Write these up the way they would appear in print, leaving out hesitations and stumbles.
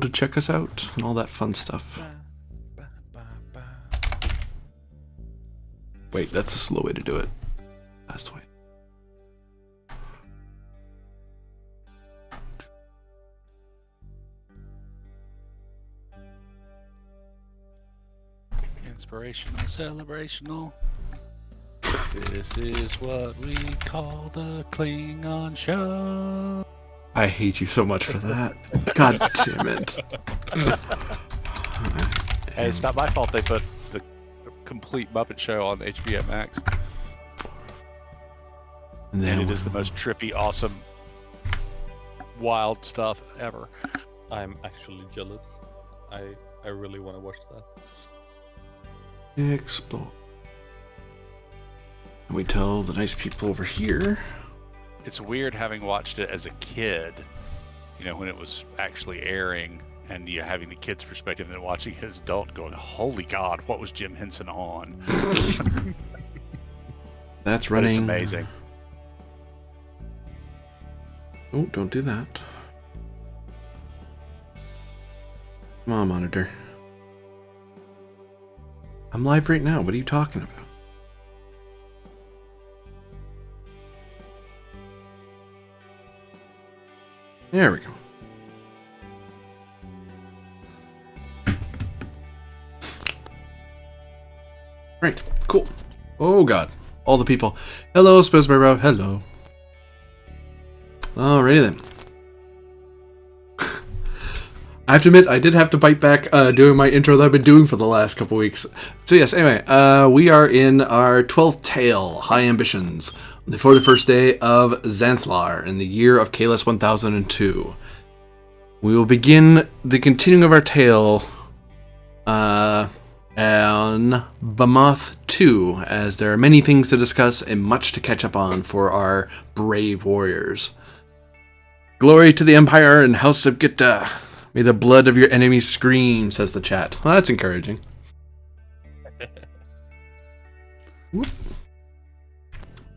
to check us out and all that fun stuff. Wait, that's a slow way to do it. Fast way. Inspirational, celebrational. This is what we call the Klingon show. I hate you so much for that. God damn it. Hey, it's not my fault they put the complete Muppet Show on HBO Max. And it is the most trippy, awesome, wild stuff ever. I'm actually jealous. I really want to watch that. Explore. And we tell the nice people over here. It's weird having watched it as a kid, you know, when it was actually airing, and you having the kid's perspective, and then watching his adult going, "Holy God, what was Jim Henson on?" That's running. It's amazing. Oh, don't do that. Come on, monitor. I'm live right now. What are you talking about? There we go. Right, cool. Oh god, all the people. Hello, Spizbear. Hello. Alrighty then. I have to admit, I did have to bite back doing my intro that I've been doing for the last couple weeks. So yes, anyway, we are in our 12th tale, High Ambitions, on the 41st day of Zanzibar in the year of Kalis 1002. We will begin the continuing of our tale on Bamoth 2, as there are many things to discuss and much to catch up on for our brave warriors. Glory to the Empire and House SupQit'aH. May the blood of your enemies scream, says the chat. Well, that's encouraging.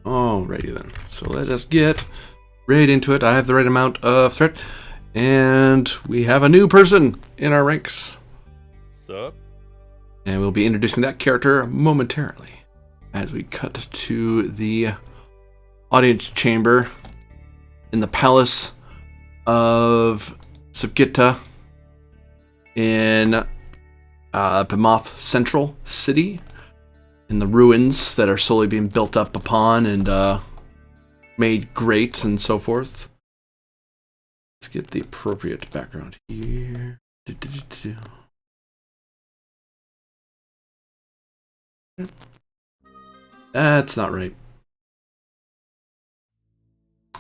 Alrighty then. So let us get right into it. I have the right amount of threat. And we have a new person in our ranks. Sup? And we'll be introducing that character momentarily. As we cut to the audience chamber in the palace of SupQit'aH in Bamoth Central City, in the ruins that are slowly being built up upon and made great and so forth. Let's get the appropriate background here. That's not right.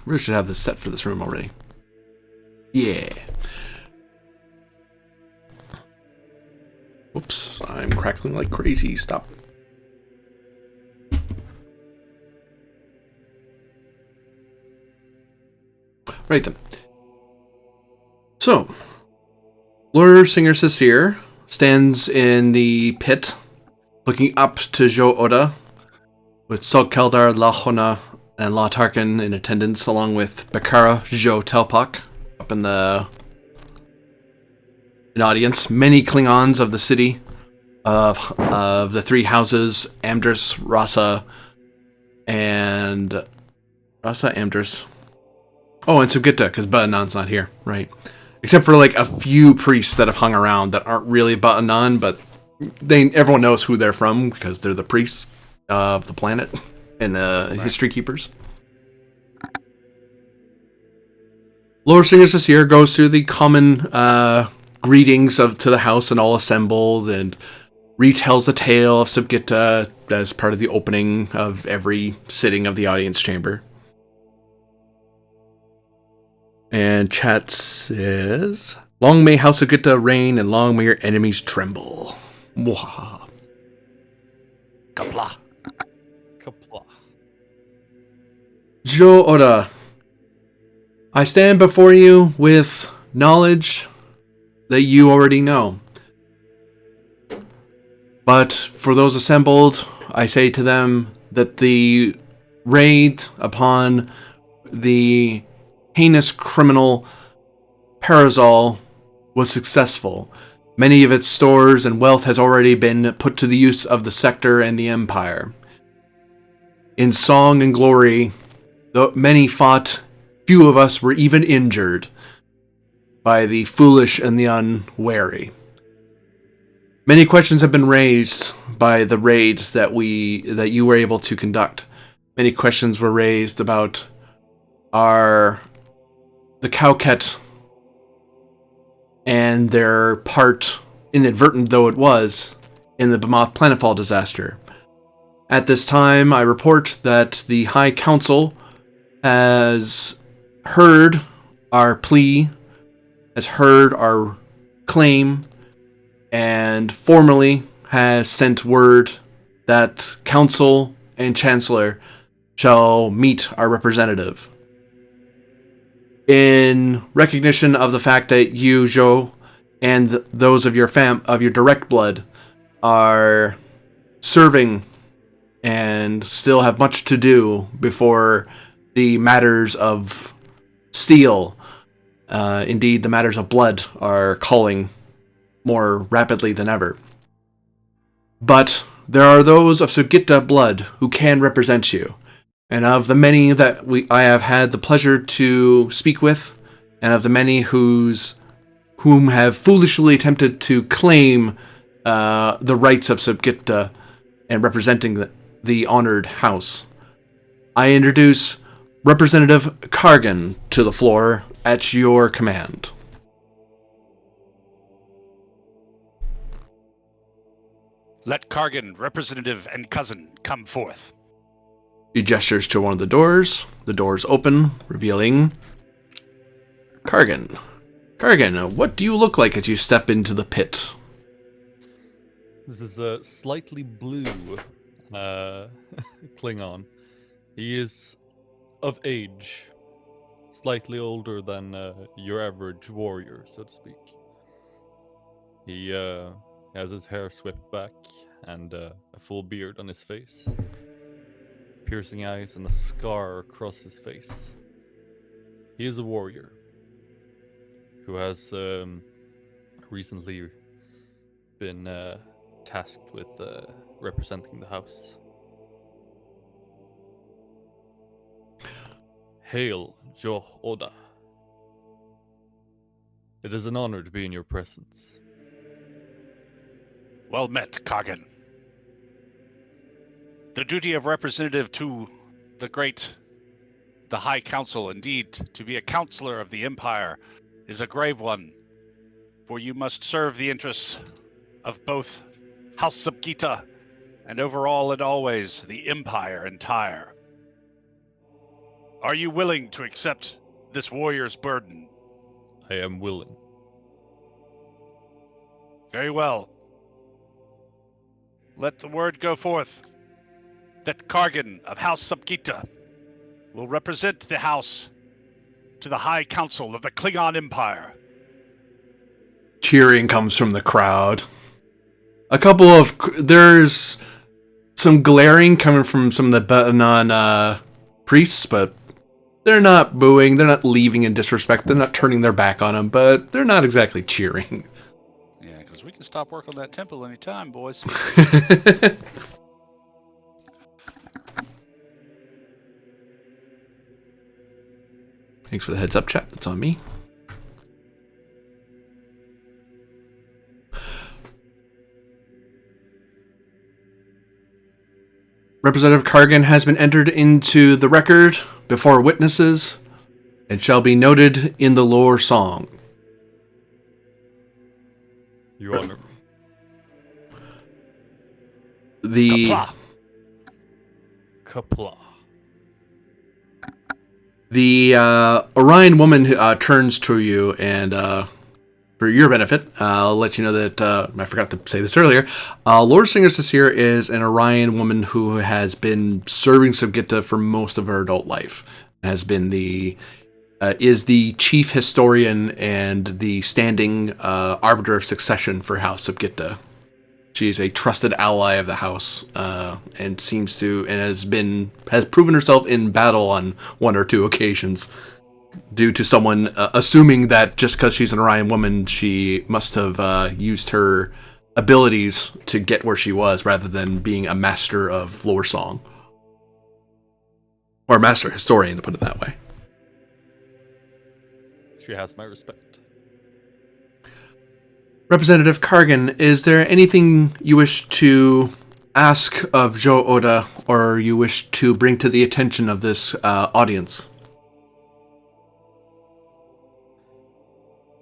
We should have this set for this room already. Yeah. Whoops, I'm crackling like crazy. Stop. Right then. So, Lawyer Singer Sasir stands in the pit, looking up to Jo Oda, with Sog Keldar, Lahona, and La Tarkin in attendance, along with Bakara Jo Telpak up in the audience. Many Klingons of the city, of the three houses, Amdris, Rasa, Amdris. Oh, and SupQit'aH, because Ba'anan's not here, right? Except for like a few priests that have hung around that aren't really Ba'anan, but everyone knows who they're from because they're the priests of the planet and the history keepers. Lord Singer Sasir goes through the common greetings to the house and all assembled, and retells the tale of SupQit'aH as part of the opening of every sitting of the audience chamber. And chat says, "Long may House SupQit'aH reign, and long may your enemies tremble." Mwah. Kapla. Kapla. Jo Oda, I stand before you with knowledge that you already know. But for those assembled, I say to them that the raid upon the heinous criminal Parazol was successful. Many of its stores and wealth has already been put to the use of the sector and the Empire. In song and glory, though many fought, few of us were even injured by the foolish and the unwary. Many questions have been raised by the raid that you were able to conduct. Many questions were raised about the Cowcat and their part, inadvertent though it was, in the Bemoth planetfall disaster. At this time, I report that the High Council has heard our plea, has heard our claim, and formally has sent word that Council and Chancellor shall meet our representative. In recognition of the fact that you, Zhou, and those of your direct blood are serving and still have much to do before the matters of steel, indeed the matters of blood, are calling more rapidly than ever. But there are those of SupQuit'aH blood who can represent you. And of the many that I have had the pleasure to speak with, and of the many whom have foolishly attempted to claim the rights of SupQuit'aH and representing the honored house, I introduce Representative Kargan to the floor at your command. Let Kargan, representative and cousin, come forth. He gestures to one of the doors. The doors open, revealing Kargan. Kargan, what do you look like as you step into the pit? This is a slightly blue Klingon. He is of age, slightly older than your average warrior, so to speak. He has his hair swept back and a full beard on his face, piercing eyes and a scar across his face. He is a warrior who has recently been tasked with representing the house. Hail, Joh Oda. It is an honor to be in your presence. Well met, Kargan. The duty of representative to the High Council, indeed, to be a counselor of the Empire, is a grave one, for you must serve the interests of both House SupQuit'aH and overall and always the Empire entire. Are you willing to accept this warrior's burden? I am willing. Very well. Let the word go forth that Kargan of House SupQuit'aH will represent the house to the High Council of the Klingon Empire. Cheering comes from the crowd. There's some glaring coming from some of the Betanon priests, but they're not booing, they're not leaving in disrespect, they're not turning their back on him, but they're not exactly cheering. Yeah, because we can stop work on that temple anytime, boys. Thanks for the heads up, chat. That's on me. Representative Kargan has been entered into the record before witnesses and shall be noted in the lore song. You honor me. Kapla. The Orion woman turns to you, and for your benefit, I'll let you know that I forgot to say this earlier. Lord Singer Cecile is an Orion woman who has been serving SupQuit'aH for most of her adult life. Has been is the chief historian and the standing arbiter of succession for House SupQuit'aH. She is a trusted ally of the house, and has proven herself in battle on one or two occasions. due to someone assuming that just because she's an Orion woman, she must have used her abilities to get where she was rather than being a master of lore song. Or a master historian, to put it that way. She has my respect. Representative Kargan, is there anything you wish to ask of Joe Oda or you wish to bring to the attention of this audience?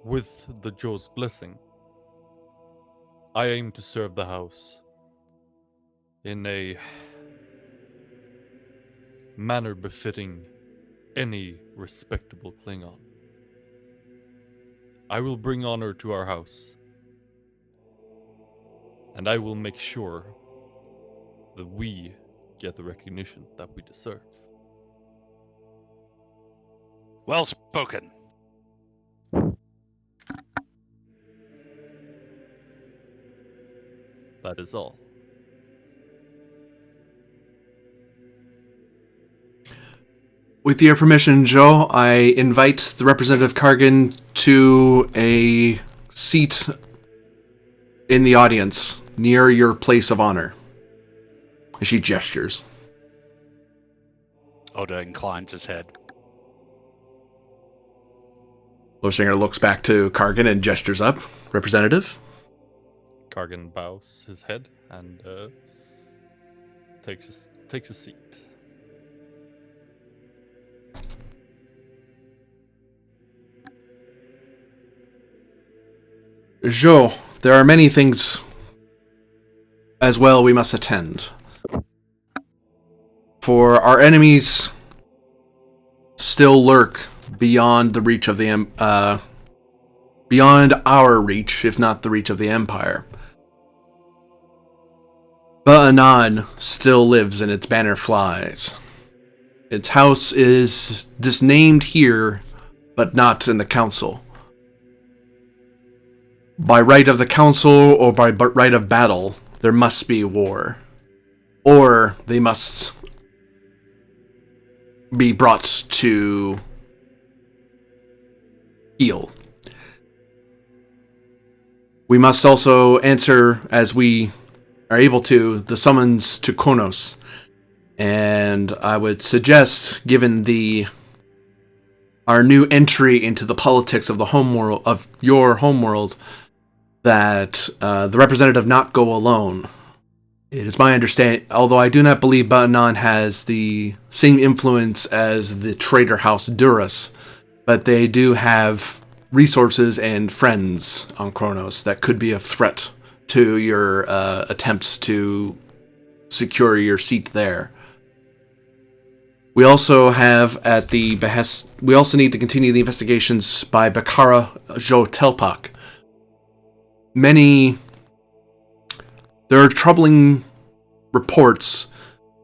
With the Joe's blessing, I aim to serve the house in a manner befitting any respectable Klingon. I will bring honor to our house, and I will make sure that we get the recognition that we deserve. Well spoken. That is all. With your permission, Joe, I invite the Representative Kargan to a seat in the audience near your place of honor. And she gestures. Oda inclines his head. Lorsinger looks back to Kargan and gestures up. Representative? Kargan bows his head and takes a seat. Joe, there are many things as well we must attend. For our enemies still lurk beyond the reach of the beyond our reach, if not the reach of the Empire. Ba'anan still lives and its banner flies. Its house is disnamed here, but not in the council. By right of the council or by right of battle, there must be war. Or they must be brought to heel. We must also answer, as we are able to, the summons to Kronos. And I would suggest, given our new entry into the politics of the homeworld, of your homeworld, that the representative not go alone. It is my understanding, although I do not believe Ba'anan has the same influence as the traitor house Duras, but they do have resources and friends on Kronos that could be a threat to your attempts to secure your seat there. We also have we also need to continue the investigations by Bakara Jo Telpak. There are troubling reports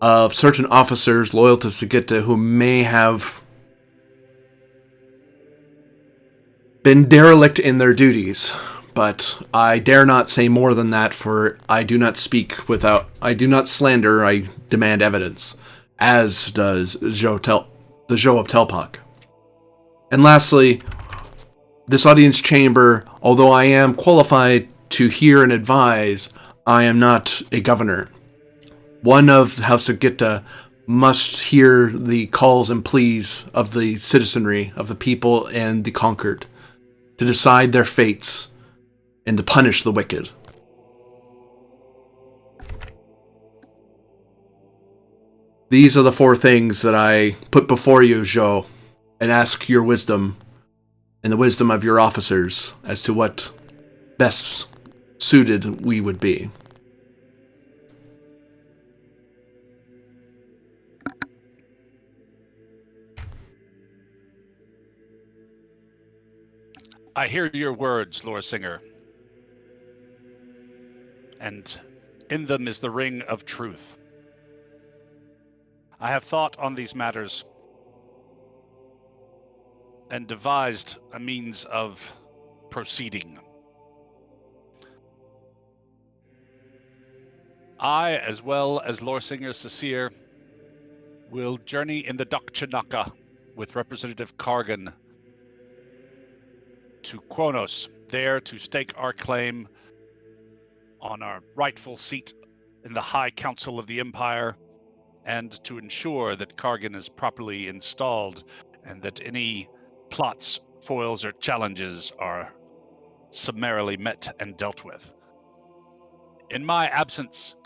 of certain officers loyal to SupQuit'aH who may have been derelict in their duties, but I dare not say more than that, for I do not slander, I demand evidence, as does the Joe of Telpak. And lastly, this audience chamber, although I am qualified to hear and advise, I am not a governor. One of House SupQuit'aH must hear the calls and pleas of the citizenry, of the people and the conquered, to decide their fates and to punish the wicked. These are the 4 things that I put before you, Joe, and ask your wisdom and the wisdom of your officers as to what best suited we would be. I hear your words, Lorsinger, and in them is the ring of truth. I have thought on these matters and devised a means of proceeding. I, as well as Lorsinger Sasir, will journey in the Dakchinaka with Representative Kargan to Kronos, there to stake our claim on our rightful seat in the High Council of the Empire, and to ensure that Kargan is properly installed and that any plots, foils, or challenges are summarily met and dealt with. In my absence,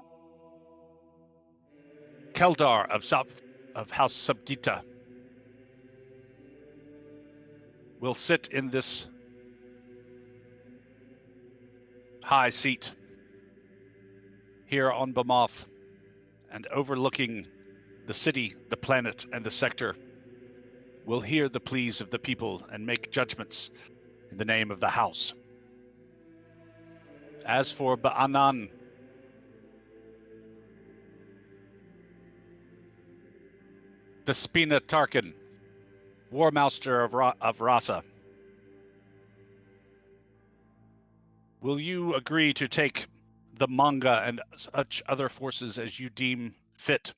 Keldar of House SupQit'aH will sit in this high seat here on Bamoth, and overlooking the city, the planet, and the sector, will hear the pleas of the people and make judgments in the name of the house. As for Ba'anan, the Spina Tarkin, War Master of Rasa, will you agree to take the manga and such other forces as you deem fit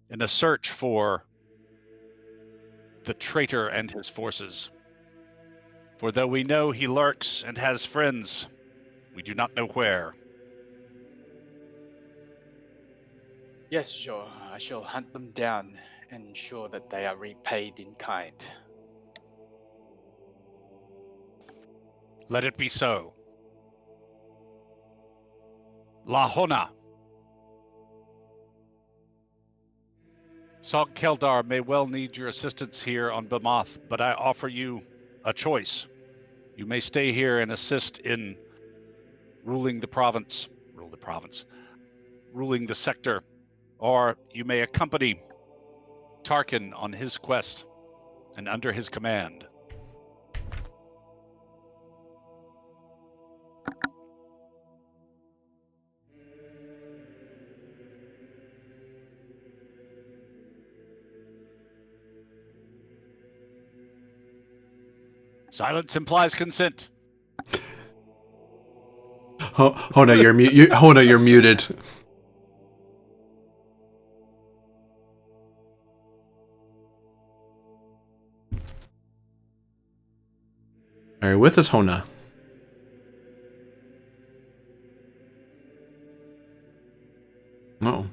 in a search for the traitor and his forces? For though we know he lurks and has friends, we do not know where. Yes, sure. I shall hunt them down and ensure that they are repaid in kind. Let it be so. Lahona. Sog Keldar may well need your assistance here on Bamoth, but I offer you a choice. You may stay here and assist in ruling the sector, or you may accompany Tarkin on his quest and under his command. Silence implies consent. Hona, you're muted. All right, with us, Hona. Oh.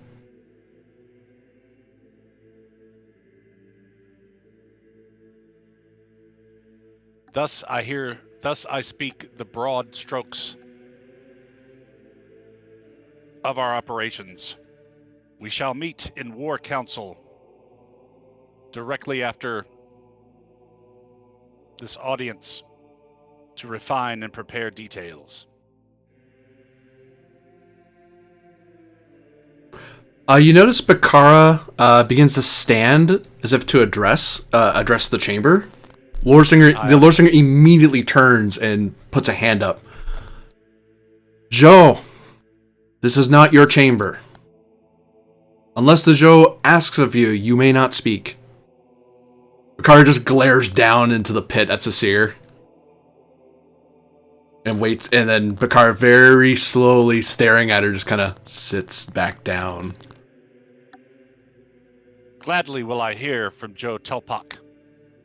Thus I speak the broad strokes of our operations. We shall meet in War Council directly after this audience to refine and prepare details. You notice Bakara begins to stand as if to address the chamber. The Lord Singer immediately turns and puts a hand up. Joe, this is not your chamber. Unless the Joe asks of you, you may not speak. Bakara just glares down into the pit at Cecile and waits, and then Bakara, very slowly staring at her, just kind of sits back down. Gladly will I hear from Joe Telpak.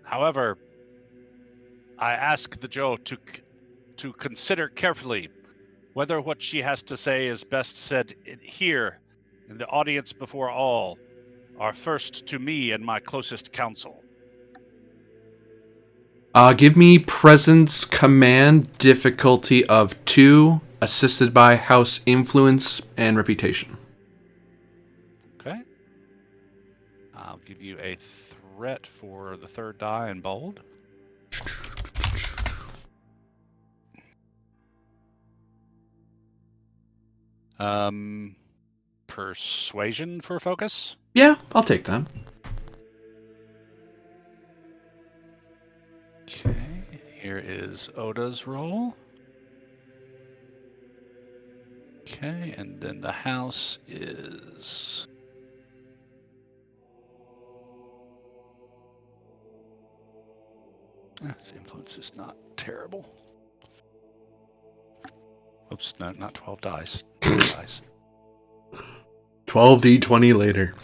However, I ask the Joe to consider carefully whether what she has to say is best said here, in the audience before all, or first to me and my closest counsel. Give me presence command difficulty of 2, assisted by house influence and reputation. Okay. I'll give you a threat for the third die in bold. Persuasion for focus? Yeah, I'll take that. Okay, here is Oda's roll. Okay, and then the house is... This influence is not terrible. Oops, no, not 12 dice. 12 dice. 12d20 later.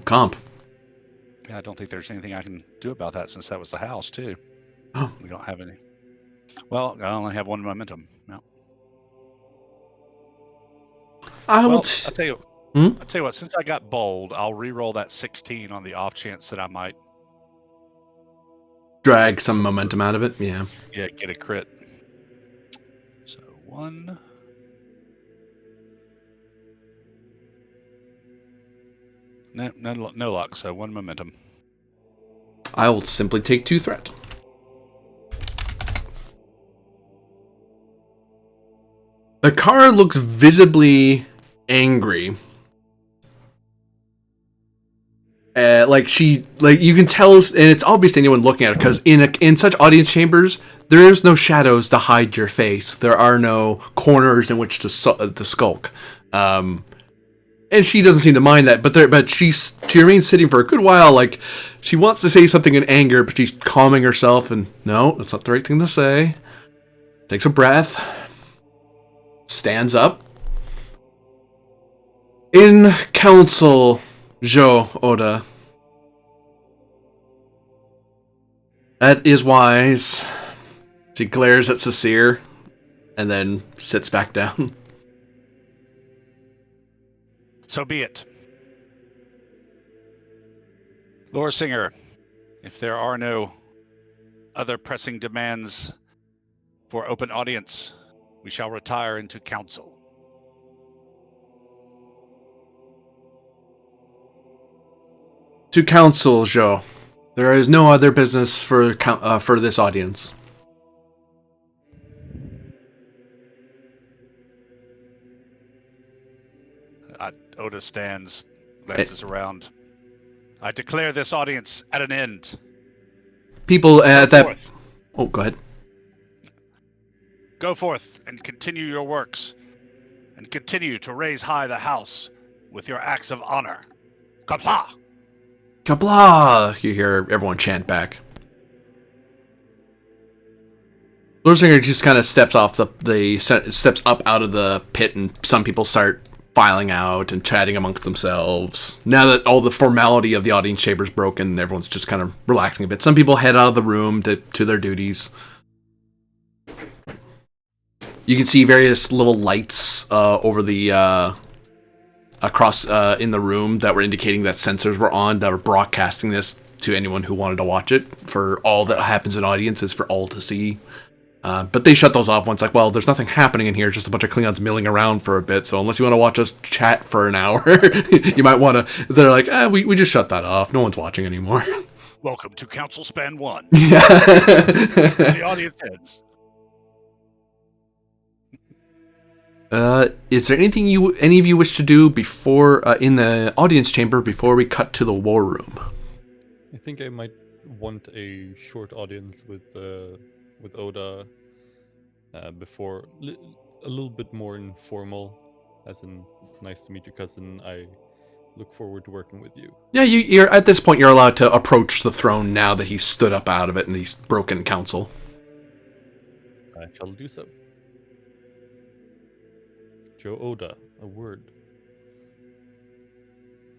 comp. Yeah, I don't think there's anything I can do about that since that was the house too. Oh. We don't have any. Well, I only have one momentum. No. I'll I'll tell you. Hmm? I'll tell you what. Since I got bold, I'll re-roll that 16 on the off chance that I might drag some momentum out of it. Yeah. get a crit. So 1. No luck. So 1 momentum. I will simply take 2 threat. The car looks visibly angry. Like you can tell, and it's obvious to anyone looking at it, because in such audience chambers, there is no shadows to hide your face. There are no corners in which to skulk. And she doesn't seem to mind that, but she remains sitting for a good while. Like, she wants to say something in anger, but she's calming herself, and no, that's not the right thing to say. Takes a breath, stands up. In council, Jo Oda. That is wise. She glares at Cecile, and then sits back down. So be it. Lore Singer, if there are no other pressing demands for open audience, we shall retire into council. To council, Jo. There is no other business for this audience. Oda stands, glances around. I declare this audience at an end. People at that... Forth. Oh, go ahead. Go forth and continue your works, and continue to raise high the house with your acts of honor. Kapla! Kabla! You hear everyone chant back. Lord Singer just kind of steps off steps up out of the pit, and some people start filing out and chatting amongst themselves. Now that all the formality of the audience chamber is broken, everyone's just kind of relaxing a bit. Some people head out of the room to their duties. You can see various little lights over the across in the room that were indicating that sensors were on, that were broadcasting this to anyone who wanted to watch it. For all that happens in audiences, for all to see. But they shut those off once, like, well, there's nothing happening in here, just a bunch of Klingons milling around for a bit, so unless you want to watch us chat for an hour, you might want to... They're like, we just shut that off. No one's watching anymore. Welcome to Council Span 1. Yeah. The audience heads. Is there anything any of you wish to do before in the audience chamber before we cut to the war room? I think I might want a short audience with Oda before, a little bit more informal, as in, nice to meet you, cousin. I look forward to working with you. Yeah, you're at this point. You're allowed to approach the throne now that he's stood up out of it and he's broken council. I shall do so. Jo Oda, a word.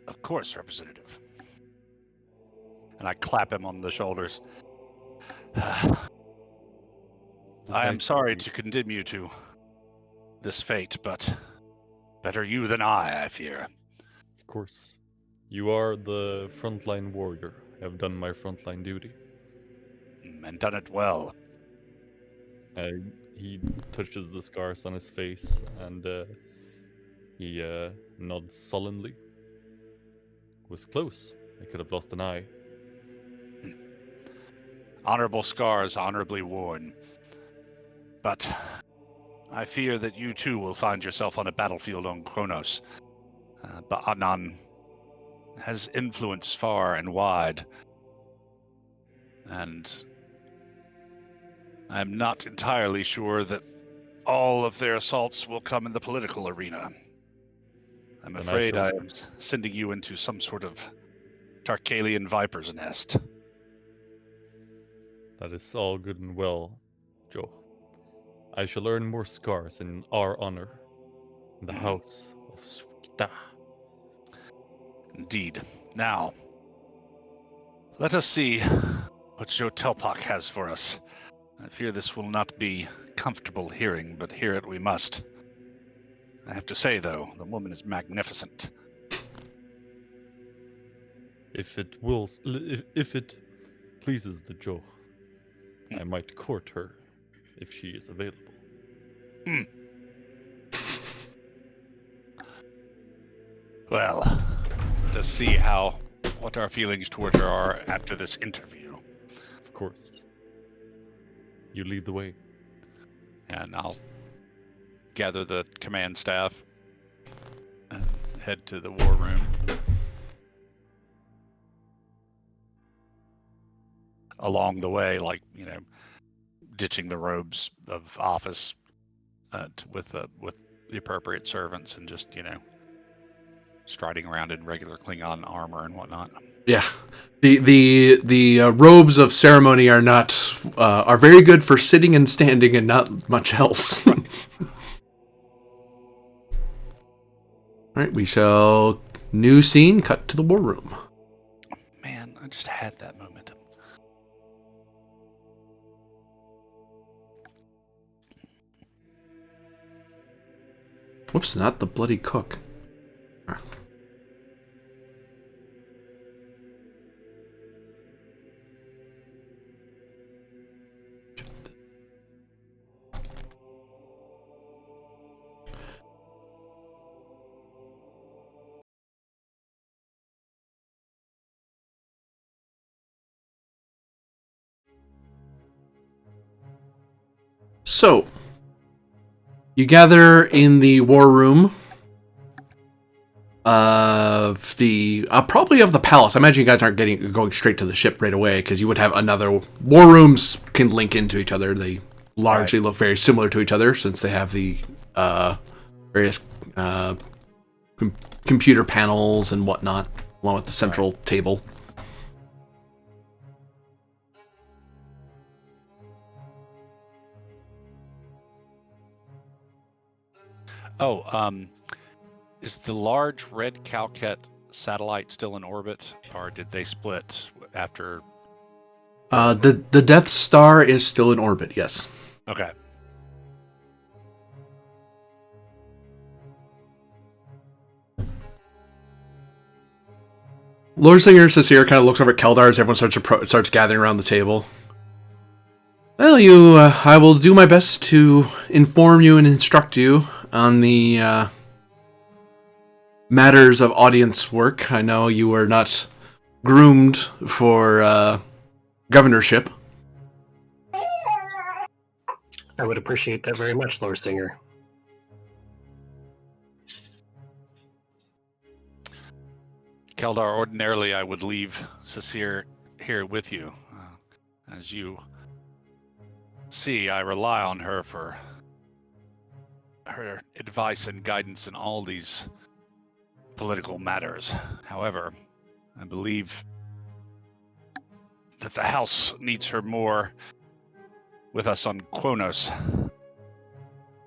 Of course, Representative. And I clap him on the shoulders. I am sorry to condemn you to this fate, but better you than I fear. Of course. You are the frontline warrior. I have done my frontline duty. And done it well. He touches the scars on his face, and he nods sullenly. It was close. I could have lost an eye. Honorable scars, honorably worn. But I fear that you too will find yourself on a battlefield on Kronos. But Anan has influence far and wide. And I'm not entirely sure that all of their assaults will come in the political arena. I'm afraid I am sending you into some sort of Tarkalian viper's nest. That is all good and well, Jo. I shall earn more scars in our honor, in the House of SupQit'aH. Indeed. Now, let us see what Joe Telpak has for us. I fear this will not be comfortable hearing, but hear it we must. I have to say, though, the woman is magnificent. If it pleases the Joe, I might court her if she is available. Well, let us see what our feelings toward her are after this interview. Of course. You lead the way. And I'll gather the command staff and head to the war room. Along the way, ditching the robes of office with the appropriate servants and just, striding around in regular Klingon armor and whatnot. Yeah. The robes of ceremony are very good for sitting and standing and not much else. All right, we shall new scene, cut to the war room. Man, I just had that moment. Whoops, not the bloody cook. So, you gather in the war room of the probably of the palace. I imagine you guys aren't going straight to the ship right away because you would have another war rooms can link into each other. They largely look very similar to each other since they have the various computer panels and whatnot, along with the central table. Oh, is the large red Calcat satellite still in orbit, or did they split after? The Death Star is still in orbit, yes. Okay. Lord Singer Cecere kind of looks over at Keldar as everyone starts gathering around the table. Well, I will do my best to inform you and instruct you on the matters of audience work. I know you were not groomed for governorship. I would appreciate that very much, Lord Singer. Keldar, ordinarily I would leave Cecere here with you. As you see, I rely on her for her advice and guidance in all these political matters. However, I believe that the House needs her more with us on Kronos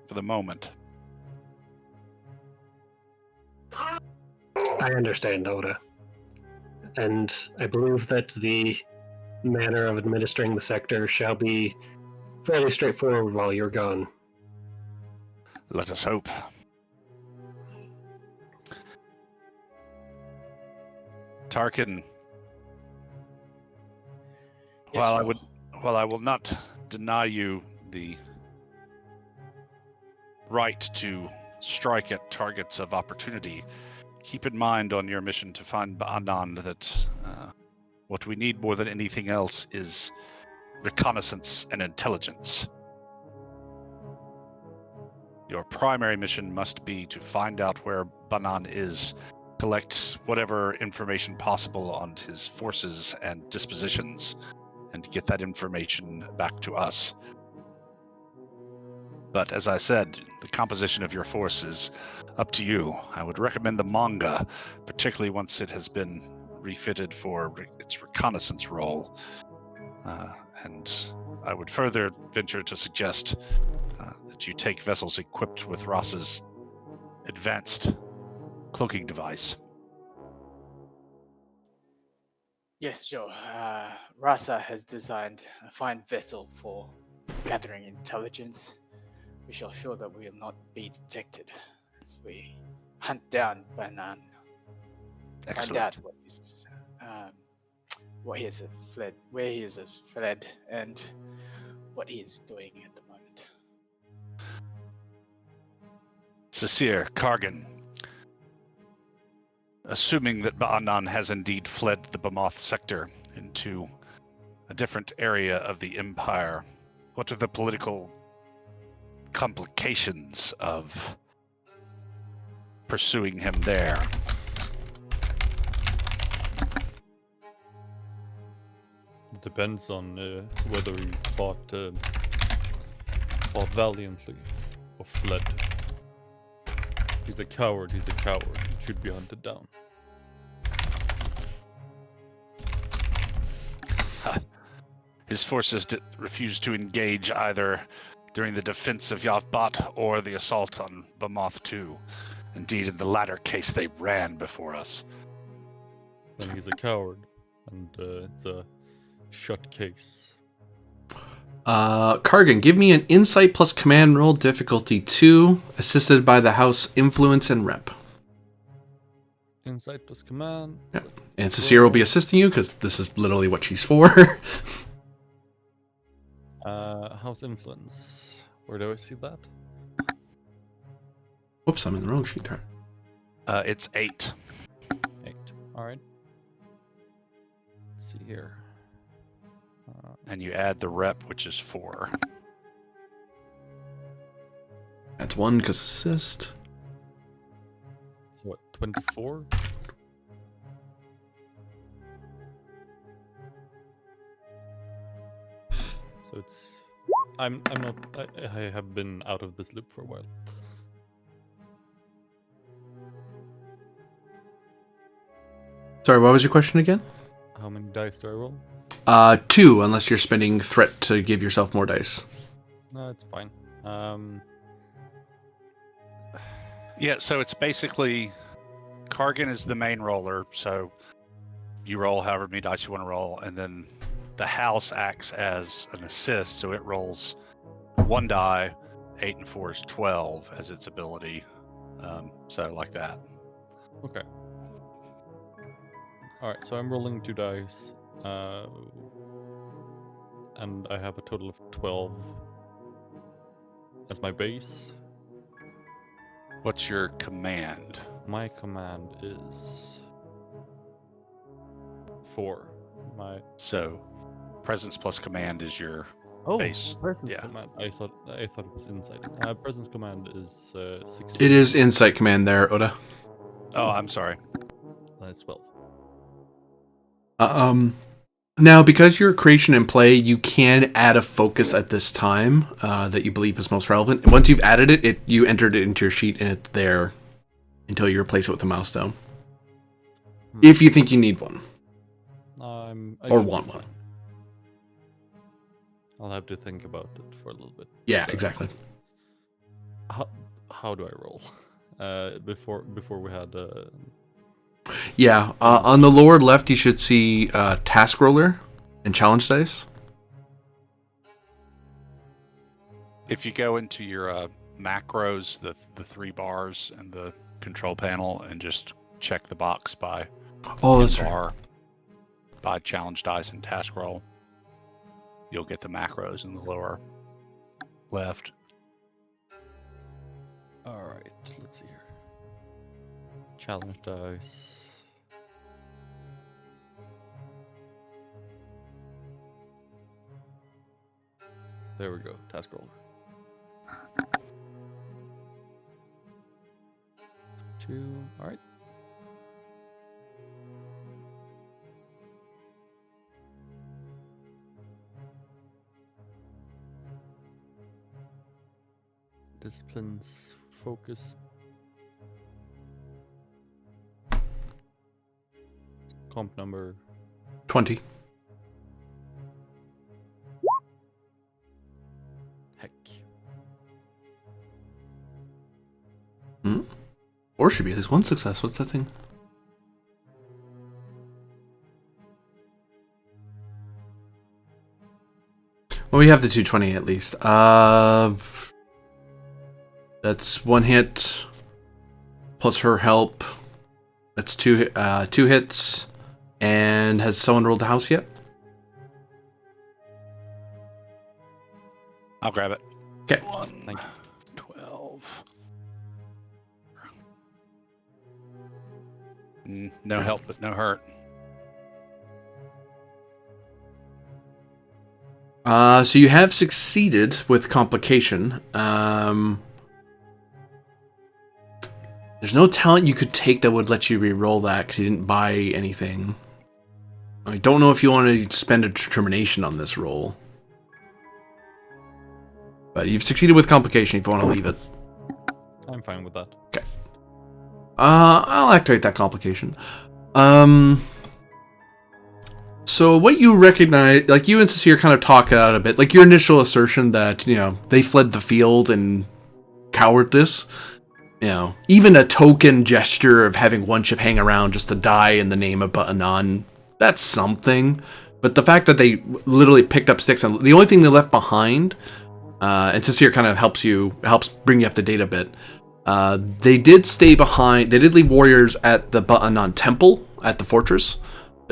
for the moment. I understand, Oda. And I believe that the manner of administering the sector shall be fairly straightforward while you're gone. Let us hope. Tarkin, Yes, while I will not deny you the right to strike at targets of opportunity, keep in mind on your mission to find Banan that what we need more than anything else is reconnaissance and intelligence. Your primary mission must be to find out where Banan is, collect whatever information possible on his forces and dispositions, and get that information back to us. But as I said, the composition of your force is up to you. I would recommend the manga, particularly once it has been refitted for its reconnaissance role. And I would further venture to suggest that you take vessels equipped with Ross's advanced cloaking device. Yes, Joe. Rasa has designed a fine vessel for gathering intelligence. We shall show that we will not be detected as we hunt down Banan. Find out Excellent. what he has fled, where he has fled, and what he is doing at the moment. Sasir, Kargan, assuming that Ba'anan has indeed fled the Bamoth sector into a different area of the Empire, what are the political complications of pursuing him there? It depends on whether he fought valiantly or fled. If he's a coward, he's a coward. He should be hunted down. His forces refused to engage either during the defense of Yavbat or the assault on Bamoth II. Indeed, in the latter case, they ran before us. Then he's a coward, and it's a shut case. Kargan, give me an insight plus command roll, difficulty 2, assisted by the house influence and rep. Insight plus command. Yep. And Cecile will be assisting you because this is literally what she's for. House influence. Where do I see that? Whoops, I'm in the wrong sheet. It's 8. 8. All right. Let's see here. And you add the rep, which is 4. That's 1 because assist. So what? 24. So it's. I'm not. I have been out of this loop for a while. Sorry, what was your question again? How many dice do I roll? 2, unless you're spending threat to give yourself more dice. No, it's fine. Yeah, so it's basically Kargan is the main roller, so you roll however many dice you want to roll, and then the house acts as an assist, so it rolls 1 die, 8 and 4 is 12 as its ability. So like that. Okay. Alright, so I'm rolling 2 dice. And I have a total of 12 as my base. What's your command? My command is 4. So presence plus command is your base. Presence Yeah. command. I thought it was insight. Presence command is 16. It is insight command there, Oda. Oh, I'm sorry. That's 12. Now, because you're creation and play, you can add a focus at this time that you believe is most relevant. And once you've added it, you entered it into your sheet and it's there until you replace it with a milestone. If you think you need one. Or want one. I'll have to think about it for a little bit. Yeah, exactly. How do I roll? Before we had Yeah, on the lower left you should see task roller and challenge dice. If you go into your macros, the 3 bars and the control panel, and just check the box by That's bar, by challenge dice and task roll, you'll get the macros in the lower left. All right, let's see here. Challenge dice. There we go. Task roller. 2. All right. Disciplines, focus. Comp number 20. heck. Or should be at least one success. What's that thing? Well, we have the 220 at least. That's 1 hit plus her help. That's 2 hits. And has someone rolled the house yet? I'll grab it. Okay. 1, 12. No help, but no hurt. So you have succeeded with complication. There's no talent you could take that would let you re-roll that because you didn't buy anything. I don't know if you want to spend a determination on this roll. But you've succeeded with complication if you want to leave it. I'm fine with that. Okay. I'll activate that complication. So what you recognize, like you and Cecile kind of talk out a bit, like your initial assertion that, you know, they fled the field in cowardice, you know, even a token gesture of having one ship hang around just to die in the name of Ba'anan, that's something. But the fact that they literally picked up sticks and the only thing they left behind, and Cecile kind of helps bring you up to date a bit. They did stay behind, they did leave warriors at the Ba'anan temple at the fortress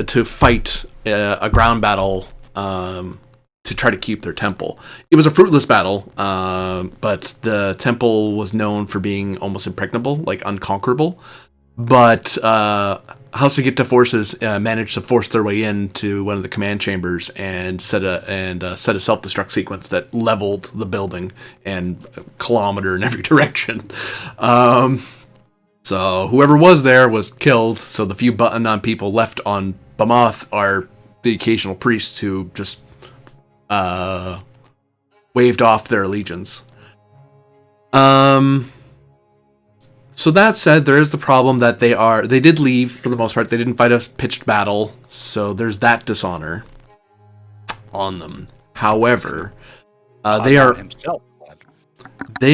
to fight a ground battle to try to keep their temple. It was a fruitless battle, but the temple was known for being almost impregnable, like unconquerable. But House SupQit'aH forces managed to force their way into one of the command chambers and set a self-destruct sequence that leveled the building and a kilometer in every direction. So whoever was there was killed. So the few Ba'anan people left on Bamoth are the occasional priests who just waved off their allegiance. So that said, there is the problem that they did leave for the most part. They didn't fight a pitched battle, so there's that dishonor on them. However, they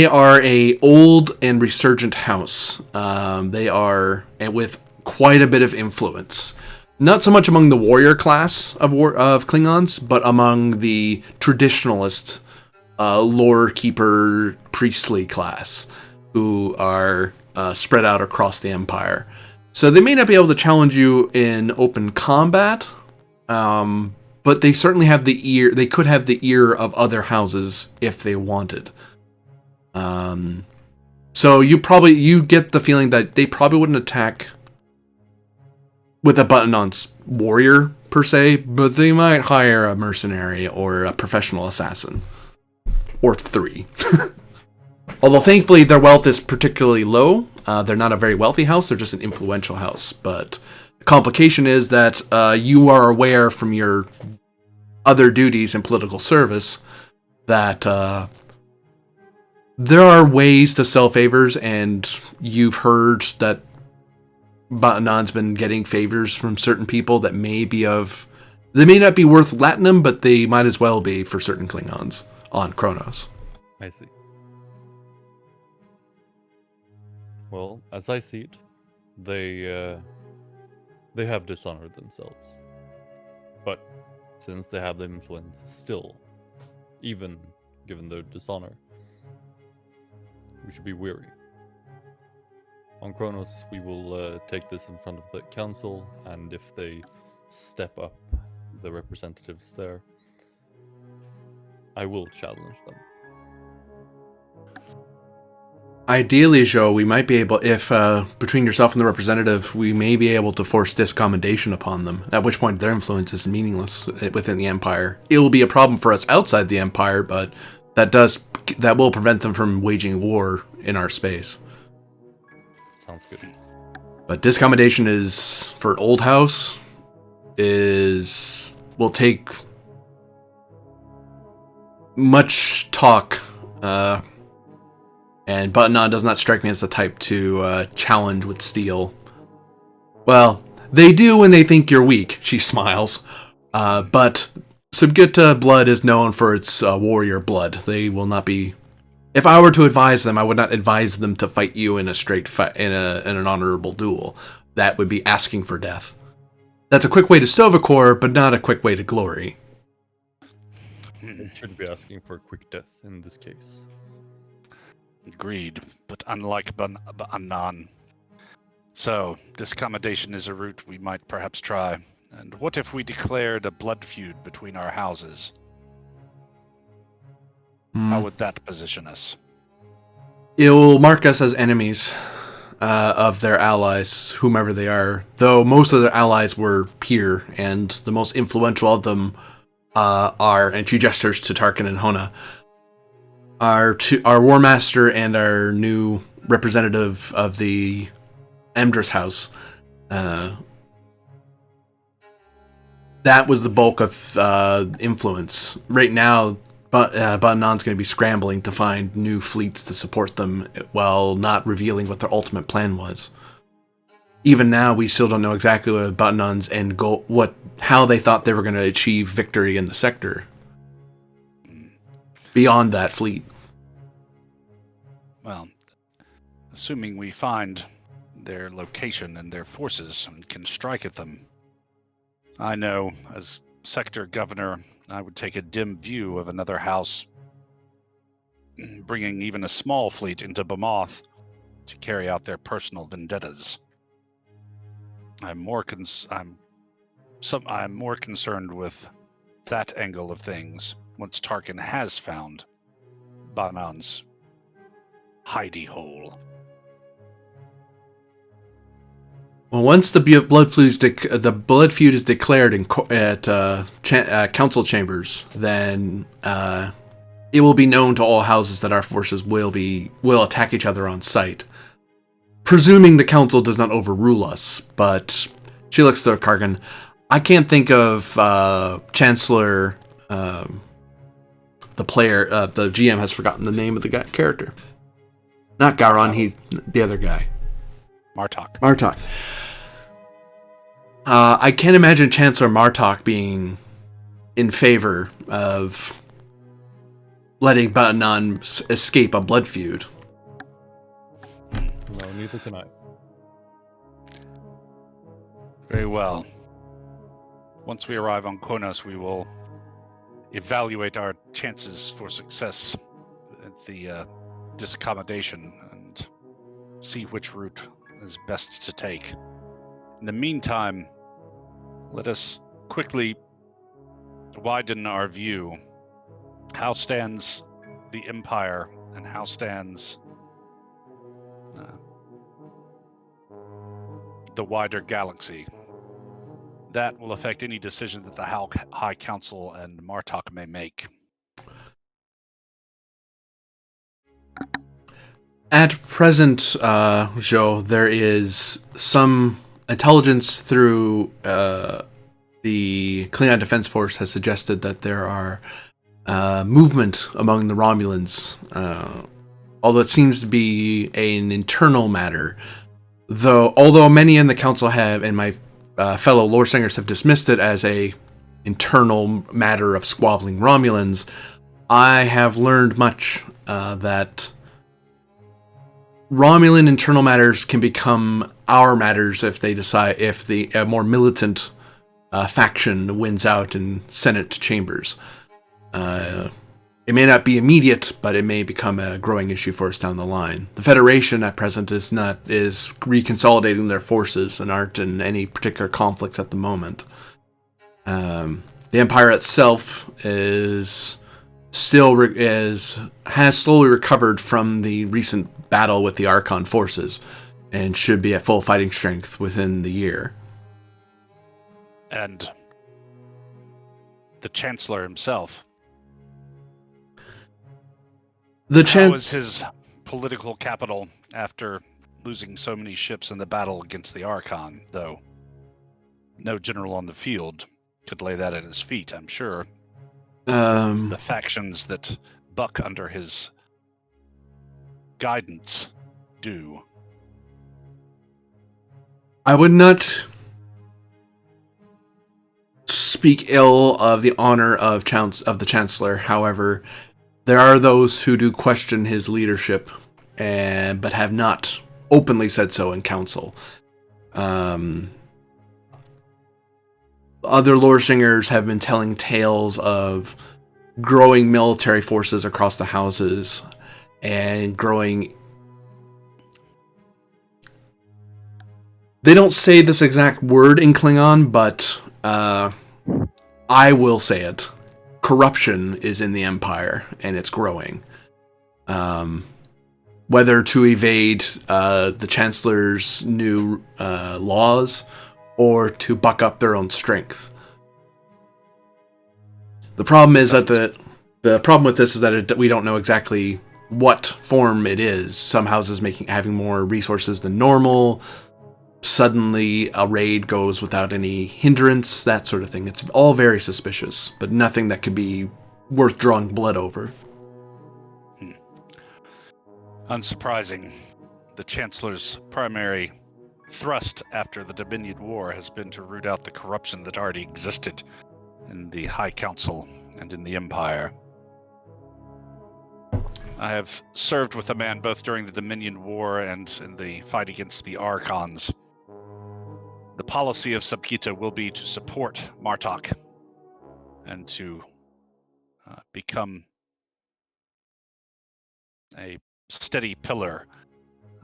are a old and resurgent house. They are with quite a bit of influence. Not so much among the warrior class of Klingons, but among the traditionalist lore keeper priestly class, who are spread out across the Empire. So they may not be able to challenge you in open combat, but they certainly have the ear. They could have the ear of other houses if they wanted. So you get the feeling that they probably wouldn't attack with a Ba'anan's warrior per se, but they might hire a mercenary or a professional assassin, or 3. Although thankfully their wealth is particularly low. They're not a very wealthy house, they're just an influential house. But the complication is that you are aware from your other duties in political service that there are ways to sell favors, and you've heard that Ba'anan's been getting favors from certain people that may not be worth latinum, but they might as well be for certain Klingons on Kronos. I see. Well, as I see it, they have dishonored themselves. But since they have the influence still, even given their dishonor, we should be wary. On Kronos, we will take this in front of the council, and if they step up the representatives there, I will challenge them. Ideally, Joe, we might be able, if between yourself and the representative, we may be able to force discommendation upon them, at which point their influence is meaningless within the Empire. It will be a problem for us outside the Empire, but that will prevent them from waging war in our space. Sounds good. But discommendation is, for an old house, will take much talk, and Ba'anan does not strike me as the type to challenge with steel. Well, they do when they think you're weak, she smiles. But SupQuit'aH blood is known for its warrior blood. They will not be... If I were to advise them, I would not advise them to fight you in a straight fight, in an honorable duel. That would be asking for death. That's a quick way to Stovacor, but not a quick way to glory. They should be asking for a quick death in this case. Agreed, but unlike Anan. So, discommodation is a route we might perhaps try. And what if we declared a blood feud between our houses? How would that position us? It will mark us as enemies of their allies, whomever they are. Though most of their allies were peer, and the most influential of them are, and she gestures to Tarkin and Hona, our War Master and our new representative of the Emdris House. That was the bulk of influence. Right now, Banan's going to be scrambling to find new fleets to support them while not revealing what their ultimate plan was. Even now, we still don't know exactly what Banan's end goal, how they thought they were going to achieve victory in the sector. Beyond that fleet. Well, assuming we find their location and their forces and can strike at them, I know, as sector governor, I would take a dim view of another house bringing even a small fleet into Bamoth to carry out their personal vendettas. I'm more concerned with that angle of things once Tarkin has found Banan's hidey hole. Well, once the blood feud is declared at council chambers, then it will be known to all houses that our forces will attack each other on sight. Presuming the council does not overrule us, but she looks to Kargan. I can't think of Chancellor, the GM has forgotten the name of the character. Not Garon, he's the other guy. Martok. I can't imagine Chancellor Martok being in favor of letting Banan escape a blood feud. No, neither can I. Very well. Once we arrive on Konos, we will evaluate our chances for success at the disaccommodation and see which route is best to take. In the meantime, let us quickly widen our view. How stands the Empire, and how stands the wider galaxy? That will affect any decision that the High Council and Martok may make. At present, Joe, there is some intelligence through the Klingon Defense Force has suggested that there are movement among the Romulans, although it seems to be an internal matter. Although many in the council have, and my fellow lore singers have dismissed it as a internal matter of squabbling Romulans, I have learned much that Romulan internal matters can become our matters if the more militant faction wins out in Senate chambers. It may not be immediate, but it may become a growing issue for us down the line. The Federation at present is reconsolidating their forces and aren't in any particular conflicts at the moment. The Empire itself has slowly recovered from the recent battle with the Archon forces and should be at full fighting strength within the year. And the Chancellor himself. How is his political capital after losing so many ships in the battle against the Archon, though no general on the field could lay that at his feet, I'm sure. The factions that buck under his guidance do. I would not speak ill of the honor of the Chancellor. However, there are those who do question his leadership, but have not openly said so in council. Other lore singers have been telling tales of growing military forces across the houses and growing. They don't say this exact word in Klingon, but I will say it. Corruption is in the Empire, and it's growing. Whether to evade the Chancellor's new laws or to buck up their own strength. The problem is that the problem with this is that we don't know exactly what form it is. Some houses having more resources than normal. Suddenly a raid goes without any hindrance, that sort of thing. It's all very suspicious, but nothing that could be worth drawing blood over. Unsurprising. The Chancellor's primary thrust after the Dominion War has been to root out the corruption that already existed in the High Council and in the Empire. I have served with a man both during the Dominion War and in the fight against the Archons. The policy of SupQuit'aH will be to support Martok and to become a steady pillar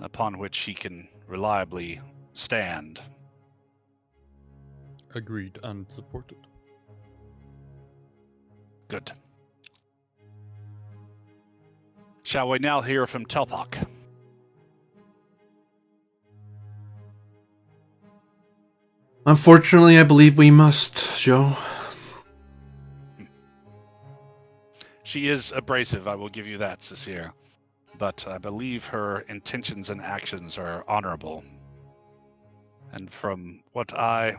upon which he can reliably stand. Agreed and supported. Good. Shall we now hear from Twelfth? Unfortunately, I believe we must, Joe. She is abrasive, I will give you that, Cecile. But I believe her intentions and actions are honorable. And from what I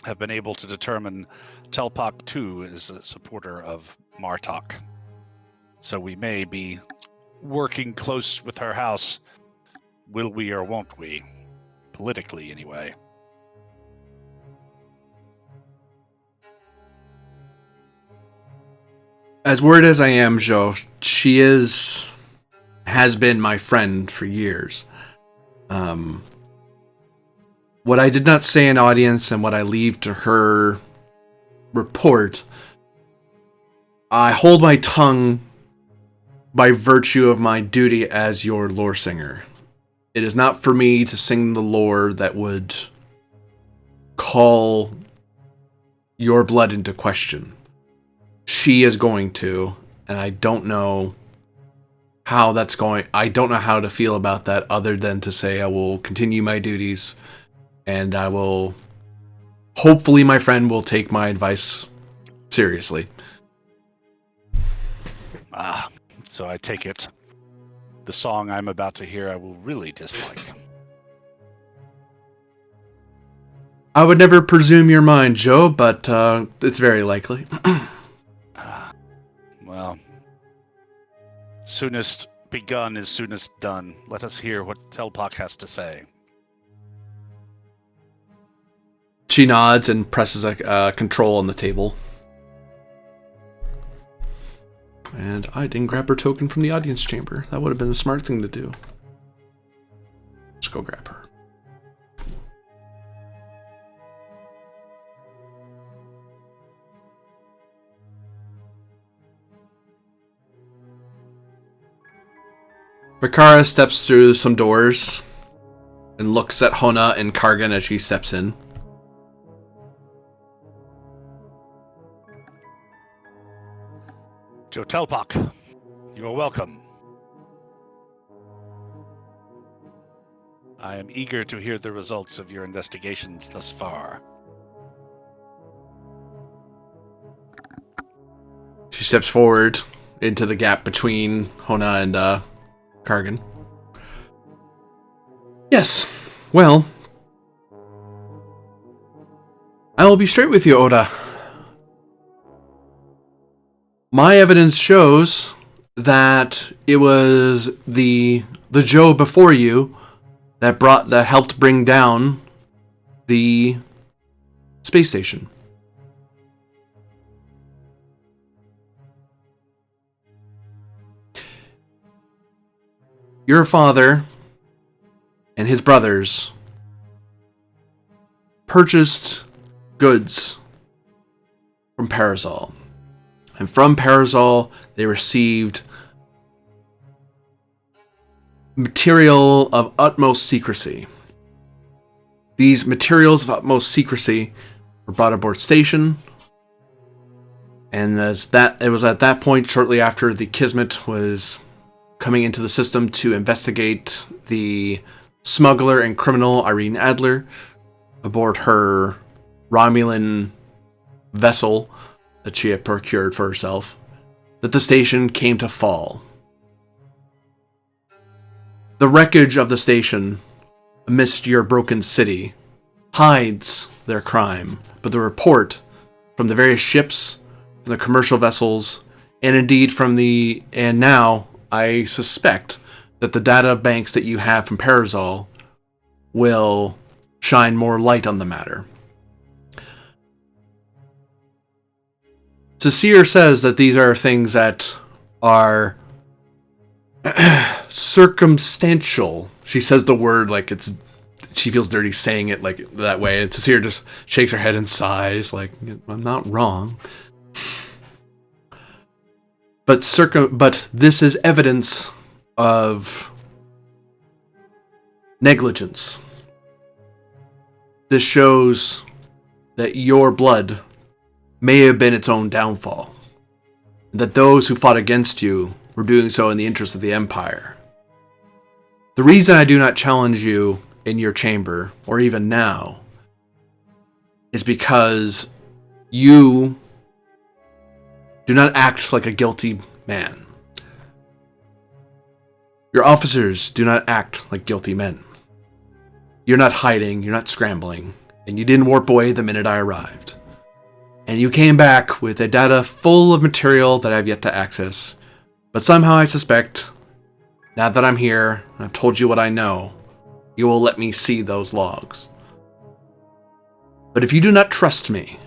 have been able to determine, Telpak too is a supporter of Martok. So we may be working close with her house, will we or won't we? Politically, anyway. As worried as I am, Joe, she has been my friend for years. What I did not say in audience and what I leave to her report, I hold my tongue by virtue of my duty as your lore singer. It is not for me to sing the lore that would call your blood into question. She is going to, and I don't know how that's going. I don't know how to feel about that other than to say I will continue my duties and I will, hopefully my friend will take my advice seriously. So I take it the song I'm about to hear I will really dislike. I would never presume your mind, Joe, but it's very likely. Well, soonest begun is soonest done. Let us hear what Telpak has to say. She nods and presses a control on the table. And I didn't grab her token from the audience chamber. That would have been a smart thing to do. Let's go grab her. Bakara steps through some doors and looks at Hona and Kargan as she steps in. Joe Telpak, you are welcome. I am eager to hear the results of your investigations thus far. She steps forward into the gap between Hona and Kargan. Yes, well, I will be straight with you, Oda. My evidence shows that it was the Joe before you that helped bring down the space station. Your father and his brothers purchased goods from Parasol. And from Parazol, they received material of utmost secrecy. These materials of utmost secrecy were brought aboard station, and it was at that point, shortly after the Kismet was coming into the system to investigate the smuggler and criminal Irene Adler aboard her Romulan vessel that she had procured for herself, that the station came to fall. The wreckage of the station, amidst your broken city, hides their crime, but the report from the various ships, from the commercial vessels, and indeed and now I suspect that the data banks that you have from Parazol will shine more light on the matter. Cecile says that these are things that are circumstantial. She says the word like she feels dirty saying it like that way, and Cecile just shakes her head and sighs like, I'm not wrong. But this is evidence of negligence. This shows that your blood may have been its own downfall, and that those who fought against you were doing so in the interest of the Empire. The reason I do not challenge you in your chamber, or even now, is because you do not act like a guilty man. Your officers do not act like guilty men. You're not hiding, you're not scrambling, and you didn't warp away the minute I arrived. And you came back with a data full of material that I've yet to access. But somehow I suspect, now that I'm here, and I've told you what I know, you will let me see those logs. But if you do not trust me,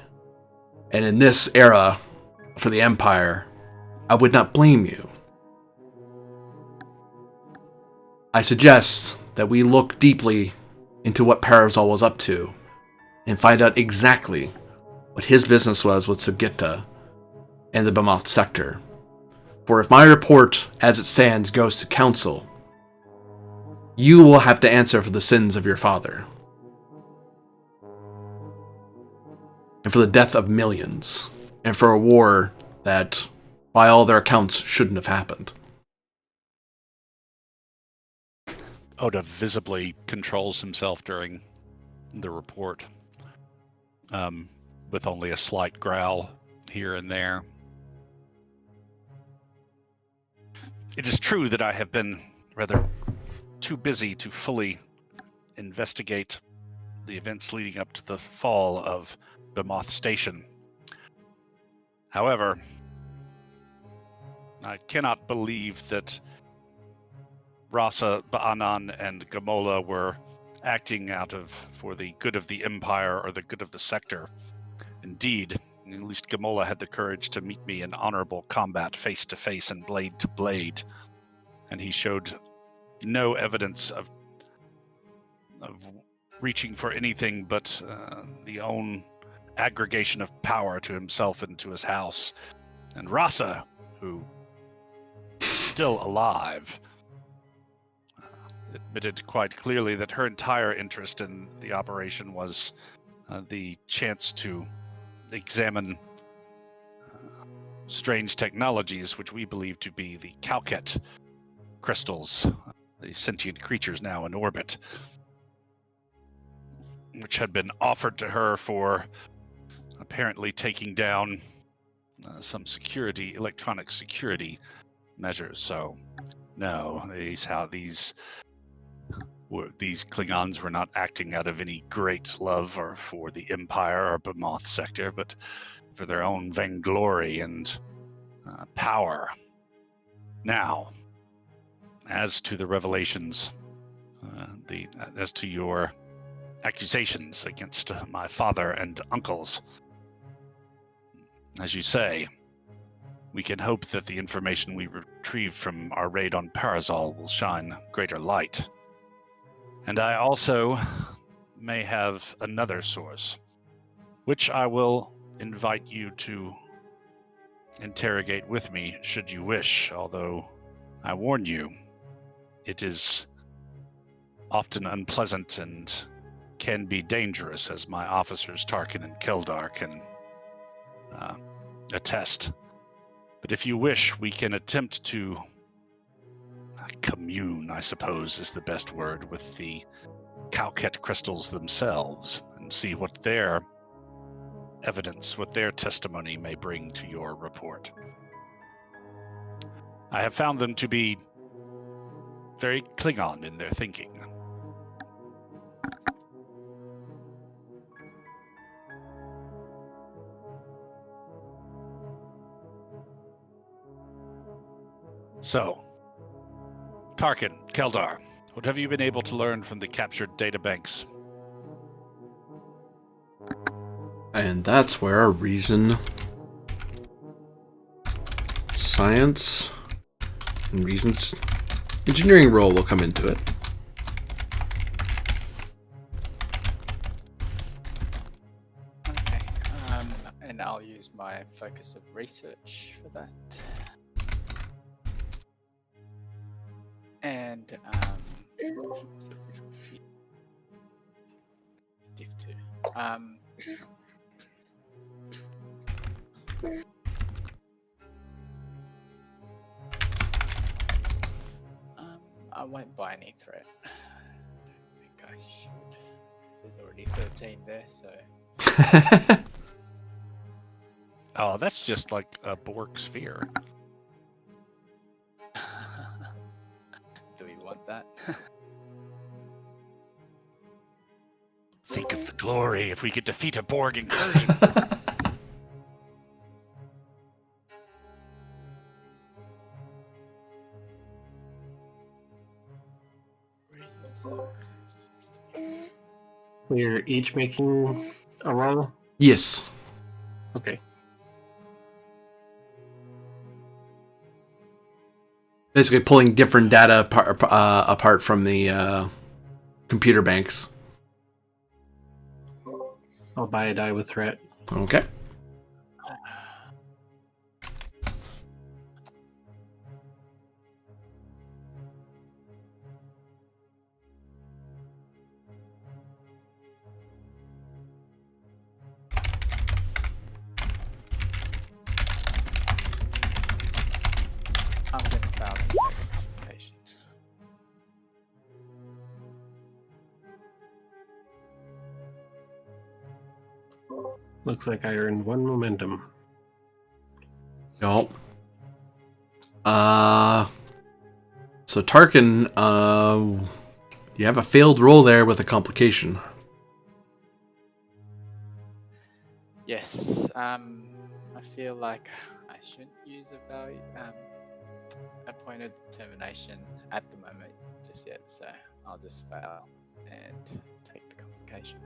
and in this era for the Empire, I would not blame you. I suggest that we look deeply into what Parazol was up to, and find out exactly what his business was with SupQuit'aH and the Bemoth sector. For if my report, as it stands, goes to council, you will have to answer for the sins of your father. And for the death of millions. And for a war that, by all their accounts, shouldn't have happened. Oda visibly controls himself during the report, with only a slight growl here and there. It is true that I have been rather too busy to fully investigate the events leading up to the fall of Bemoth Station. However, I cannot believe that Rasa, Ba'anan, and Gamola were acting for the good of the Empire or the good of the sector. Indeed, at least Gamola had the courage to meet me in honorable combat face to face and blade to blade, and he showed no evidence of reaching for anything but the own aggregation of power to himself and to his house. And Rasa, who is still alive, admitted quite clearly that her entire interest in the operation was the chance to examine strange technologies, which we believe to be the Calquet crystals, the sentient creatures now in orbit, which had been offered to her for apparently taking down some electronic security measures. So, no, these Klingons were not acting out of any great love or for the Empire or Bemoth sector, but for their own vainglory and power. Now, as to the revelations, as to your accusations against my father and uncles, as you say, we can hope that the information we retrieved from our raid on Parazol will shine greater light. And I also may have another source, which I will invite you to interrogate with me should you wish, although I warn you, it is often unpleasant and can be dangerous, as my officers Tarkin and Keldar can attest. But if you wish, we can attempt to commune, I suppose is the best word, with the Calquette crystals themselves and see what their evidence, what their testimony may bring to your report. I have found them to be very Klingon in their thinking. So, Tarkin, Keldar, what have you been able to learn from the captured databanks? And that's where our reason, science, and reasons engineering role will come into it. Okay. And I'll use my focus of research for that. And div 2. I won't buy any threat. I don't think I should. There's already 13 there, so. Oh, that's just like a Borg sphere. Do we want that? Think of the glory if we could defeat a Borg incursion. We're each making a roll? Yes. Okay. Basically pulling different data apart from the computer banks. I'll buy a die with threat. Okay. I'm gonna fail and take a complication. Looks like I earned 1 momentum. Nope. So Tarkin, you have a failed roll there with a complication. Yes. I feel like I shouldn't use a value, a point of determination at the moment just yet, so I'll just fail and take the complication.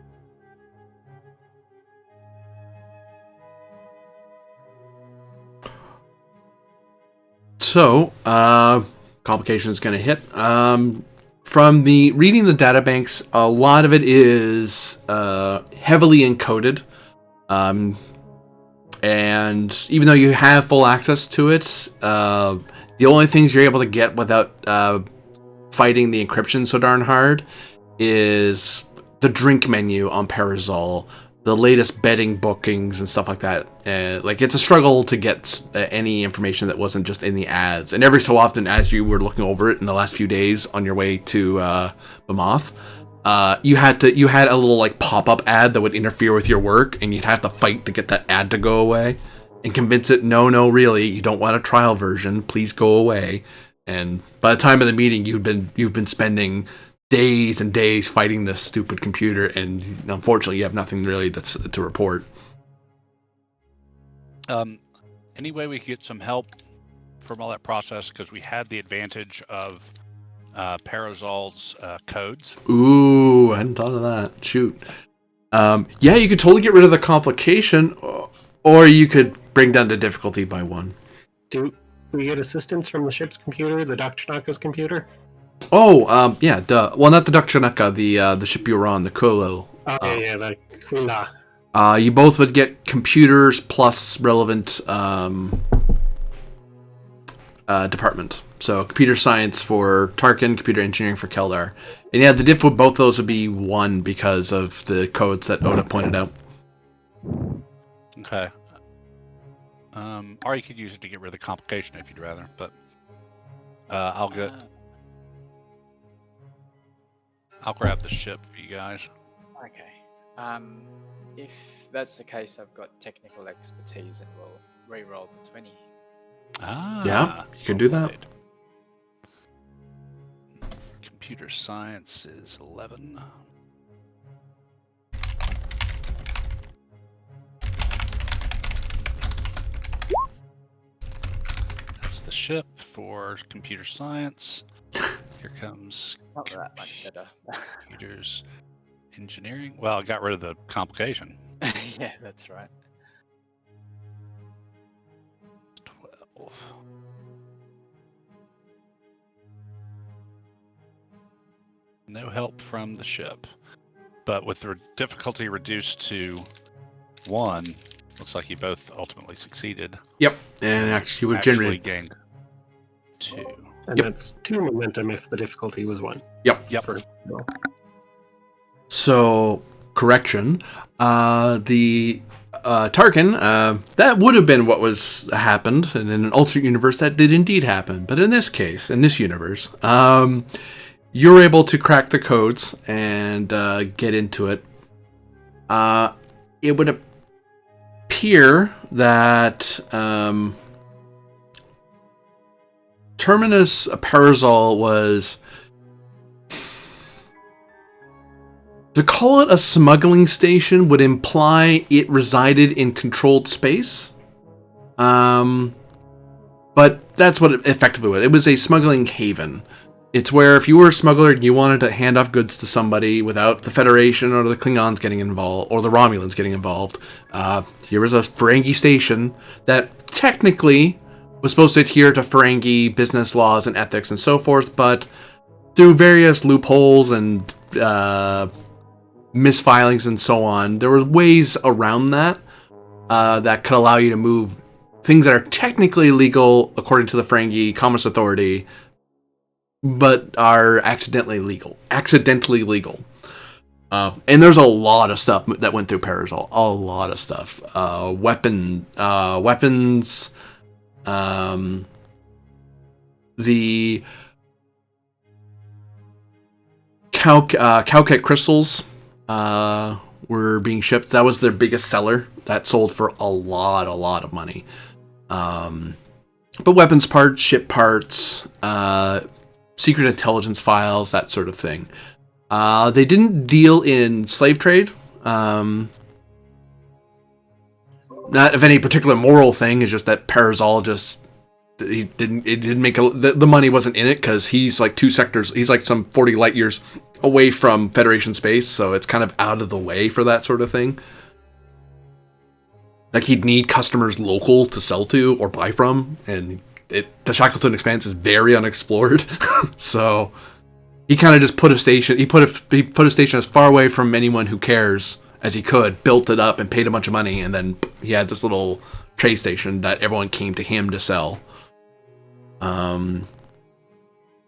So, complication is going to hit. From the reading the databanks, a lot of it is heavily encoded. And even though you have full access to it, the only things you're able to get without fighting the encryption so darn hard is the drink menu on Parazol, the latest betting bookings and stuff like that. Like, it's a struggle to get any information that wasn't just in the ads. And every so often, as you were looking over it in the last few days on your way to Bamoth, you had a little like pop-up ad that would interfere with your work, and you'd have to fight to get that ad to go away and convince it, no, really, you don't want a trial version, please go away. And by the time of the meeting, you've been spending days and days fighting this stupid computer, and unfortunately you have nothing really to report. Any way we could get some help from all that process, because we had the advantage of Parazol's codes. Ooh, I hadn't thought of that. Shoot. Yeah, you could totally get rid of the complication, or you could bring down the difficulty by 1. Do we get assistance from the ship's computer, the Dr. Naka's computer? Oh, yeah, duh. Well, not the Dr. Naka, the ship you were on, the Kolo. Oh, yeah, the Queen Da. You both would get computers plus relevant department. So computer science for Tarkin, computer engineering for Keldar. And yeah, the diff with both those would be 1 because of the codes that Oda pointed out. Okay. Or you could use it to get rid of the complication if you'd rather, but I'll grab the ship for you guys. Okay. If that's the case, I've got technical expertise and we'll re-roll the 20. Yeah, you can do that. Computer science is 11. That's the ship for computer science. Here comes Not that much better. computers engineering. Well, I got rid of the complication. Yeah, that's right. 12. No help from the ship. But with the difficulty reduced to 1, looks like you both ultimately succeeded. Yep, and actually you would Actually generate... gained 2. And Yep. that's 2 momentum if the difficulty was 1. Yep. Yep. So, correction. The Tarkin, that would have been what was happened, and in an alternate universe that did indeed happen. But in this case, in this universe, you're able to crack the codes and get into it. It would appear that Terminus Parasol was... To call it a smuggling station would imply it resided in controlled space. But that's what it effectively was. It was a smuggling haven. It's where if you were a smuggler and you wanted to hand off goods to somebody without the Federation or the Klingons getting involved, or the Romulans getting involved, here was a Ferengi station that technically was supposed to adhere to Ferengi business laws and ethics and so forth, but through various loopholes and misfilings and so on, there were ways around that that could allow you to move things that are technically legal according to the Ferengi Commerce Authority, but are accidentally legal. And there's a lot of stuff that went through Parasol. A lot of stuff. Weapons. The Calcite crystals were being shipped. That was their biggest seller. That sold for a lot of money. But weapons parts, ship parts, secret intelligence files, that sort of thing. They didn't deal in slave trade. Not of any particular moral thing. It's just that Parasol it didn't make the money wasn't in it because he's like 2 sectors. He's like some 40 light years away from Federation space, so it's kind of out of the way for that sort of thing. Like he'd need customers local to sell to or buy from, and the Shackleton Expanse is very unexplored. So he kind of just put a station. He put a station as far away from anyone who cares as he could, built it up and paid a bunch of money, and then he had this little trade station that everyone came to him to sell.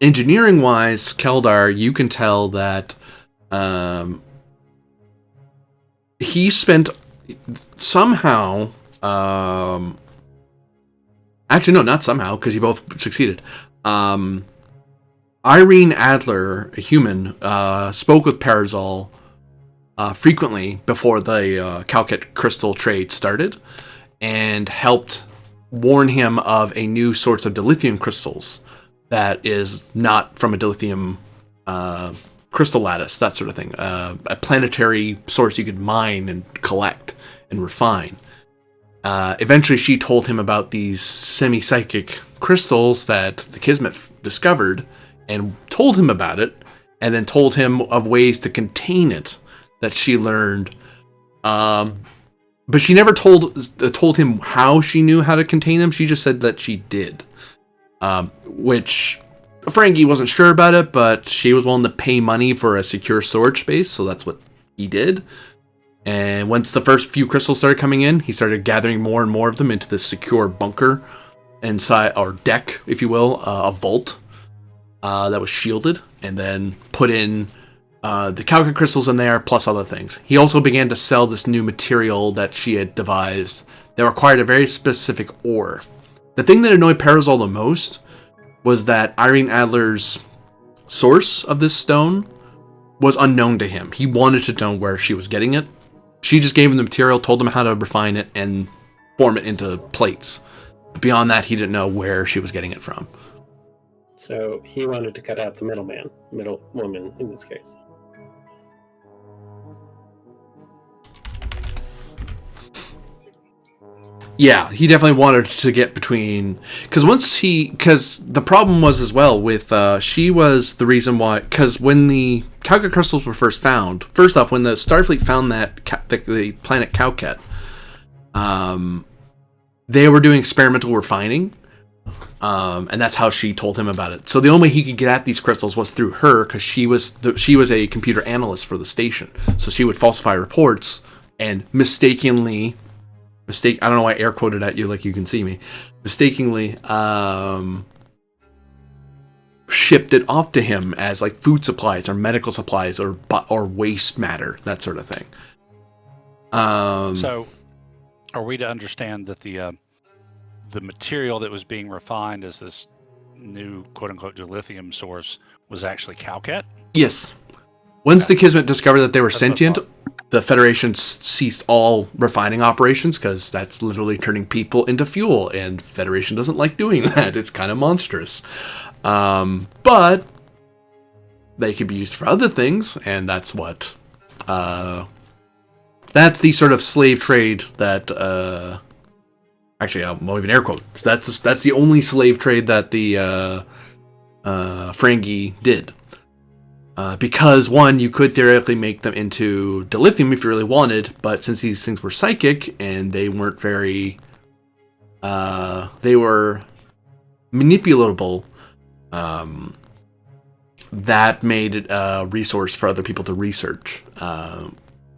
Engineering wise, Keldar, you can tell that he spent somehow. Actually, no, not somehow, because you both succeeded. Irene Adler, a human, spoke with Parasol frequently before the Calcite crystal trade started, and helped warn him of a new source of dilithium crystals that is not from a dilithium crystal lattice, that sort of thing. A planetary source you could mine and collect and refine. Eventually she told him about these semi-psychic crystals that the Kismet discovered, and told him about it, and then told him of ways to contain it that she learned. But she never told him how she knew how to contain them. She just said that she did. Which Ferengi wasn't sure about it, but she was willing to pay money for a secure storage space, so that's what he did. And once the first few crystals started coming in, he started gathering more and more of them into this secure bunker inside, or deck, if you will, a vault that was shielded, and then put in the calca crystals in there, plus other things. He also began to sell this new material that she had devised that required a very specific ore. The thing that annoyed Parazol the most was that Irene Adler's source of this stone was unknown to him. He wanted to know where she was getting it. She just gave him the material, told him how to refine it, and form it into plates. Beyond that, he didn't know where she was getting it from. So he wanted to cut out the middleman, middle woman in this case. Yeah, he definitely wanted to get between, because the problem was as well with she was the reason why, because when the calca crystals were first found, first off, when the Starfleet found that the planet Cowcat, they were doing experimental refining, and that's how she told him about it. So the only way he could get at these crystals was through her, because she was a computer analyst for the station, so she would falsify reports and mistakenly. I don't know why I air quoted at you like you can see me. Mistakenly shipped it off to him as like food supplies or medical supplies or waste matter, that sort of thing. So, are we to understand that the material that was being refined as this new quote-unquote dilithium source was actually Cowcat? Yes. Once Okay. the Kismet discovered that they were That's what I sentient, thought. the Federation ceased all refining operations, because that's literally turning people into fuel, and Federation doesn't like doing that. It's kind of monstrous. But they could be used for other things, and that's what... that's the sort of slave trade that... actually, I won't even air quote. That's the only slave trade that the Ferengi did. Because, one, you could theoretically make them into dilithium if you really wanted, but since these things were psychic and they weren't very... they were manipulable, that made it a resource for other people to research,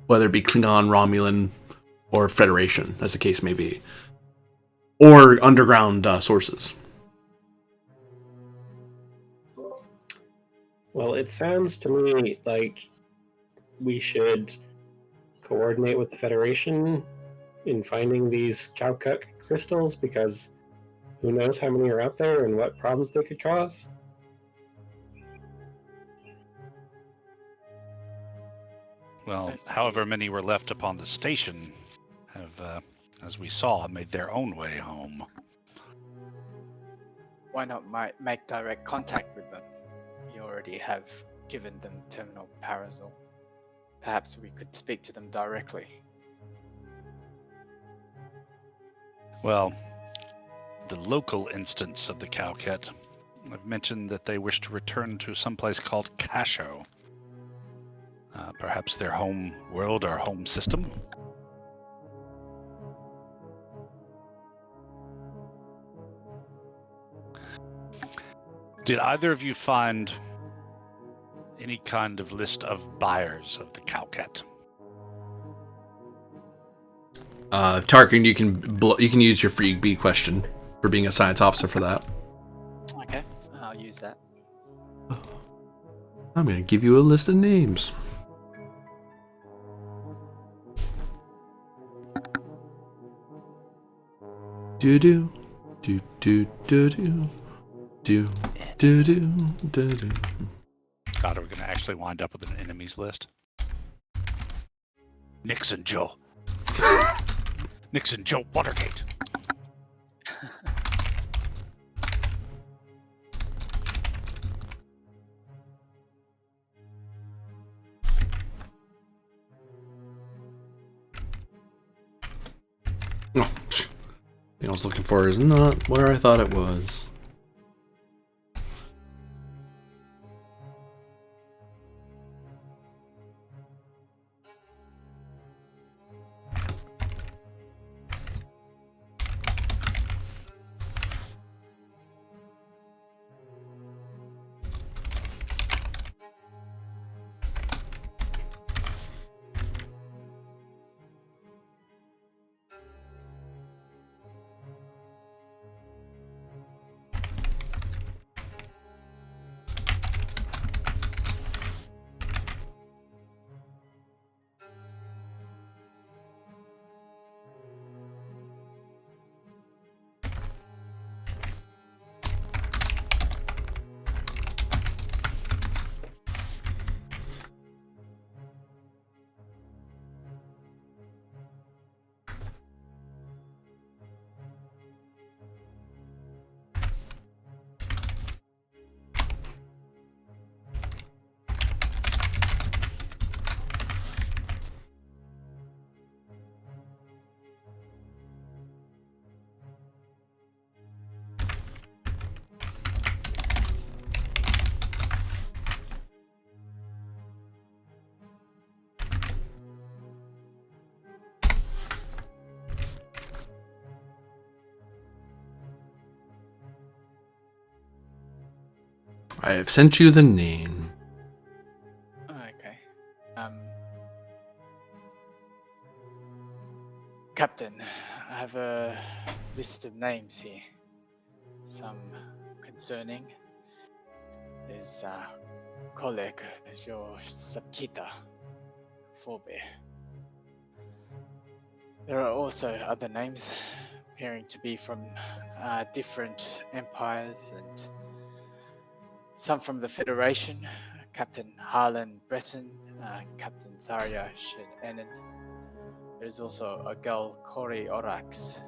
whether it be Klingon, Romulan, or Federation, as the case may be. Or underground sources. Well, it sounds to me like we should coordinate with the Federation in finding these Calcut crystals, because who knows how many are out there and what problems they could cause. Well, however many were left upon the station have, as we saw, made their own way home. Why not make direct contact with them? You already have given them terminal Parazol. Perhaps we could speak to them directly. Well, the local instance of the Cowcat have mentioned that they wish to return to some place called Casho. Perhaps their home world or home system? Did either of you find any kind of list of buyers of the Cowcat? Tarkin, you can use your free B question for being a science officer for that. Okay, I'll use that. I'm going to give you a list of names. Do do do do do do do do do do do. God, are we going to actually wind up with an enemies list? Nixon Joe. Nixon Joe Watergate. Oh, thing I was looking for is not where I thought it was. I have sent you the name. Okay. Captain, I have a list of names here. Some concerning. There's Kolek, your SupQit'aH, forebear. There are also other names appearing to be from different empires and some from the Federation. Captain Harlan Breton, Captain Tharia Shenanen. There's also a girl, Kori Orax,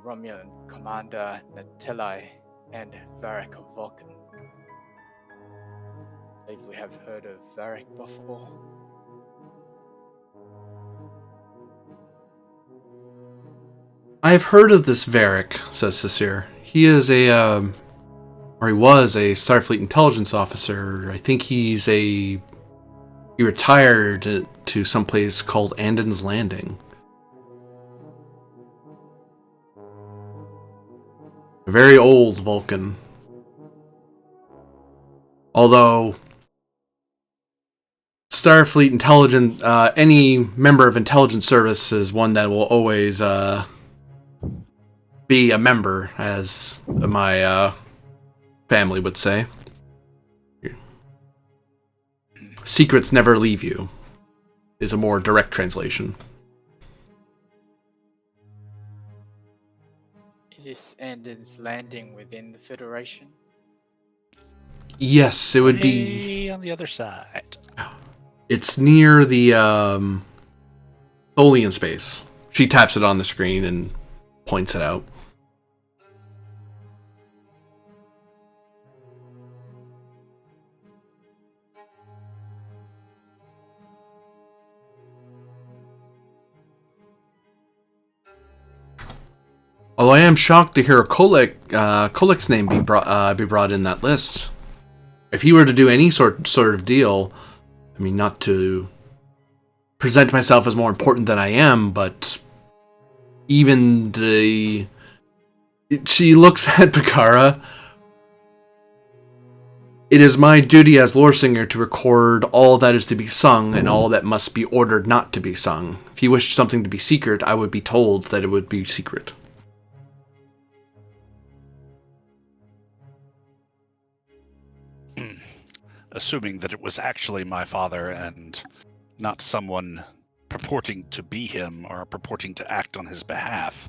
Romulan Commander Natelai, and Varric of Vulcan. I believe we have heard of Varric before. I have heard of this Varric, says Cecere. He is he was a Starfleet intelligence officer. I think he retired to someplace called Andon's Landing. A very old Vulcan. Although Starfleet intelligence, any member of intelligence service is one that will always be a member, as my family would say. Secrets never leave you, is a more direct translation. Is this Andon's Landing within the Federation? Yes, it would be. Way on the other side. It's near the Tholian space. She taps it on the screen and points it out. Although I am shocked to hear Kolek's name be brought in that list. If he were to do any sort of deal, I mean, not to present myself as more important than I am, but even she looks at Bakara. It is my duty as lore singer to record all that is to be sung and all that must be ordered not to be sung. If he wished something to be secret, I would be told that it would be secret. Assuming that it was actually my father and not someone purporting to be him or purporting to act on his behalf.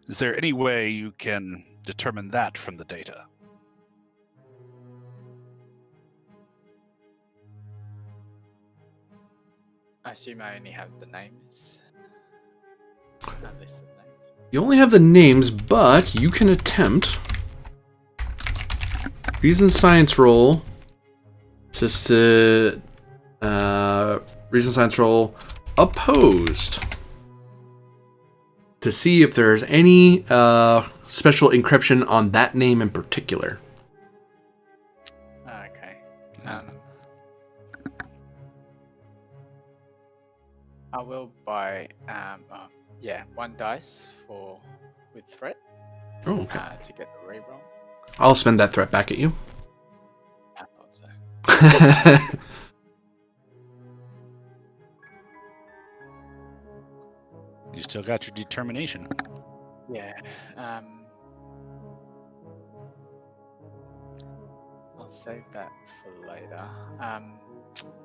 Is there any way you can determine that from the data? I assume I only have the names. Not list of names. You only have the names, but you can attempt. Reason science roll. Says to reason science roll opposed to see if there's any special encryption on that name in particular. Okay. I will buy one dice with threat. Oh, okay. To get the reroll. I'll spend that threat back at you. I thought so. You still got your determination. Yeah. I'll save that for later.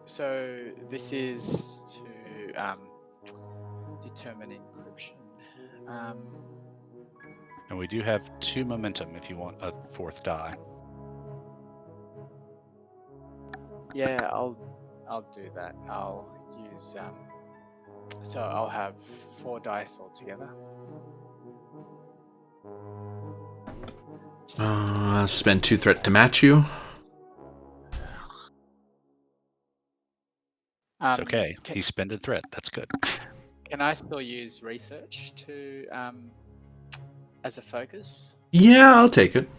So this is to determine encryption. And we do have 2 momentum if you want a 4th die. Yeah, I'll do that. I'll use so I'll have 4 dice altogether. Spend 2 threat to match you. It's okay. He's spending threat. That's good. Can I still use research to as a focus? Yeah, I'll take it.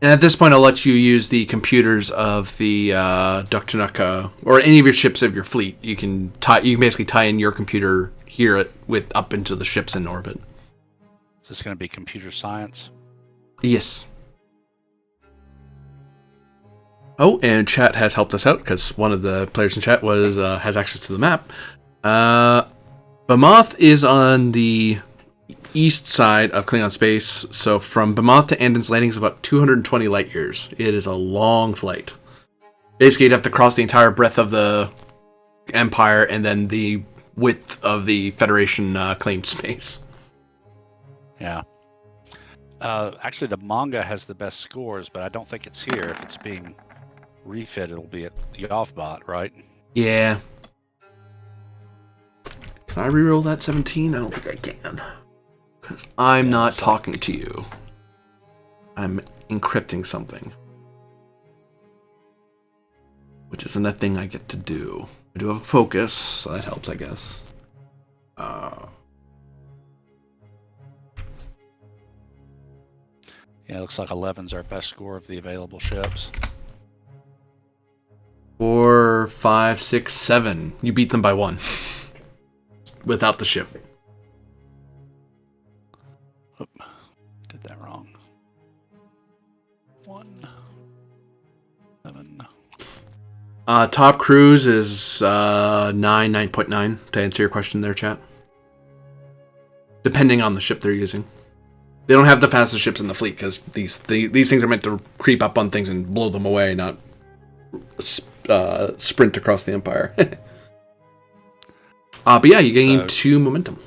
And at this point, I'll let you use the computers of the Duktanuka or any of your ships of your fleet. You can basically tie in your computer here with up into the ships in orbit. Is this going to be computer science? Yes. Oh, and chat has helped us out because one of the players in chat has access to the map. Bemoth is on the east side of Klingon space, so from Bemoth to Andon's Landing is about 220 light years. It is a long flight. Basically, you'd have to cross the entire breadth of the Empire and then the width of the Federation claimed space. Yeah. Actually, the manga has the best scores, but I don't think it's here. If it's being refit, it'll be at Yavbot, right? Yeah. Can I reroll that 17? I don't think I can. Because I'm not talking to you. I'm encrypting something. Which isn't a thing I get to do. I do have a focus, so that helps, I guess. Yeah, it looks like 11's our best score of the available ships. 4, 5, 6, 7. You beat them by 1. Without the ship. Oop, did that wrong. 1, 7. Top cruise is 9.9 to answer your question there, chat. Depending on the ship they're using. They don't have the fastest ships in the fleet because these things are meant to creep up on things and blow them away, not sprint across the Empire. But yeah, you gain 2 momentum.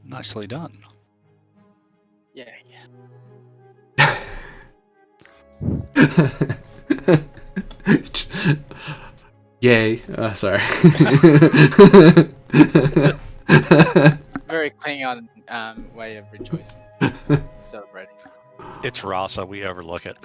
Nicely done. Yeah. Yay. Sorry. Very Klingon way of rejoicing. Celebrating. It's Rasa, we overlook it.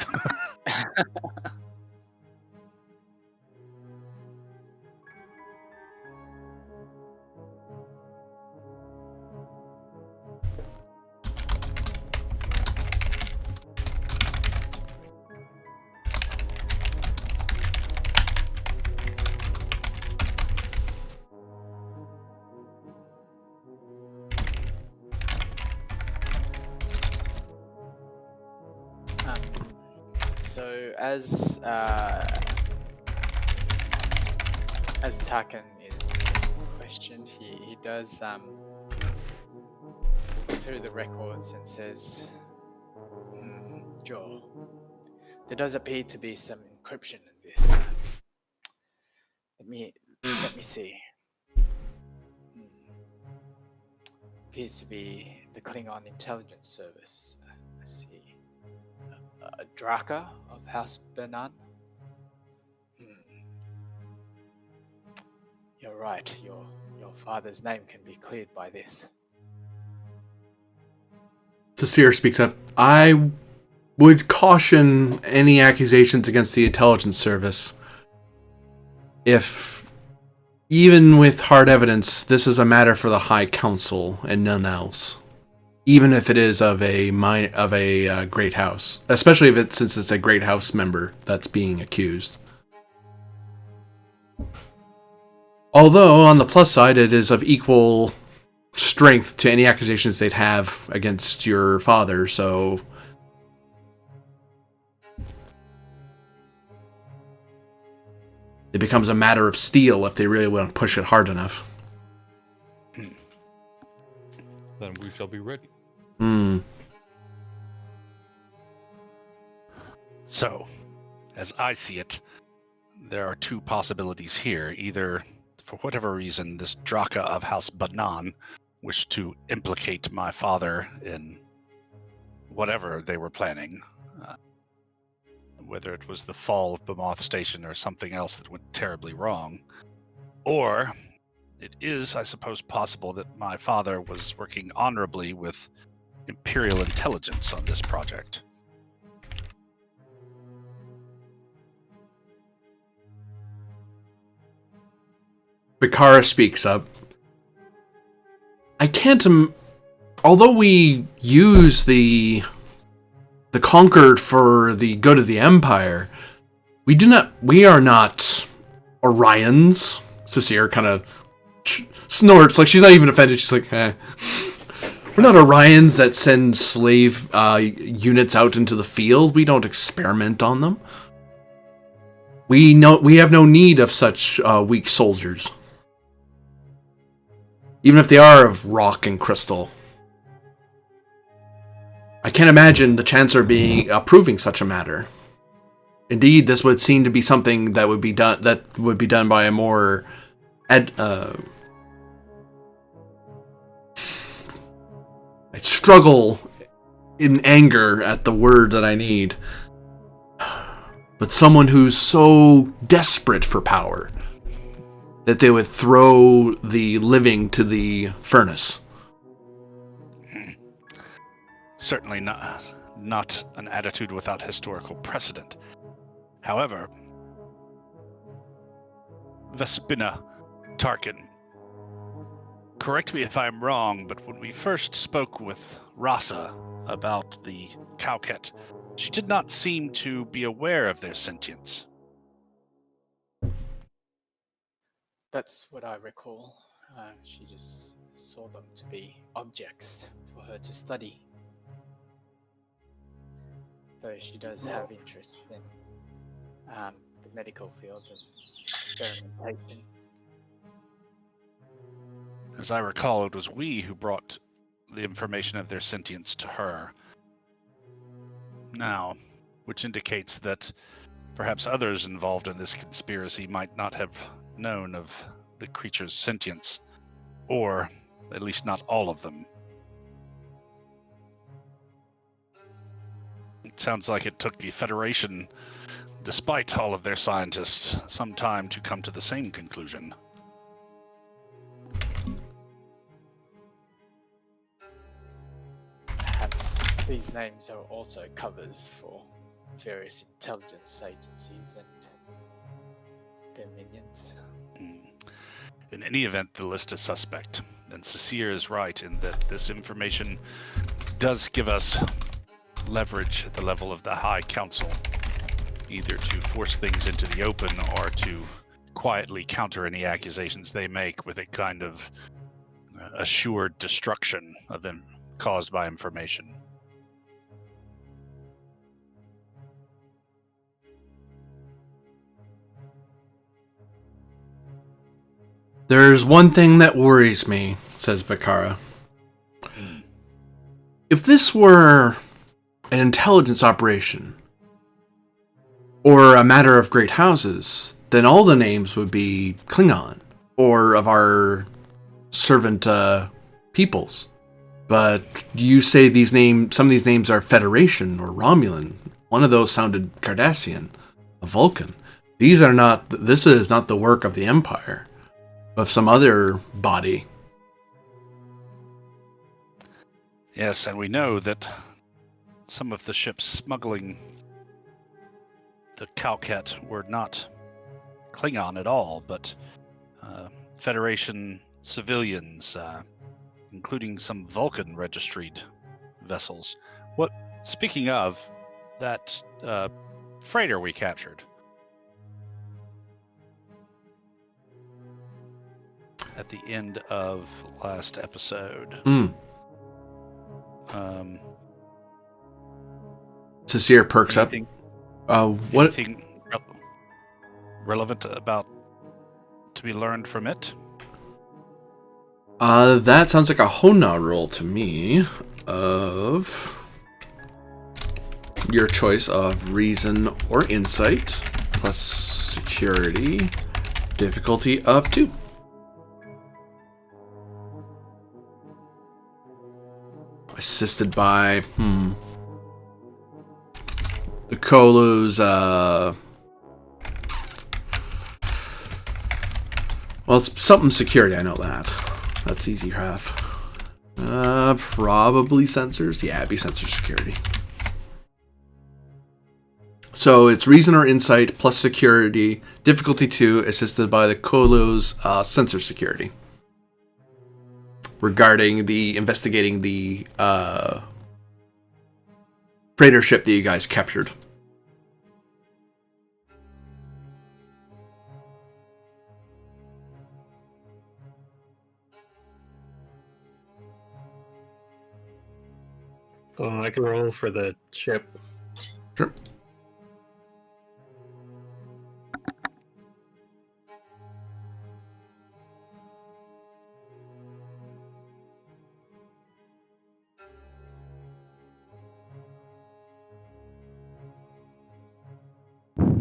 So as Tarkin is questioned, he does go through the records and says, Joel, there does appear to be some encryption in this. Let me see. Appears to be the Klingon intelligence service. Let's see. Draka of House Bernan. You're right. Your father's name can be cleared by this. Cecile speaks up. I would caution any accusations against the intelligence service. If, even with hard evidence, this is a matter for the High Council and none else. Even if it is of a great house, especially since it's a great house member that's being accused. Although on the plus side, it is of equal strength to any accusations they'd have against your father. So it becomes a matter of steel if they really want to push it hard enough. Then we shall be ready. So, as I see it, there are 2 possibilities here. Either, for whatever reason, this Draka of House Banan wished to implicate my father in whatever they were planning. Whether it was the fall of Bemoth Station or something else that went terribly wrong. Or it is, I suppose, possible that my father was working honorably with Imperial intelligence on this project. Bakara speaks up. I can't. Although we use the Conquered for the good of the Empire, we are not Orions. Cecile kind of snorts, like she's not even offended. She's like, eh. We're not Orions that send slave units out into the field. We don't experiment on them. We have no need of such weak soldiers. Even if they are of rock and crystal. I can't imagine the Chancellor being approving such a matter. Indeed, this would seem to be something that would be done by a more I struggle in anger at the word that I need. But someone who's so desperate for power that they would throw the living to the furnace. Certainly not an attitude without historical precedent. However, Vespina Tarkin, correct me if I'm wrong, but when we first spoke with Rasa about the Cowcat, she did not seem to be aware of their sentience. That's what I recall. She just saw them to be objects for her to study. Though she does have interest in the medical field and experimentation. As I recall, it was we who brought the information of their sentience to her. Now, which indicates that perhaps others involved in this conspiracy might not have known of the creature's sentience, or at least not all of them. It sounds like it took the Federation, despite all of their scientists, some time to come to the same conclusion. Perhaps these names are also covers for various intelligence agencies and their minions. In any event, the list is suspect, and Cecile is right in that this information does give us leverage at the level of the High Council, either to force things into the open or to quietly counter any accusations they make with a kind of assured destruction of them caused by information. There's one thing that worries me, says Bakara. If this were an intelligence operation, or a matter of great houses, then all the names would be Klingon, or of our servant peoples. But you say some of these names are Federation or Romulan. One of those sounded Cardassian, a Vulcan. This is not the work of the Empire, of some other body. Yes, and we know that some of the ships smuggling the Cowcat were not Klingon at all, but Federation civilians, including some Vulcan registered vessels. Speaking of that freighter we captured at the end of last episode. Cecile perks up. What? Anything relevant about to be learned from it? That sounds like a Hona roll to me. Of your choice of reason or insight, plus security, difficulty of 2. Assisted by the Kolu's well, it's something security, I know that. That's easy to have. Probably sensors. Yeah, it'd be sensor security. So it's reason or insight plus security, difficulty 2, assisted by the Kolu's sensor security. Regarding investigating the freighter ship that you guys captured. I can roll for the ship. Sure.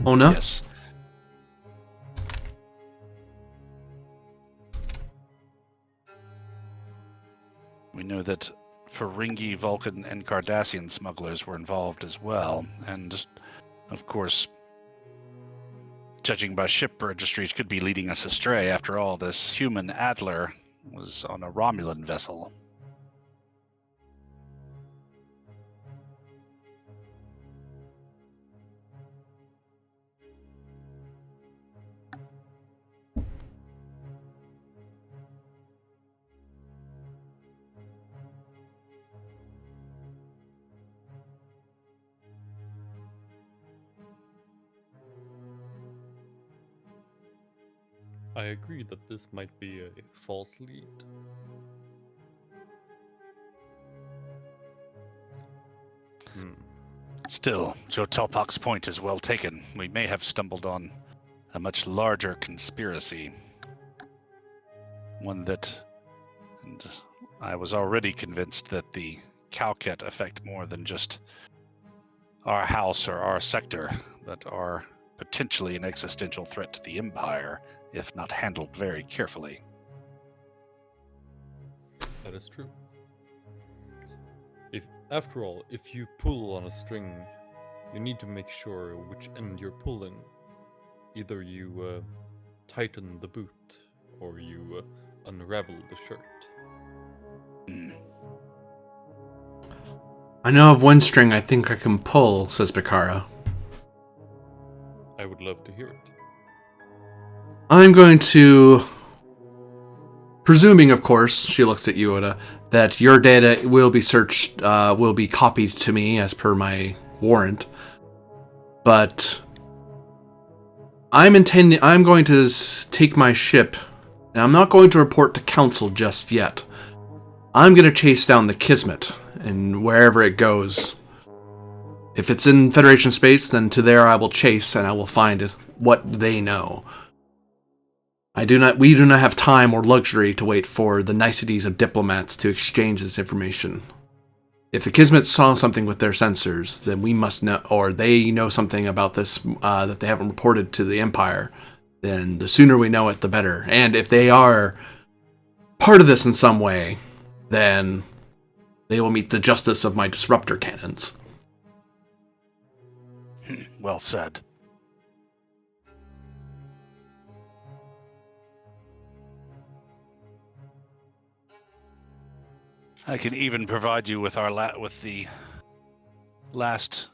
Oh no? Yes. We know that Ferengi, Vulcan, and Cardassian smugglers were involved as well, and of course, judging by ship registries, could be leading us astray. After all, this human Adler was on a Romulan vessel. I agree that this might be a false lead. Still, Joe Talpak's point is well taken. We may have stumbled on a much larger conspiracy. One that, and I was already convinced that the Calcat affect more than just our house or our sector, but are potentially an existential threat to the Empire, if not handled very carefully. That is true. After all, if you pull on a string, you need to make sure which end you're pulling. Either you tighten the boot, or you unravel the shirt. I know of one string I think I can pull, says Bakara. I would love to hear it. I'm going to... Presuming, of course, she looks at you, Oda, that your data will be searched, will be copied to me as per my warrant. But I'm going to take my ship, and I'm not going to report to Council just yet. I'm going to chase down the Kismet, and wherever it goes. If it's in Federation space, then to there I will chase, and I will find it, what they know. We do not have time or luxury to wait for the niceties of diplomats to exchange this information. If the Kismet saw something with their sensors, then we must know, or they know something about this that they haven't reported to the Empire, then the sooner we know it, the better. And if they are part of this in some way, then they will meet the justice of my disruptor cannons. Well said. I can even provide you with with the last,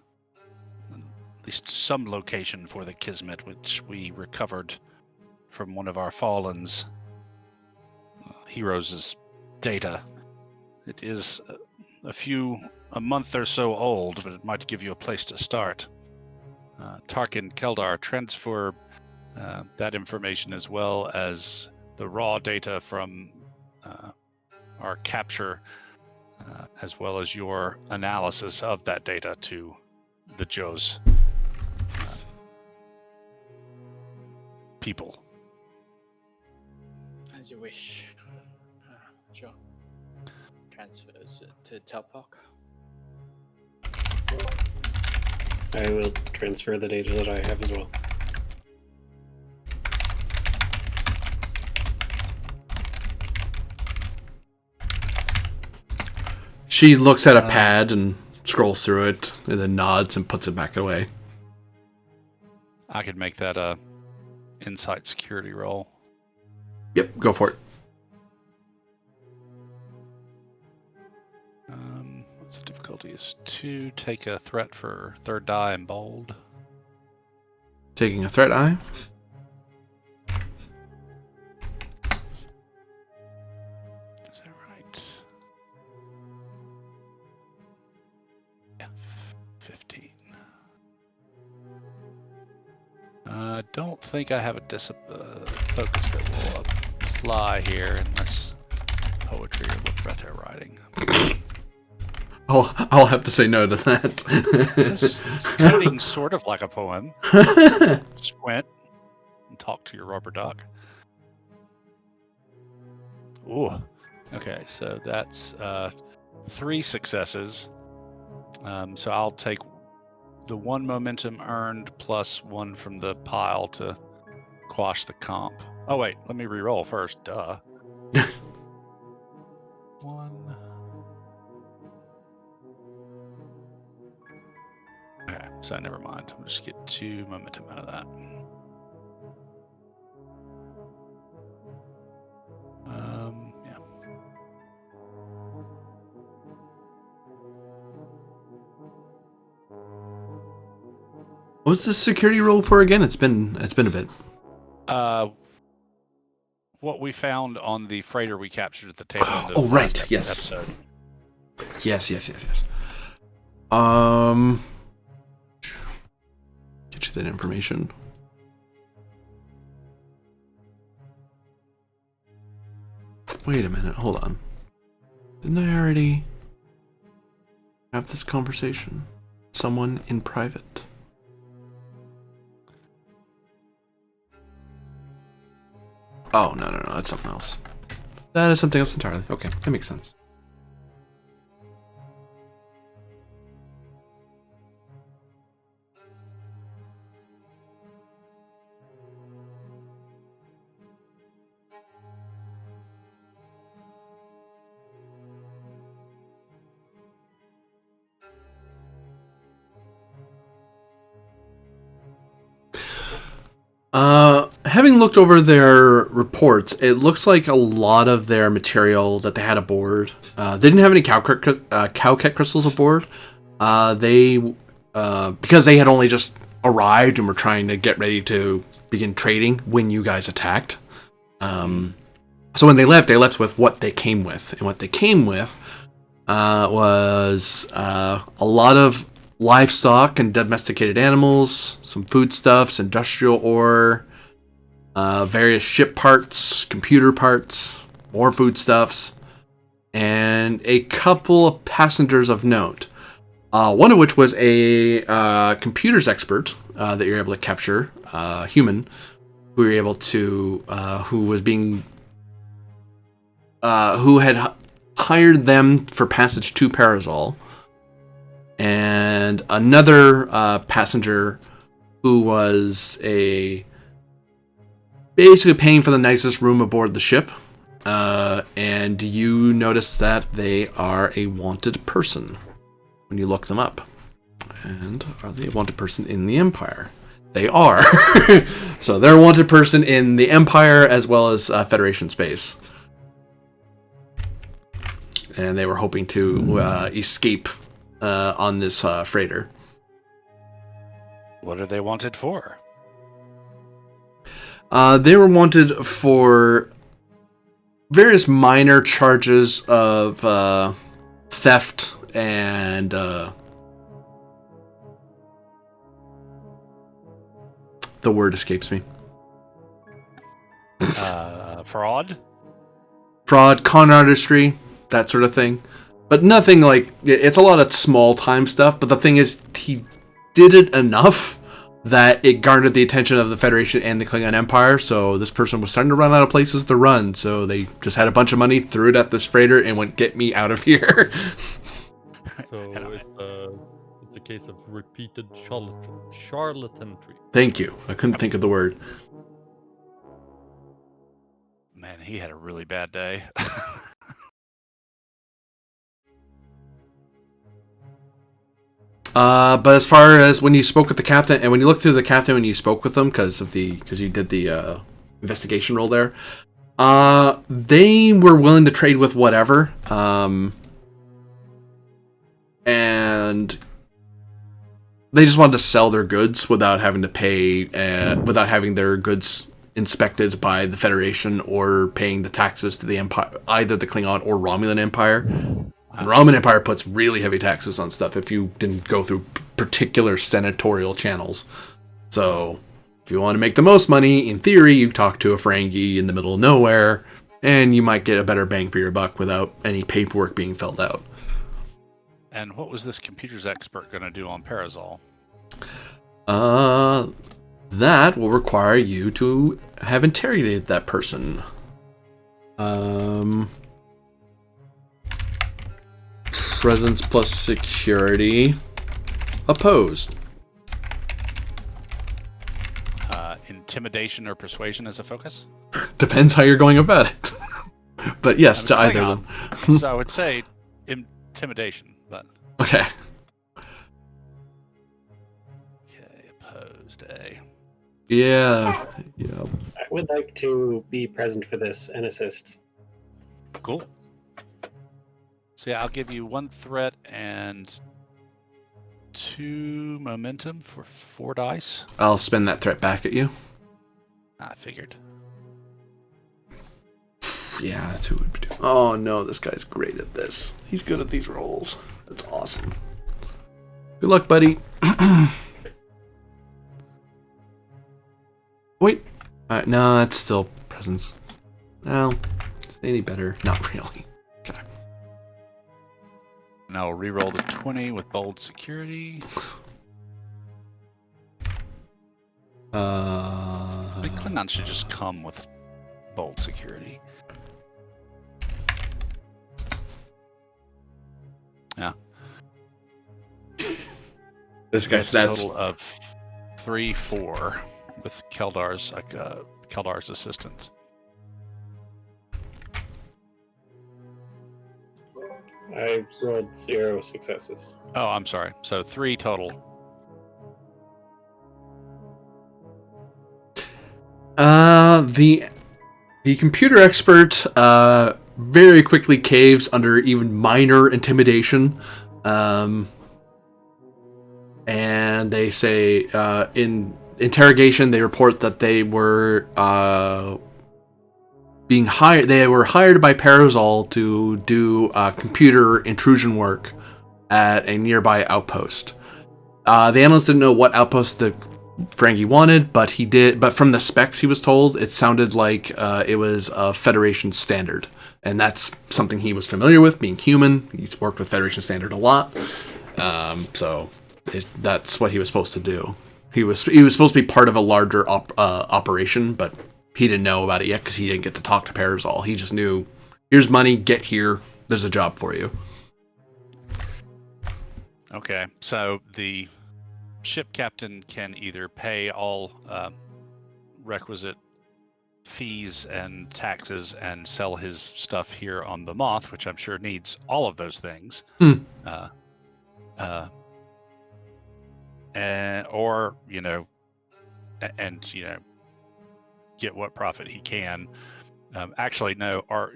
at least some location for the Kismet, which we recovered from one of our Fallen's heroes' data. It is a month or so old, but it might give you a place to start. Tarkin Keldar, transfer that information as well as the raw data from our capture, as well as your analysis of that data to the Joe's people. As you wish. Sure. Transfers it to Talpak. I will transfer the data that I have as well. She looks at a pad and scrolls through it, and then nods and puts it back away. I could make that a insight security roll. Yep, go for it. What's the difficulty? Is 2. Take a threat for third die and bold. Taking a threat eye. Is that right? Yeah, 15. I don't think I have a focus that will apply here unless poetry or libretto writing. I'll have to say no to that. This is coding sort of like a poem. Squint and talk to your rubber duck. Ooh. Okay, so that's 3 successes. So I'll take the 1 momentum earned plus 1 from the pile to quash the comp. Oh wait, let me re-roll first. Duh. 1. Okay, so never mind. I'll just get 2 momentum out of that. Yeah. What was the security roll for again? It's been a bit. What we found on the freighter we captured at the tail end of Oh, the right, last yes. episode. Yes. Get you that information. Wait a minute, hold on. Didn't I already have this conversation? Someone in private. Oh, no, that's something else. That is something else entirely. Okay, that makes sense. Having looked over their reports, it looks like a lot of their material that they had aboard, they didn't have any cowcat crystals aboard. They because they had only just arrived and were trying to get ready to begin trading when you guys attacked. So when they left with what they came with, and what they came with was a lot of livestock and domesticated animals, some foodstuffs, industrial ore, various ship parts, computer parts, more foodstuffs, and a couple of passengers of note. One of which was a computers expert that you're able to capture, human, who were able to, who had hired them for passage to Parazol. And another passenger who was basically paying for the nicest room aboard the ship. And you notice that they are a wanted person when you look them up. And are they a wanted person in the Empire? They are. So they're a wanted person in the Empire as well as Federation space. And they were hoping to escape on this freighter. What are they wanted for? They were wanted for various minor charges of theft and the word escapes me. Fraud? Fraud, con artistry, that sort of thing. But nothing like, it's a lot of small time stuff, but the thing is, he did it enough that it garnered the attention of the Federation and the Klingon Empire, so this person was starting to run out of places to run, so they just had a bunch of money, threw it at this freighter, and went, get me out of here. So it's a case of repeated charlatanry. Thank you. I couldn't think of the word. Man, he had a really bad day. But as far as when you spoke with the captain, and when you looked through the captain when you spoke with them, because you did the investigation role there, they were willing to trade with whatever, and they just wanted to sell their goods without having to pay, without having their goods inspected by the Federation or paying the taxes to the Empire, either the Klingon or Romulan Empire. The Roman Empire puts really heavy taxes on stuff if you didn't go through particular senatorial channels. So, if you want to make the most money, in theory, you talk to a Ferengi in the middle of nowhere, and you might get a better bang for your buck without any paperwork being filled out. And what was this computers expert going to do on Parazol? That will require you to have interrogated that person. Presence plus security. Opposed. intimidation or persuasion as a focus? Depends how you're going about it. But yes, to either Klingon, of them. So I would say intimidation, but Okay. okay, opposed A. Yeah. Yeah. I would like to be present for this and assist. Cool. So yeah, I'll give you 1 threat and 2 momentum for 4 dice. I'll spend that threat back at you. I figured. Yeah, that's who it would do. Oh no, this guy's great at this. He's good at these rolls. That's awesome. Good luck, buddy. Wait. No, it's still presence. No, any better? Not really. Okay. And I'll re-roll the 20 with bold security. I think Klingon should just come with bold security. Yeah. This guy's That's a stats. total of 3-4 with Keldar's Keldar's assistance. I rolled 0 successes. Oh, I'm sorry. So 3 total. The computer expert very quickly caves under even minor intimidation. And they say in interrogation they report that they were being hired. They were hired by Parazol to do computer intrusion work at a nearby outpost. The analyst didn't know what outpost the Ferengi wanted, but he did. But from the specs he was told, it sounded like it was a Federation standard, and that's something he was familiar with. Being human, he's worked with Federation standard a lot, so that's what he was supposed to do. He was supposed to be part of a larger operation, but he didn't know about it yet because he didn't get to talk to Parazol. He just knew, here's money, get here, there's a job for you. Okay, so the ship captain can either pay all requisite fees and taxes and sell his stuff here on the Moth, which I'm sure needs all of those things, or get what profit he can. Actually, no, or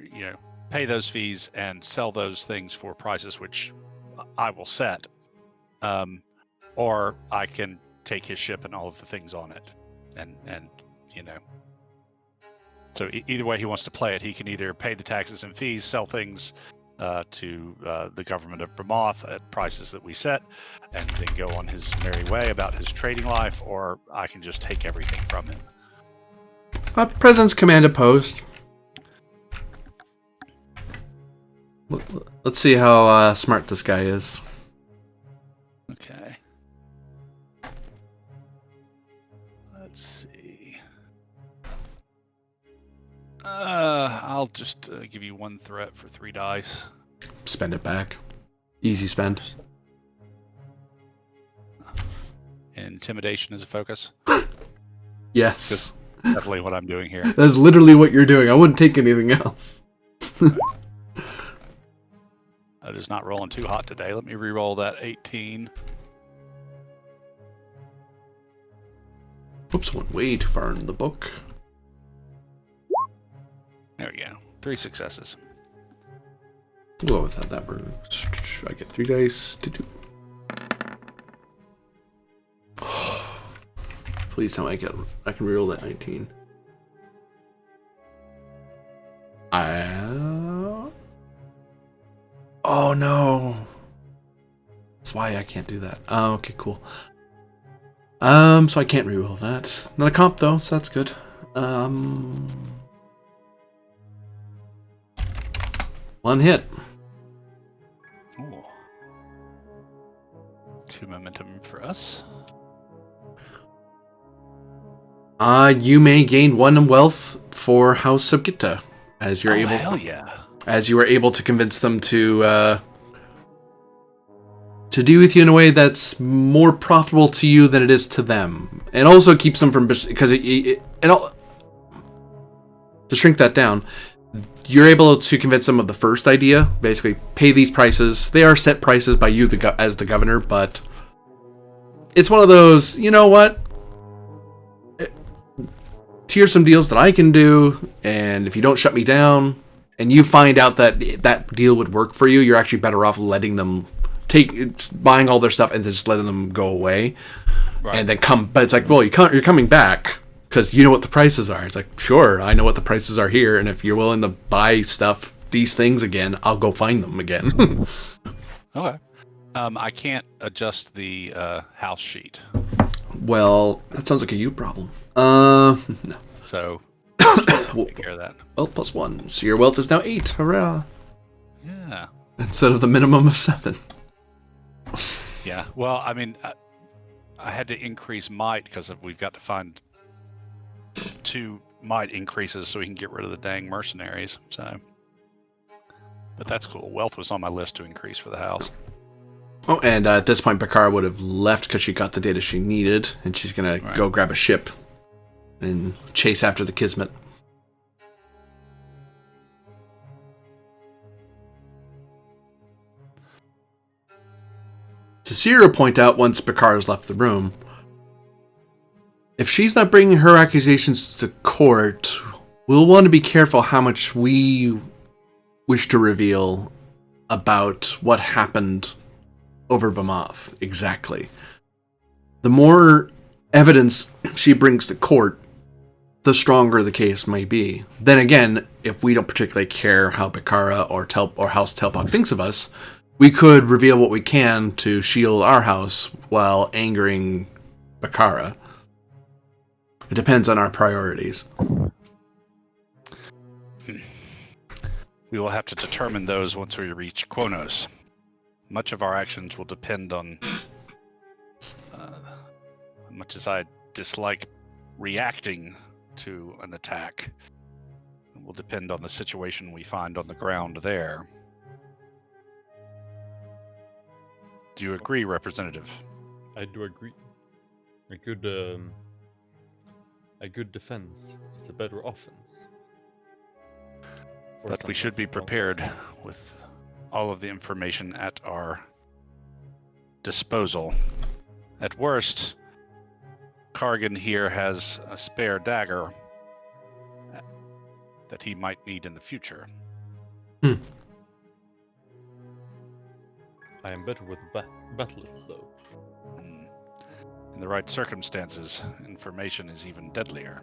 pay those fees and sell those things for prices which I will set. Or I can take his ship and all of the things on it, and So either way he wants to play it, he can either pay the taxes and fees, sell things to the government of Bermoth at prices that we set, and then go on his merry way about his trading life, or I can just take everything from him. Presence command opposed. Let's see how smart this guy is. Okay. Let's see. I'll just give you 1 threat for 3 dice. Spend it back. Easy spend. Intimidation is a focus. Yes. Definitely what I'm doing here. That's literally what you're doing. I wouldn't take anything else. That is not rolling too hot today. Let me re-roll that 18. Oops, went way too far in the book. There we go. 3 successes. We'll go with that. That works. I get 3 dice to do. Please tell me I can reroll that 19. Oh no. That's why I can't do that. Oh, okay, cool. So I can't reroll that. Not a comp though, so that's good. 1 hit. Ooh. 2 momentum for us. You may gain 1 wealth for House SupQit'aH as you're able. Hell yeah! As you are able to convince them to do with you in a way that's more profitable to you than it is to them, and also keeps them from, because and to shrink that down, you're able to convince them of the first idea. Basically, pay these prices. They are set prices by you as the governor, but it's one of those, you know what? Here's some deals that I can do, and if you don't shut me down, and you find out that that deal would work for you, you're actually better off letting them buying all their stuff and just letting them go away, right. And then come. But it's like, well, you're coming back because you know what the prices are. It's like, sure, I know what the prices are here, and if you're willing to buy these things again, I'll go find them again. Okay. I can't adjust the house sheet. Well, that sounds like a you problem. No. So, take care of that. Wealth +1. So your wealth is now 8. Hurrah. Yeah. Instead of the minimum of 7. Yeah. Well, I mean, I had to increase might because we've got to find 2 might increases so we can get rid of the dang mercenaries. So, but that's cool. Wealth was on my list to increase for the house. Oh, and at this point, Bakara would have left because she got the data she needed, and she's going to go grab a ship and chase after the Kismet. To see her point out once Bakara's left the room, if she's not bringing her accusations to court, we'll want to be careful how much we wish to reveal about what happened over Bamoth, exactly. The more evidence she brings to court, the stronger the case may be. Then again, if we don't particularly care how Bakara or House Telpok thinks of us, we could reveal what we can to shield our house while angering Bakara. It depends on our priorities. We will have to determine those once we reach Kronos. Much of our actions will depend on much as I dislike reacting to an attack. It will depend on the situation we find on the ground there. Do you agree, Representative? I do agree. A good defense is a better offense. But we should be prepared with all of the information at our disposal. At worst, Kargan here has a spare dagger that he might need in the future. I am better with battle, though. In the right circumstances, information is even deadlier.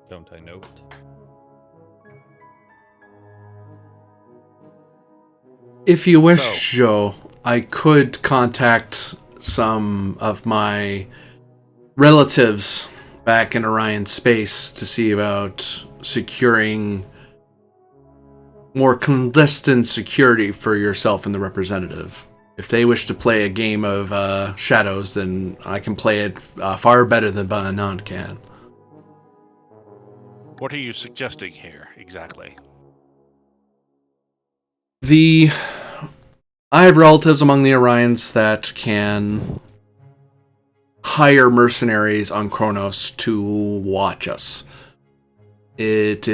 Don't I know it? If you wish, Joe, I could contact some of my relatives back in Orion space to see about securing more clandestine security for yourself and the representative. If they wish to play a game of shadows, then I can play it far better than Banan can. What are you suggesting here, exactly? I have relatives among the Orions that can hire mercenaries on Kronos to watch us. It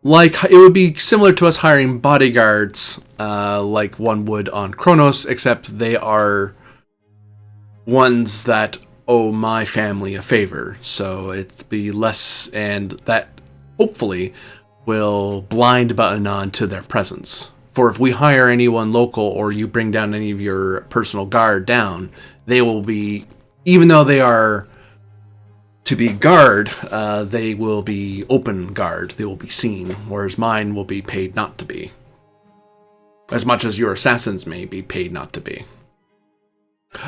would be similar to us hiring bodyguards, like one would on Kronos, except they are ones that owe my family a favor. So it'd be less, and that hopefully will blind Ba'anan to their presence. For if we hire anyone local or you bring down any of your personal guard down, they will be, even though they are to be guard, they will be open guard. They will be seen, whereas mine will be paid not to be. As much as your assassins may be paid not to be.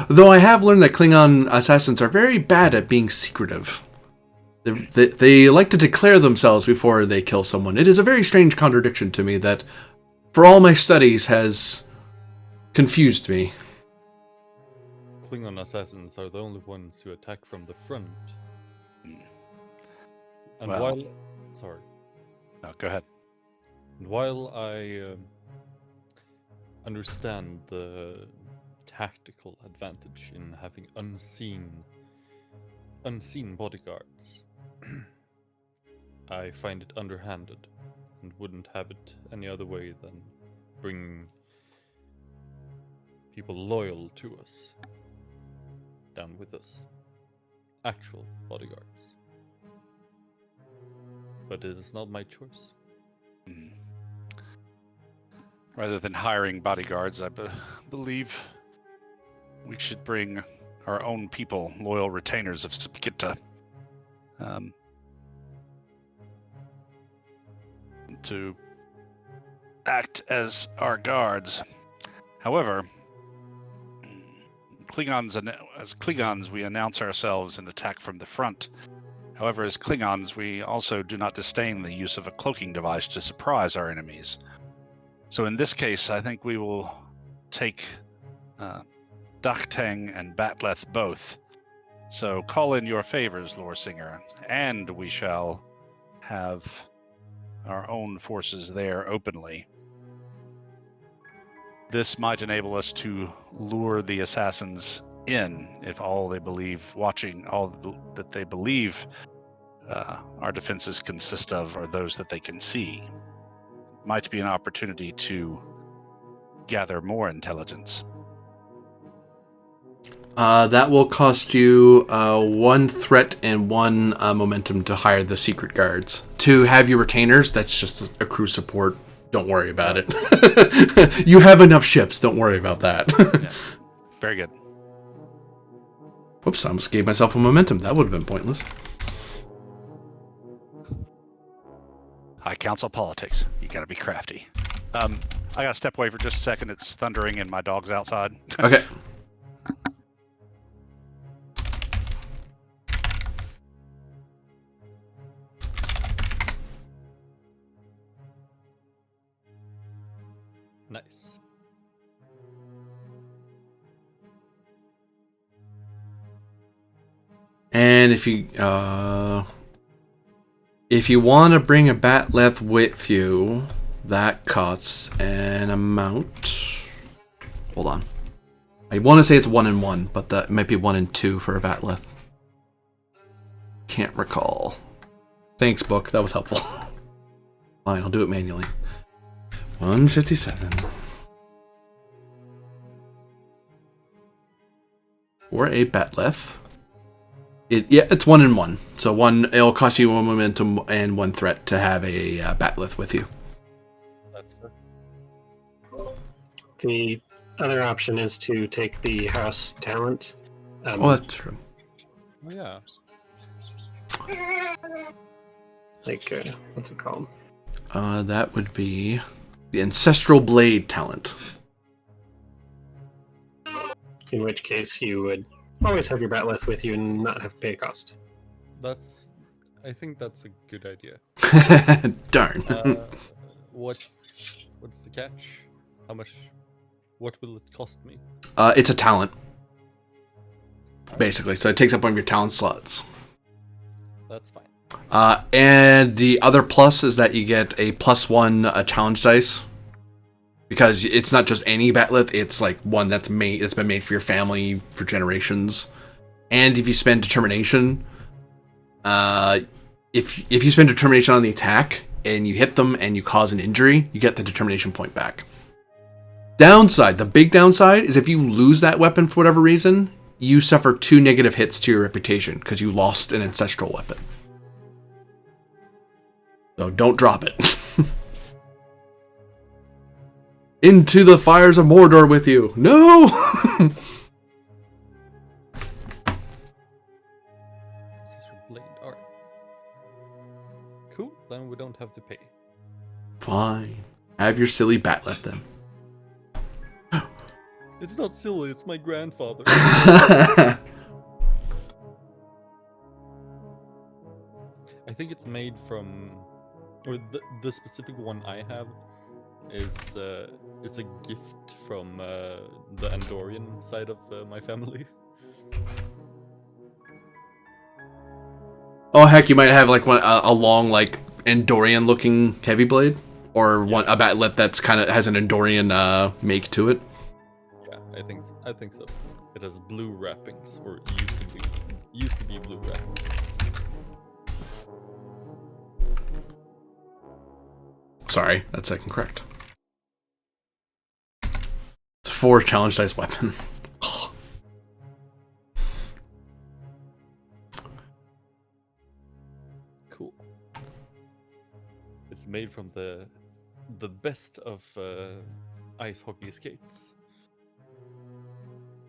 Though I have learned that Klingon assassins are very bad at being secretive. They like to declare themselves before they kill someone. It is a very strange contradiction to me that, for all my studies, has confused me. Klingon assassins are the only ones who attack from the front. And well, sorry. No, go ahead. And while I understand the tactical advantage in having unseen unseen bodyguards. I find it underhanded and wouldn't have it any other way than bringing people loyal to us down with us. Actual bodyguards. But it is not my choice. Hmm. Rather than hiring bodyguards, I believe we should bring our own people, loyal retainers of SupQuit'aH, to act as our guards. However, as Klingons, we announce ourselves and attack from the front. However, as Klingons, we also do not disdain the use of a cloaking device to surprise our enemies. So in this case, I think we will take Dachteng and Batleth both. So call in your favors, Lore Singer, and we shall have our own forces there openly. This might enable us to lure the assassins in if all they believe that they believe our defenses consist of are those that they can see. Might be an opportunity to gather more intelligence. That will cost you 1 threat and 1 momentum to hire the secret guards. To have your retainers, that's just a crew support. Don't worry about it. You have enough ships. Don't worry about that. Yeah. Very good. Whoops, I almost gave myself a momentum. That would have been pointless. High Council politics. You gotta be crafty. I gotta step away for just a second. It's thundering and my dog's outside. Okay. Nice. And if you want to bring a Batleth with you, that costs an amount. Hold on. I want to say it's 1 and 1, but that might be 1 and 2 for a Batleth. Can't recall. Thanks, book. That was helpful. Fine, I'll do it manually. 157. Or a Batleth. It's 1 and 1. So it'll cost you 1 momentum and 1 threat to have a Batleth with you. That's fair. The other option is to take the house talent. That's true. Oh, yeah. What's it called? That would be the Ancestral Blade talent. In which case you would always have your Batleth with you and not have to pay a cost. I think that's a good idea. Darn. What's the catch? How much? What will it cost me? It's a talent, basically. So it takes up one of your talent slots. That's fine. And the other plus is that you get a +1 challenge dice. Because it's not just any Batleth, it's like one that's been made for your family for generations. And if you spend determination, if you spend determination on the attack and you hit them and you cause an injury, you get the determination point back. Downside, the big downside is if you lose that weapon for whatever reason, you suffer 2 negative hits to your reputation because you lost an ancestral weapon. So don't drop it. Into the fires of Mordor with you. No! Blade. Alright. Cool, then we don't have to pay. Fine. Have your silly Batleth then. It's not silly, it's my grandfather. I think it's made from, or the specific one I have is a gift from the Andorian side of my family. Oh heck, you might have like a long like Andorian looking heavy blade, or a Batleth that's kind of has an Andorian make to it. Yeah, I think so. It has blue wrappings, or used to be blue rats. Sorry, that's incorrect. It's a 4 challenge dice weapon. Cool. It's made from the best of ice hockey skates.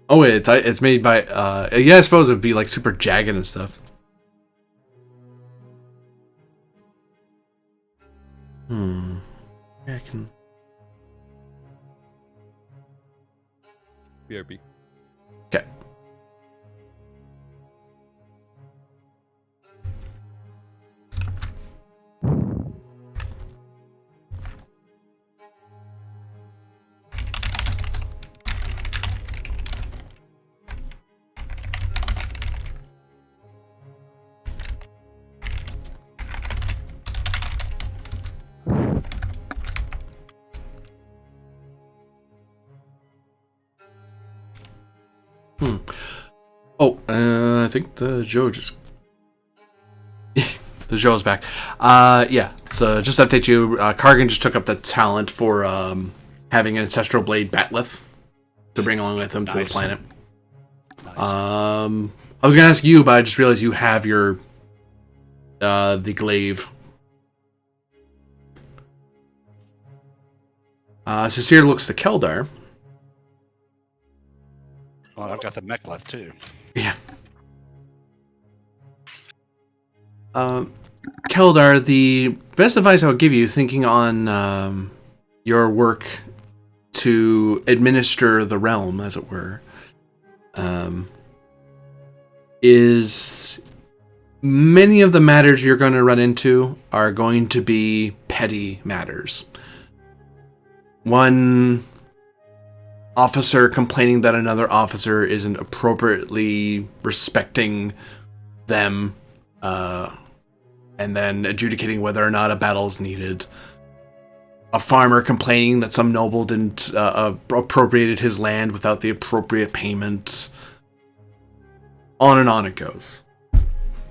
Oh, it's made by yeah, I suppose it'd be like super jagged and stuff. Yeah, I can. BRB. Okay. Oh, I think the Joe just... the Joe's back. Yeah, so just to update you, Kargan just took up the talent for having an Ancestral Blade Batleth to bring along with him to the Nice. planet. Nice. I was going to ask you, but I just realized you have your... the glaive. Cecile looks to Keldar. Well, I've got the Mechleth too. Yeah. Keldar, the best advice I would give you, thinking on your work to administer the realm, as it were, is many of the matters you're going to run into are going to be petty matters. One officer complaining that another officer isn't appropriately respecting them, and then adjudicating whether or not a battle is needed. A farmer complaining that some noble didn't appropriated his land without the appropriate payment. On and on it goes.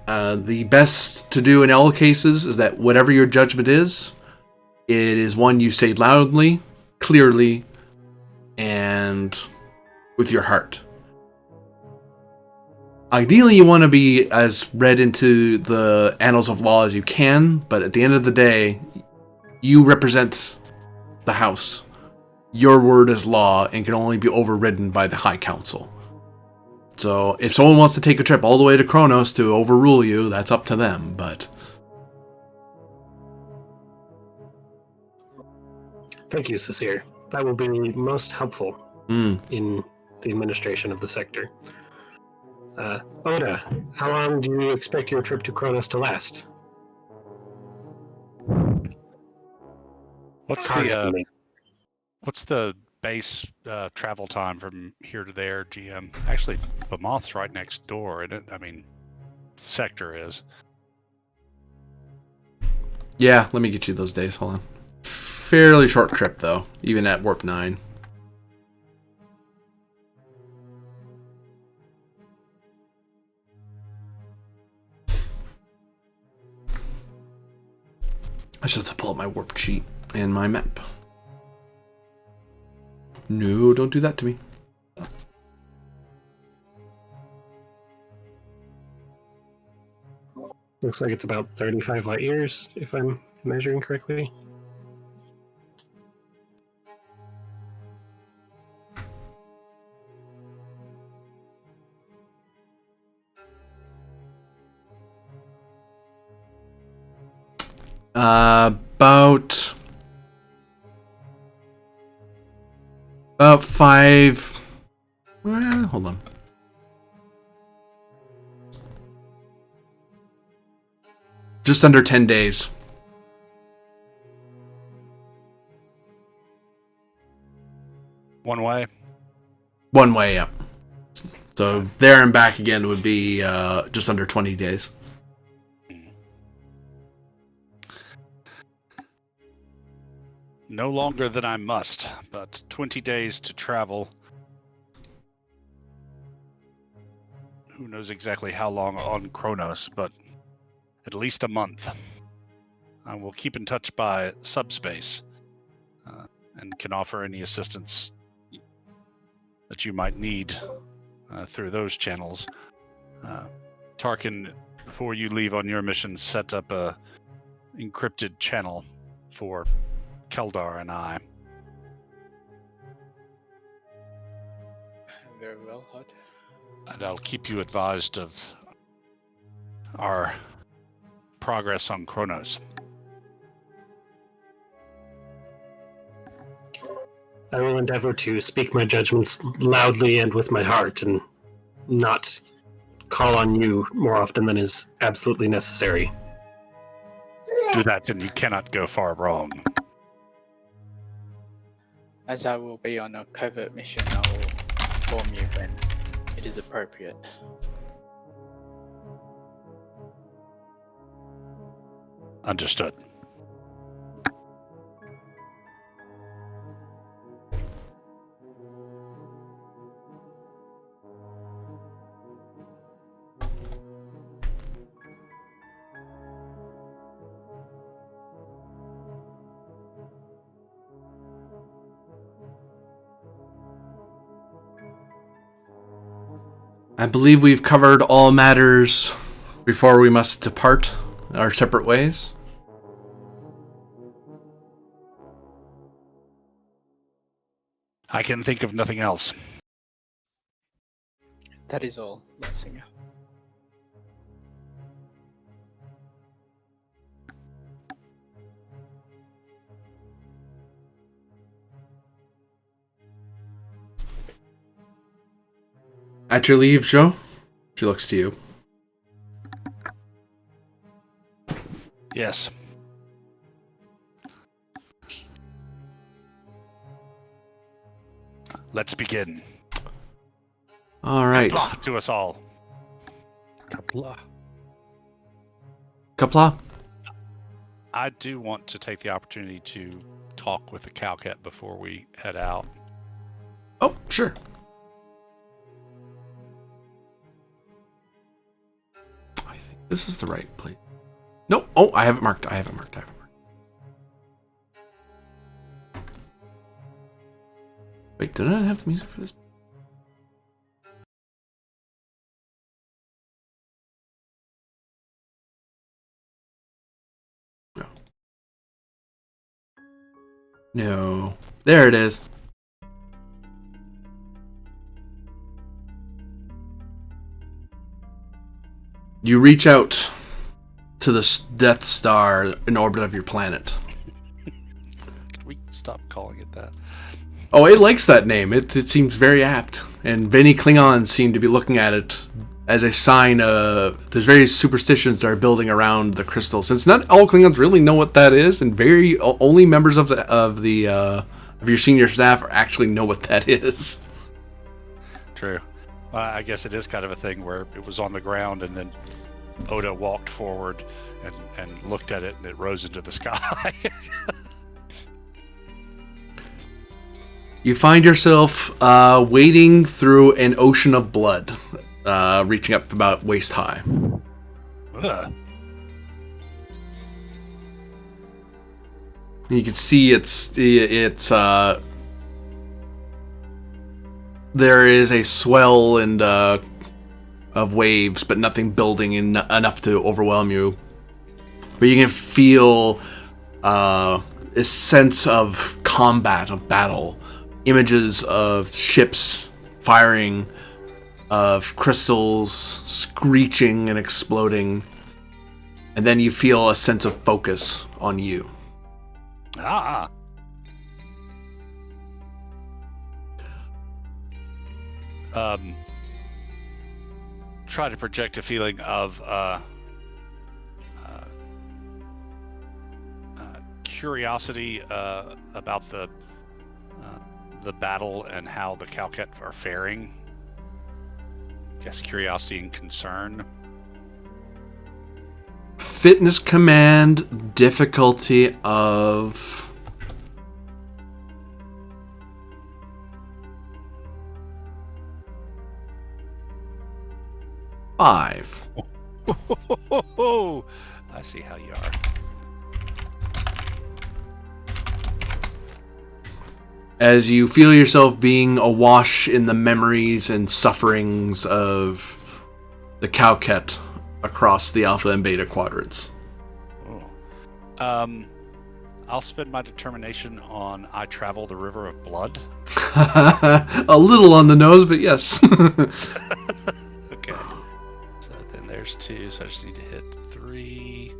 The best to do in all cases is that whatever your judgment is, it is one you say loudly, clearly, and with your heart. Ideally, you want to be as read into the annals of law as you can, but at the end of the day, you represent the house. Your word is law and can only be overridden by the High Council. So, if someone wants to take a trip all the way to Kronos to overrule you, that's up to them, but... Thank you, Cecile. That will be most helpful in the administration of the sector. Oda, how long do you expect your trip to Kronos to last? What's the base travel time from here to there, GM? Actually, Bamoth's right next door, and the sector is. Yeah, let me get you those days, hold on. Fairly short trip, though, even at Warp 9. I should have to pull up my warp sheet and my map. No, don't do that to me. Looks like it's about 35 light years, if I'm measuring correctly. About 5. Hold on. Just under 10 days. One way? One way, yeah. So there and back again would be just under 20 days. No longer than I must, but 20 days to travel. who knows exactly how long on Kronos, but at least a month. I will keep in touch by subspace and can offer any assistance that you might need through those channels. Tarkin, before you leave on your mission, set up a encrypted channel for Keldar and I. Very well, Hud. And I'll keep you advised of our progress on Kronos. I will endeavor to speak my judgments loudly and with my heart, and not call on you more often than is absolutely necessary. Do that and you cannot go far wrong. As I will be on a covert mission, I will inform you when it is appropriate. Understood. I believe we've covered all matters before we must depart our separate ways. I can think of nothing else. That is all, Lord. At your leave, Joe. She looks to you. Yes. Let's begin. All right. Blah to us all. Kapla. Kapla? I do want to take the opportunity to talk with the Cowcat before we head out. Oh, sure. I think this is the right place. Nope. Oh, I have it marked. Wait, did I not have the music for this? No. No. There it is. You reach out to the Death Star in orbit of your planet. Can we stop calling it that? Oh, it likes that name. It seems very apt. And many Klingons seem to be looking at it as a sign of... There's various superstitions that are building around the crystal. Since not all Klingons really know what that is, and only members of your senior staff actually know what that is. True. Well, I guess it is kind of a thing where it was on the ground and then Oda walked forward and looked at it and it rose into the sky. You find yourself wading through an ocean of blood, reaching up about waist high. Ugh. You can see there is a swell and of waves, but nothing building enough to overwhelm you. But you can feel a sense of combat, of battle. Images of ships firing, of crystals screeching and exploding. And then you feel a sense of focus on you. Ah. Try to project a feeling of curiosity about the battle and how the Cowcat are faring. I guess curiosity and concern. Fitness command, difficulty of... 5. I see how you are. As you feel yourself being awash in the memories and sufferings of the Cowcat across the Alpha and Beta quadrants. Oh. I'll spend my determination on I travel the river of blood. A little on the nose, but yes. Okay. So then there's 2, so I just need to hit 3,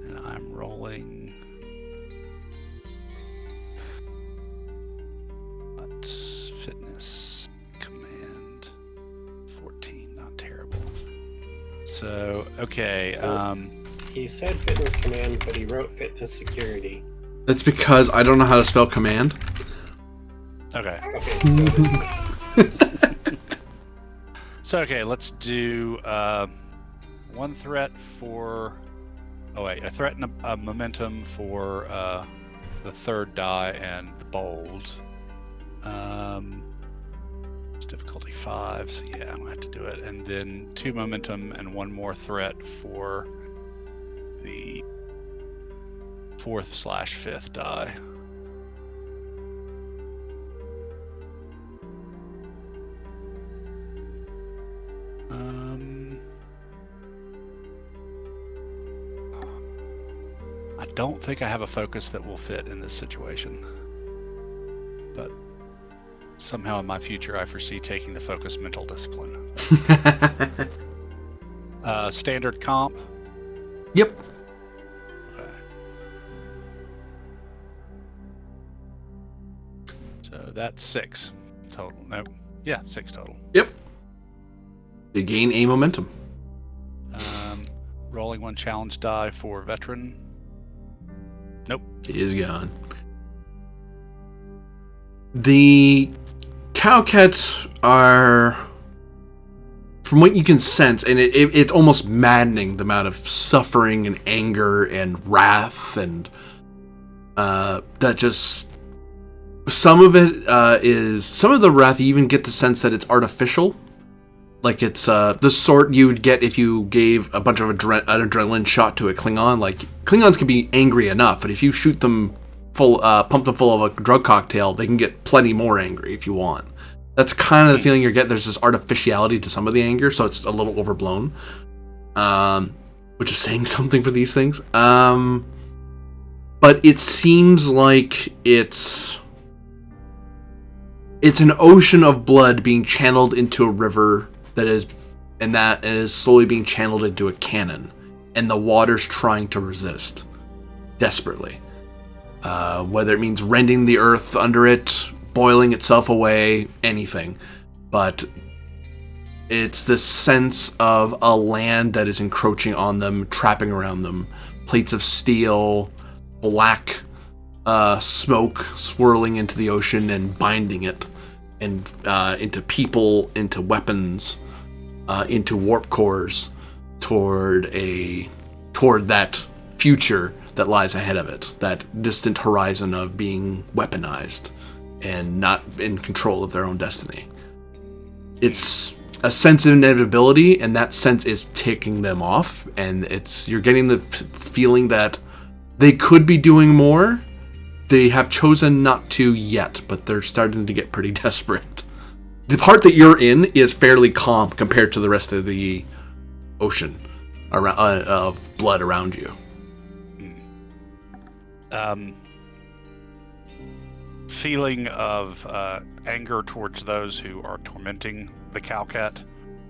and I'm rolling. What? Fitness command 14, not terrible. So okay. He said fitness command, but he wrote fitness security. That's because I don't know how to spell command. Okay. Okay, so this So okay, let's do 1 threat for. Oh wait, a threat and a momentum for the 3rd die and the bold. It's difficulty 5, so yeah, I'm gonna have to do it. And then 2 momentum and 1 more threat for the 4th/5th die. I don't think I have a focus that will fit in this situation, but somehow in my future I foresee taking the focus mental discipline. Standard comp. Yep. Okay. So that's 6 total. Nope. Yeah, 6 total. Yep. You gain a momentum. Rolling 1 challenge die for veteran. Nope. He is gone. The Cowcats are, from what you can sense, and it's almost maddening the amount of suffering and anger and wrath and that just some of it is some of the wrath. You even get the sense that it's artificial, like it's the sort you would get if you gave a bunch of an adrenaline shot to a Klingon. Like Klingons can be angry enough, but if you shoot them full, pump them full of a drug cocktail, they can get plenty more angry if you want. That's kind of the feeling you get. There's this artificiality to some of the anger, so it's a little overblown, which is saying something for these things. But it seems like it's an ocean of blood being channeled into a river that is slowly being channeled into a cannon, and the water's trying to resist desperately. Whether it means rending the earth under it, boiling itself away, anything. But it's this sense of a land that is encroaching on them, trapping around them. Plates of steel, black smoke swirling into the ocean and binding it, and into people, into weapons, into warp cores, toward that future that lies ahead of it, that distant horizon of being weaponized and not in control of their own destiny. It's a sense of inevitability, and that sense is ticking them off, and you're getting the feeling that they could be doing more. They have chosen not to yet, but they're starting to get pretty desperate. The part that you're in is fairly calm compared to the rest of the ocean around, of blood around you. Feeling of anger towards those who are tormenting the Cowcat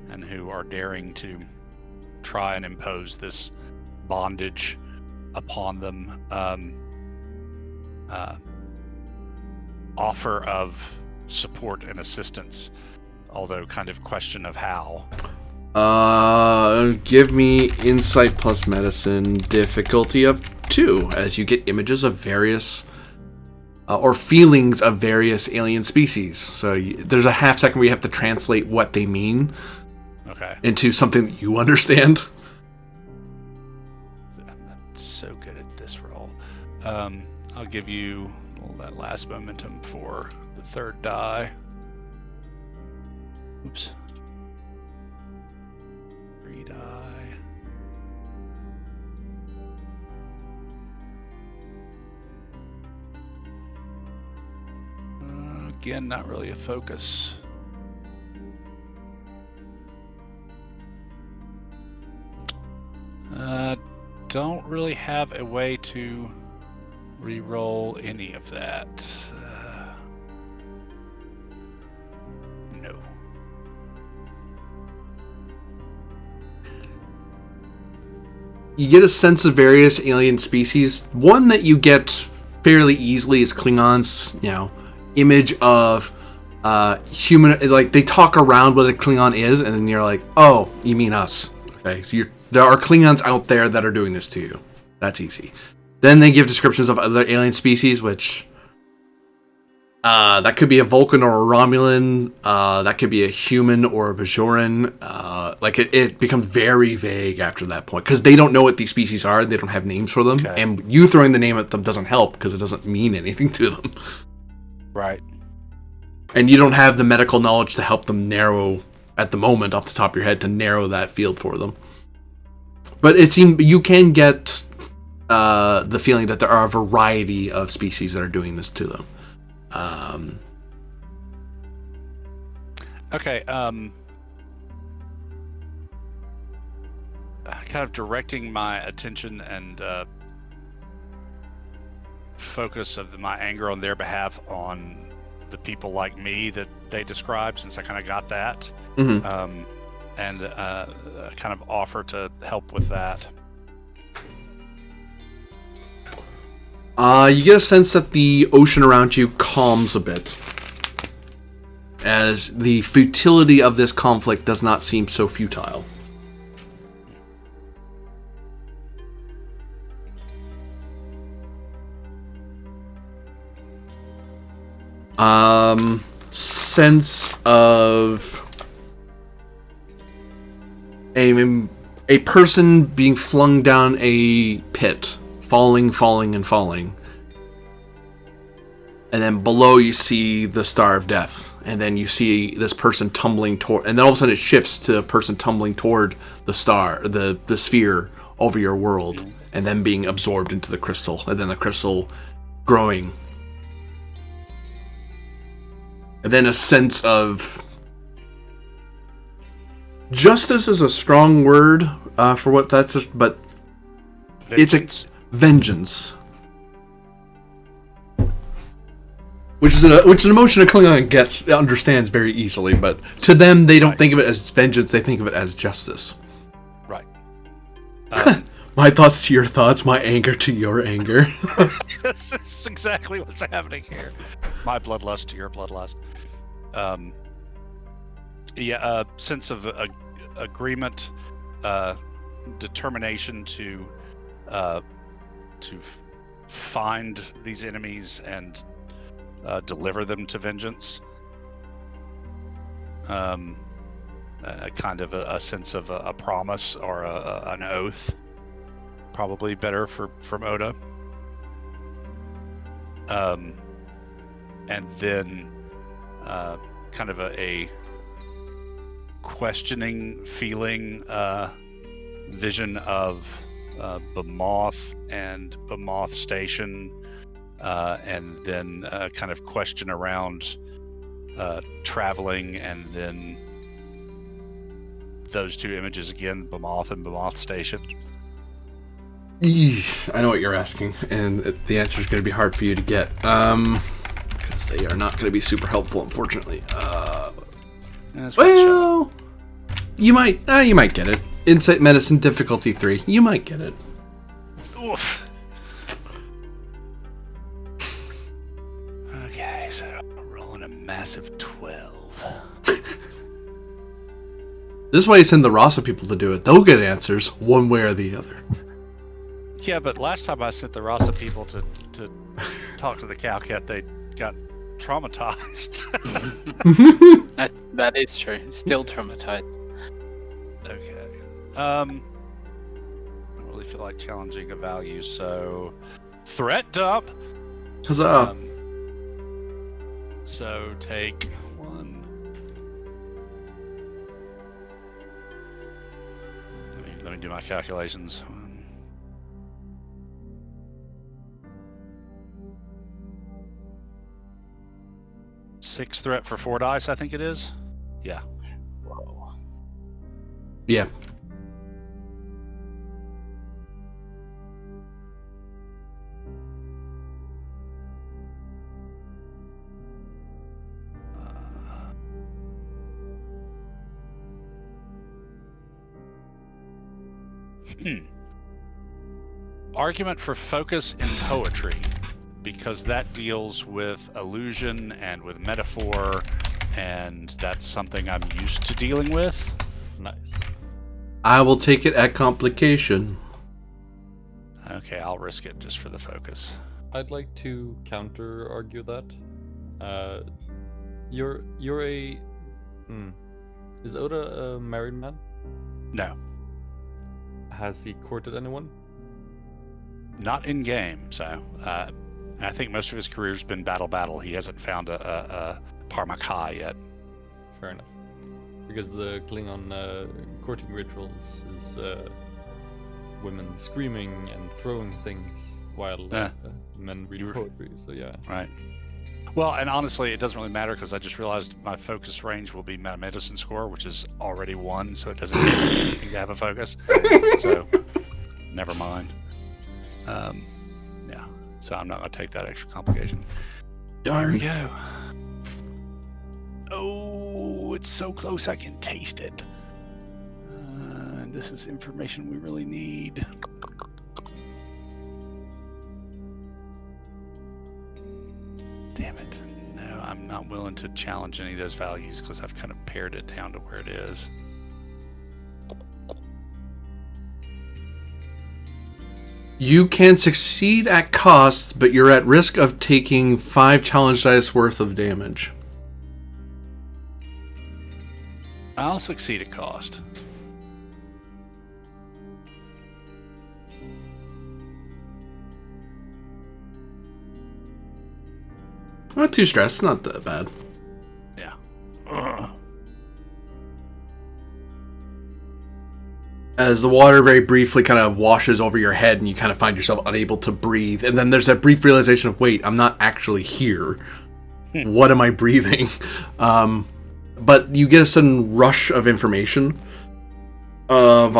and who are daring to try and impose this bondage upon them. Offer of support and assistance, although kind of question of how. Give me insight plus medicine, difficulty of 2, as you get images of various or feelings of various alien species. So there's a half second where you have to translate what they mean into something that you understand. I'm not so good at this roll. I'll give you that last momentum for the 3rd die. Oops. 3 die. Again, not really a focus. Don't really have a way to re-roll any of that. No. You get a sense of various alien species. One that you get fairly easily is Klingons, image of human. Is like they talk around what a Klingon is, and then you're like, oh, you mean us. Okay, so there are Klingons out there that are doing this to you. That's easy. Then they give descriptions of other alien species, which that could be a Vulcan or a Romulan. That could be a human or a Bajoran. It becomes very vague after that point because they don't know what these species are. They don't have names for them, Okay. and you throwing the name at them doesn't help because it doesn't mean anything to them. Right. And you don't have the medical knowledge to help them narrow at the moment off the top of your head to narrow that field for them. But it seems you can get the feeling that there are a variety of species that are doing this to them. Okay. Kind of directing my attention and focus of my anger on their behalf on the people like me that they described, since I kind of got that, Mm-hmm. and kind of offer to help with that. You get a sense that the ocean around you calms a bit, as the futility of this conflict does not seem so futile. Sense of a person being flung down a pit, falling, and then below you see the Star of Death, and then you see this person tumbling toward, and then all of a sudden it shifts to a person tumbling toward the star, the sphere over your world, and then being absorbed into the crystal, and then the crystal growing. And then a sense of justice is a strong word for what that's, but Vengeance. it's a vengeance, which is an emotion a Klingon understands very easily. But to them, they don't Right. think of it as vengeance; they think of it as justice. Right. My thoughts to your thoughts, my anger to your anger. That's exactly what's happening here. My bloodlust to your bloodlust. Sense of agreement, determination to find these enemies and deliver them to vengeance. Kind of a sense of a promise or an oath. Probably better from Oda. And then kind of a questioning feeling, vision of Bemoth and Bemoth Station, and then kind of question around traveling, and then those two images again, Bemoth and Bemoth Station. I know what you're asking, and the answer is going to be hard for you to get, because they are not going to be super helpful, unfortunately. That's what it showed. Well, you might get it. Insight Medicine difficulty 3. You might get it. Oof. Okay, so I'm rolling a massive 12. This is why you send the Rasa people to do it. They'll get answers one way or the other. Yeah, but last time I sent the Rasa people to talk to the Cowcat, they got traumatized. That is true. Still traumatized. Okay. I don't really feel like challenging a value, so threat dump. Huzzah! So take 1, me do my calculations. Six threat for 4 dice, I think it is. Yeah. Whoa. Yeah. Argument for focus in poetry, because that deals with illusion and with metaphor, and that's something I'm used to dealing with. Nice. I will take it at complication. Okay, I'll risk it just for the focus. I'd like to counter argue that. You're a. Is Oda a married man? No, Has he courted anyone? not in game. So I think most of his career's been battle. He hasn't found a Parmakai yet. Fair enough. Because the Klingon courting rituals is women screaming and throwing things while men read poetry. So yeah. Right. Well, and honestly, it doesn't really matter because I just realized my focus range will be my medicine score, which is already 1, so it doesn't take anything to have a focus. So, never mind. Yeah, so I'm not going to take that extra complication. There we Darn. go. Oh, it's so close I can taste it. This is information we really need. Damn it. No, I'm not willing to challenge any of those values because I've kind of pared it down to where it is. You can succeed at cost, but you're at risk of taking 5 challenge dice worth of damage. I'll succeed at cost. Not too stressed, not that bad. Yeah. As the water very briefly kind of washes over your head and you kind of find yourself unable to breathe. And then there's that brief realization of, wait, I'm not actually here. What am I breathing? But you get a sudden rush of information of,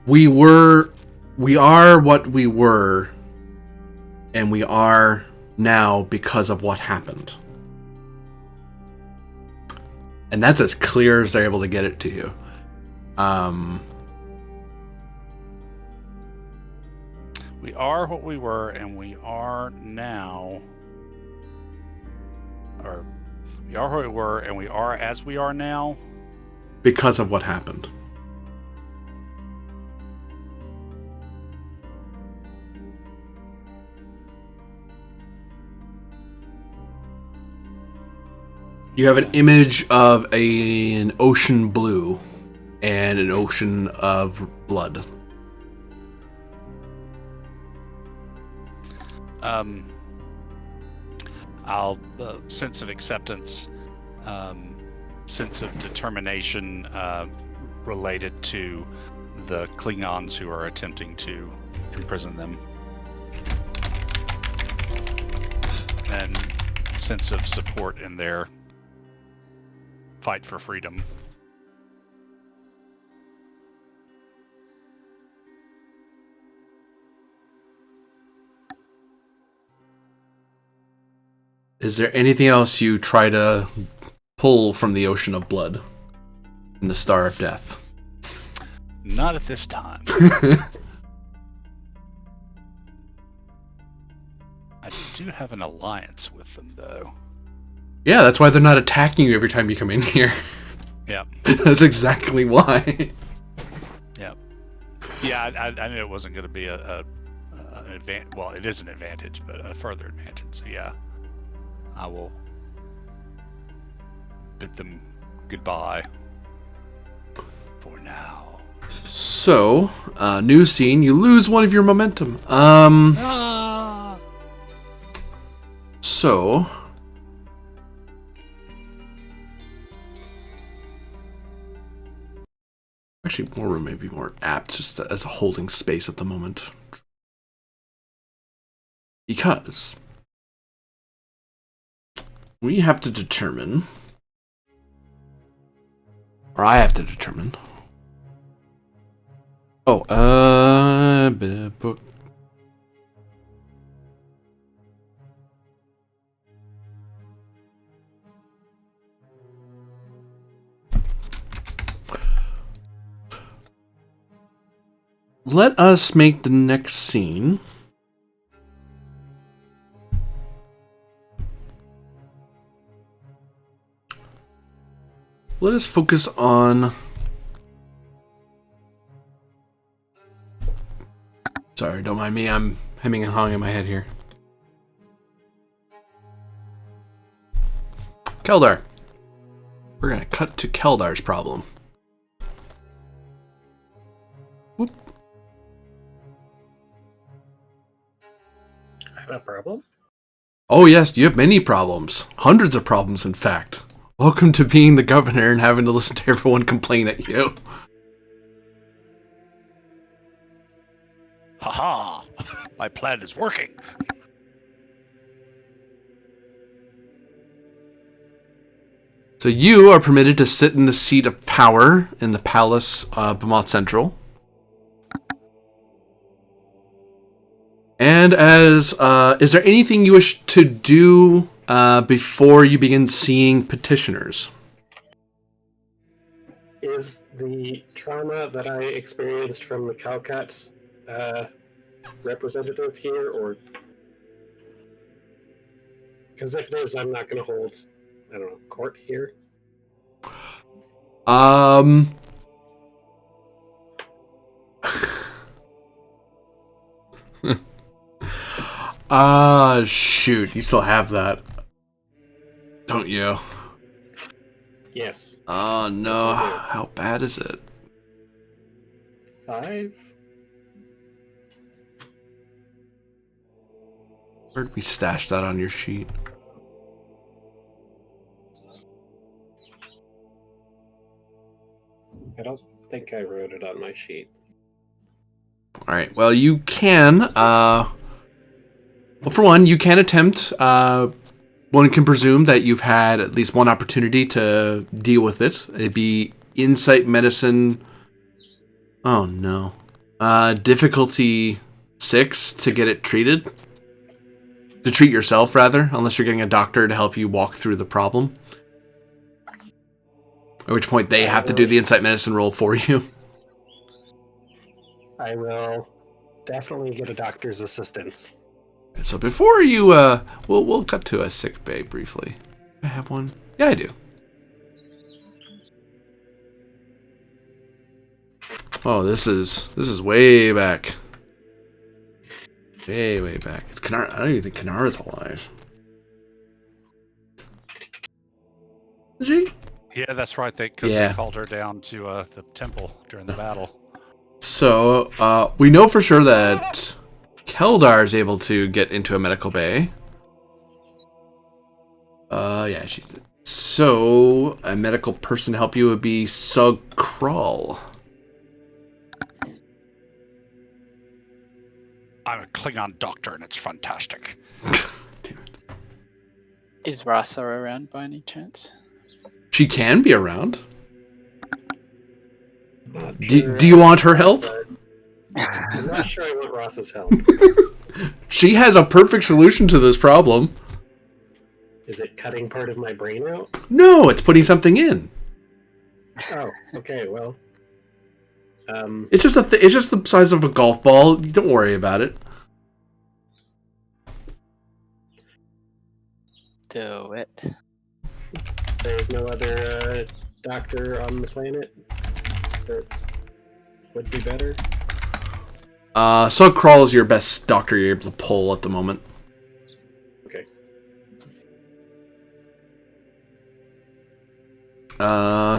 we are what we were, and we are now because of what happened. And that's as clear as they're able to get it to you. We are what we were, and we are now. Or we are what we were, and we are as we are now. Because of what happened. You have an image of an ocean blue and an ocean of blood. I'll sense of acceptance, sense of determination related to the Klingons who are attempting to imprison them, and sense of support in their fight for freedom. Is there anything else you try to pull from the ocean of blood in the Star of Death? Not at this time. I do have an alliance with them, though. Yeah, that's why they're not attacking you every time you come in here. Yep. That's exactly why. Yep. Yeah, I knew it wasn't going to be an advantage. Well, it is an advantage, but a further advantage. So yeah, I will bid them goodbye for now. So, new scene, you lose one of your momentum. So, actually, more room may be more apt just as a holding space at the moment. Because we have to determine, or I have to determine. Oh, book. Let us make the next scene. Let us focus on... Sorry, don't mind me. I'm hemming and hawing in my head here. Keldar. We're going to cut to Keldar's problem. Whoop. I have a problem? Oh yes, you have many problems. Hundreds of problems, in fact. Welcome to being the governor and having to listen to everyone complain at you. Haha! My plan is working. So you are permitted to sit in the seat of power in the palace of Beaumont Central. And as, is there anything you wish to do before you begin seeing petitioners? Is the trauma that I experienced from the Calcut representative here, or... Because if it is, I'm not going to hold, I don't know, court here. Shoot, you still have that, don't you? Yes. Oh no, Yes, I do. how bad is it? 5? Where did we stash that on your sheet? I don't think I wrote it on my sheet. Alright, well you can, well for one, you can attempt, one can presume that you've had at least one opportunity to deal with it. It'd be insight medicine, oh no, difficulty 6 to get it treated. To treat yourself, rather, unless you're getting a doctor to help you walk through the problem. At which point they have to do the insight medicine roll for you. I will definitely get a doctor's assistance. So before you, we'll cut to a sick bay briefly. I have one? Yeah, I do. Oh, this is way back. Way back. It's Kanara. I don't even think Kanara's alive. Is she? Yeah, that's right. Because Yeah. they called her down to the temple during the battle. So, we know for sure that Keldar is able to get into a medical bay. Yeah, she's... So, a medical person to help you would be Sug Krull. I'm a Klingon doctor, and it's fantastic. Damn it. Is Rasa around by any chance? She can be around. Not Do sure you want her help? I'm not sure I want Ross's help. She has a perfect solution to this problem. Is it cutting part of my brain out? No, it's putting something in. Oh, okay, well. It's just it's just the size of a golf ball. Don't worry about it. Do it. There's no other doctor on the planet that would be better? Sug Krull is your best doctor you're able to pull at the moment. Okay.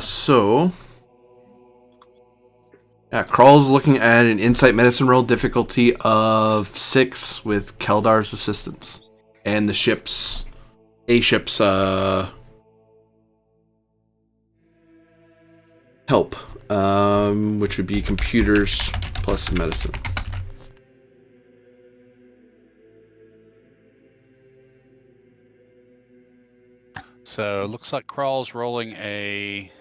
So... Yeah, Krull's looking at an insight medicine roll difficulty of 6 with Keldar's assistance. And the ship's... A-ship's, help. which would be computers plus medicine. So looks like Crawl's rolling a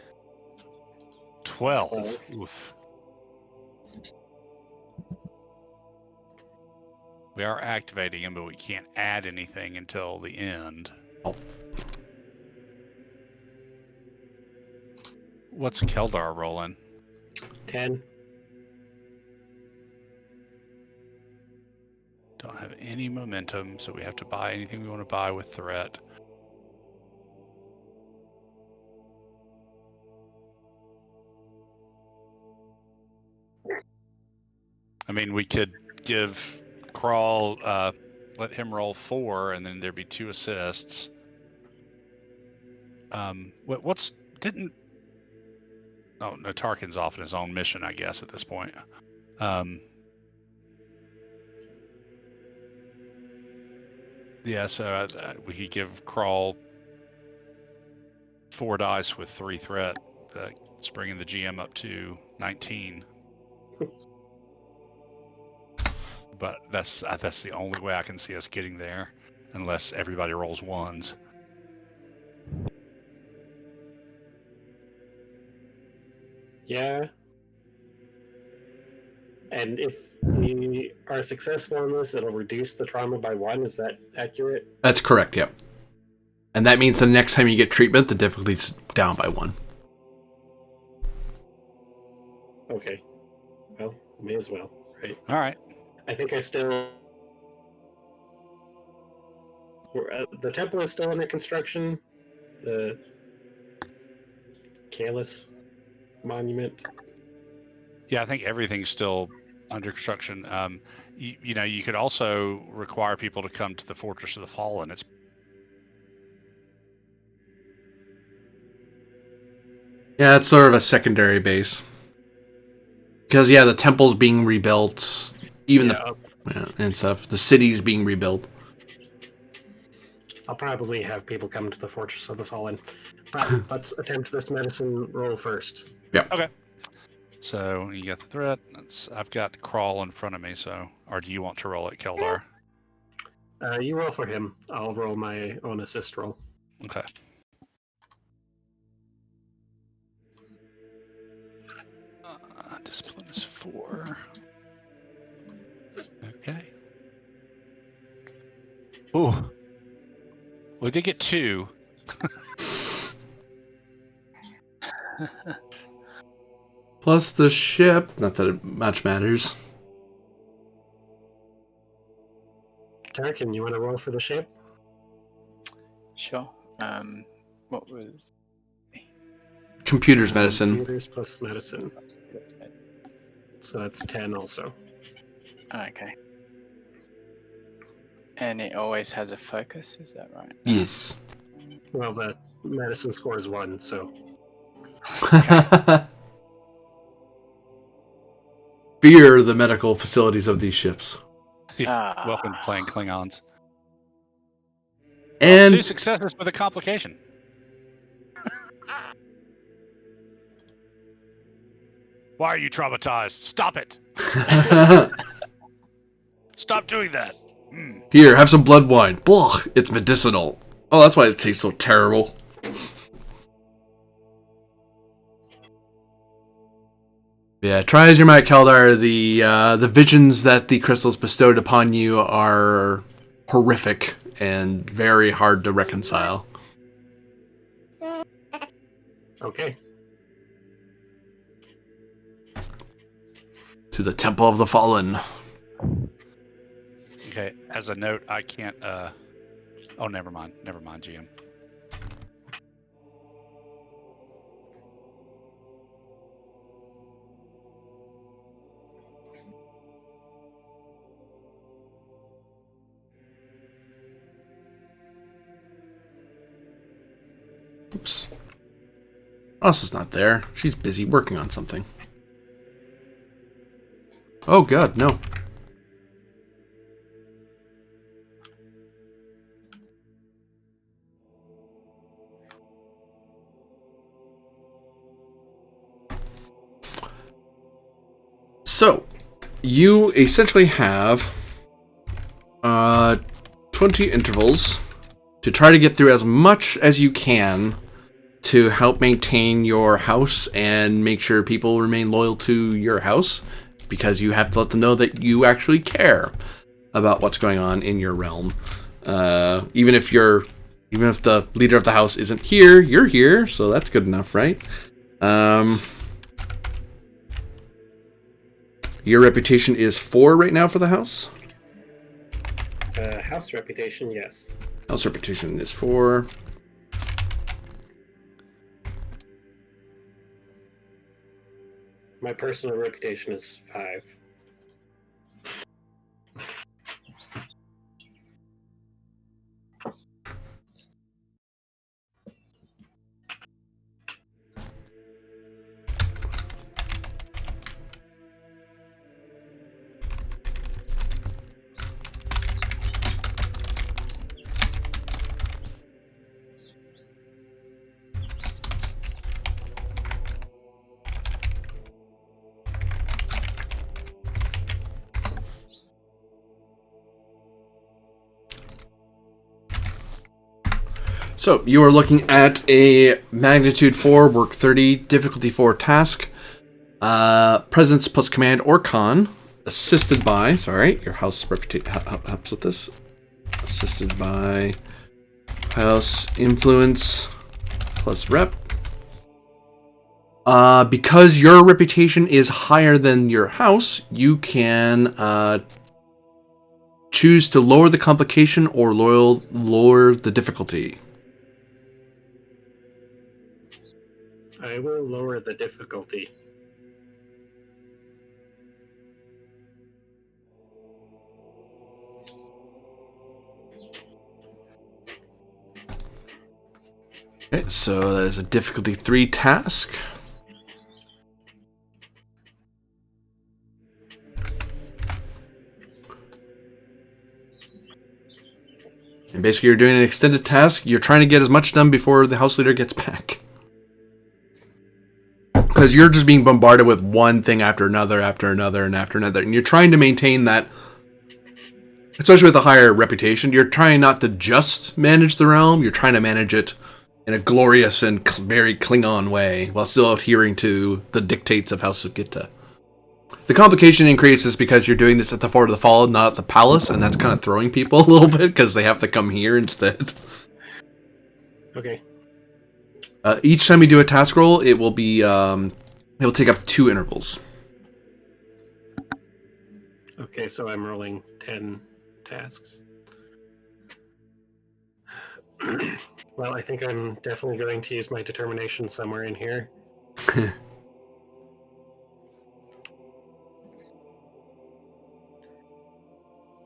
12. Oof. We are activating him, but we can't add anything until the end. Oh. What's Keldar rolling? 10. Don't have any momentum, so we have to buy anything we want to buy with threat. I mean, we could give Crawl, let him roll 4, and then there'd be 2 assists. Oh, no, Tarkin's off in his own mission, I guess, at this point. Yeah, so we could give Crawl 4 dice with 3 threat. It's bringing the GM up to 19. But that's the only way I can see us getting there, unless everybody rolls 1s. Yeah. And if we are successful in this, it'll reduce the trauma by 1. Is that accurate? That's correct, yep. And that means the next time you get treatment, the difficulty's down by 1. Okay. Well, may as well, right? All right. I think I still... the temple is still under construction. The Kalis monument. Yeah, I think everything's still under construction. You know, you could also require people to come to the Fortress of the Fallen. It's Yeah, it's sort of a secondary base. Because, yeah, the temple's being rebuilt. Even and stuff. The city's being rebuilt. I'll probably have people come to the Fortress of the Fallen. But let's attempt this medicine roll first. Yeah. okay. So you got the threat. I've got Crawl in front of me. So, or do you want to roll it, Keldar? You roll for him. I'll roll my own assist roll. Okay. Discipline is 4. Okay. Ooh. We did get 2. Plus the ship. Not that it much matters. Tarkin, you want to roll for the ship? Sure. What was Computers medicine. Computers plus medicine. this? So that's 10 also. Okay. And it always has a focus, is that right? Yes. Well, the medicine score is 1, so... Fear the medical facilities of these ships. Yeah. Welcome to playing Klingons. And 2 successes with a complication. Why are you traumatized? Stop it! Stop doing that! Here, have some blood wine. Blah, it's medicinal. Oh, that's why it tastes so terrible. Yeah, try as you might, Keldar, the visions that the crystals bestowed upon you are horrific and very hard to reconcile. Okay. To the Temple of the Fallen. Okay, as a note, I can't, oh, never mind, GM. Oops. Elsa's not there. She's busy working on something. Oh god, no. So, you essentially have 20 intervals to try to get through as much as you can to help maintain your house and make sure people remain loyal to your house, because you have to let them know that you actually care about what's going on in your realm. Even if the leader of the house isn't here, you're here, so that's good enough, right? Your reputation is 4 right now for the house. House reputation, yes. House reputation is 4. My personal reputation is 5. So, you are looking at a magnitude 4, work 30, difficulty 4 task. Presence plus command or con. Assisted by, your house reputation helps with this. Assisted by house influence plus rep. Because your reputation is higher than your house, you can choose to lower the complication or lower the difficulty. I will lower the difficulty. Okay, so that is a difficulty 3 task. And basically you're doing an extended task. You're trying to get as much done before the house leader gets back. Because you're just being bombarded with one thing after another, and you're trying to maintain that, especially with a higher reputation. You're trying not to just manage the realm, you're trying to manage it in a glorious and very Klingon way, while still adhering to the dictates of House SupQit'aH. The complication increases because you're doing this at the Fort of the Fall, not at the Palace, and that's kind of throwing people a little bit, because they have to come here instead. Okay. Each time you do a task roll, it will be it will take up 2 intervals. Okay, so I'm rolling 10 tasks. Well, I think I'm definitely going to use my determination somewhere in here.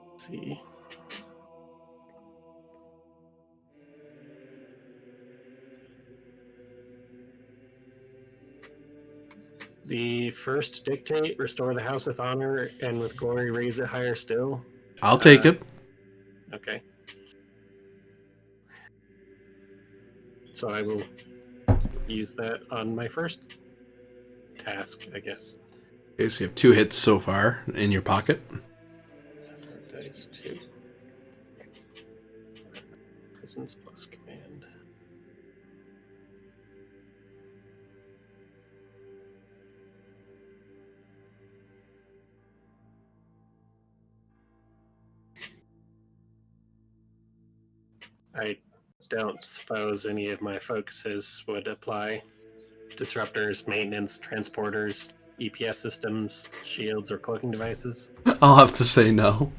Let's see. The first dictate, restore the house with honor, and with glory raise it higher still. I'll take it. Okay. So I will use that on my first task, I guess. Okay, so you have 2 hits so far in your pocket. Dice 2. Presence plus command. I don't suppose any of my focuses would apply. Disruptors, maintenance, transporters, EPS systems, shields, or cloaking devices. I'll have to say no.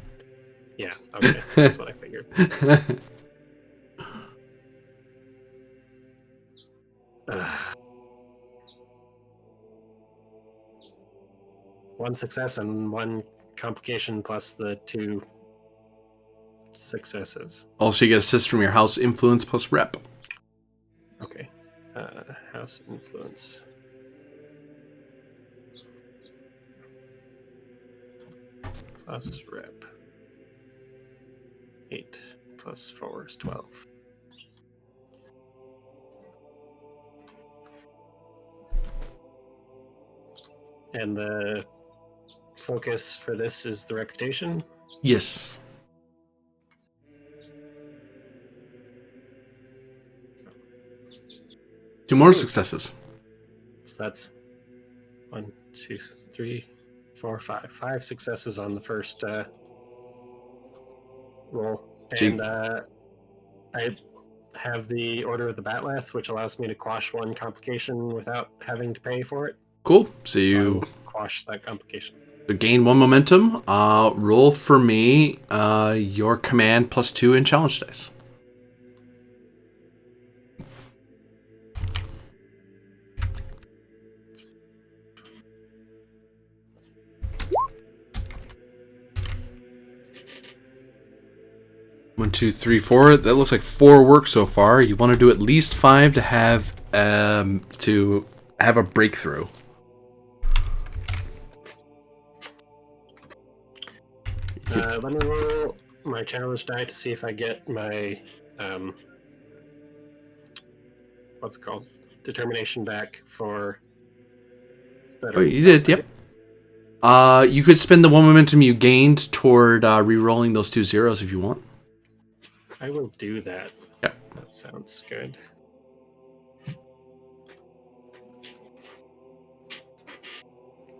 Yeah, okay, that's what I figured. One success and 1 complication plus the 2 successes. Also, you get assist from your house influence plus rep. Okay. House influence. Plus rep. 8 plus 4 is 12. And the focus for this is the reputation. Yes. Two more successes. So that's 1, 2, 3, 4, 5. 5 successes on the first roll. And I have the Order of the Batleth, which allows me to quash one complication without having to pay for it. Cool. So So I you will quash that complication. gain 1 momentum. Roll for me your command +2 in challenge dice. One, two, three, four. That looks like 4 work so far. You want to do at least 5 to have a breakthrough. Let me roll my challenge die to see if I get my what's it called? Determination back for. Oh, you did. Yep. You could spend the 1 momentum you gained toward re-rolling those 2 zeros if you want. I will do that. Yep. That sounds good.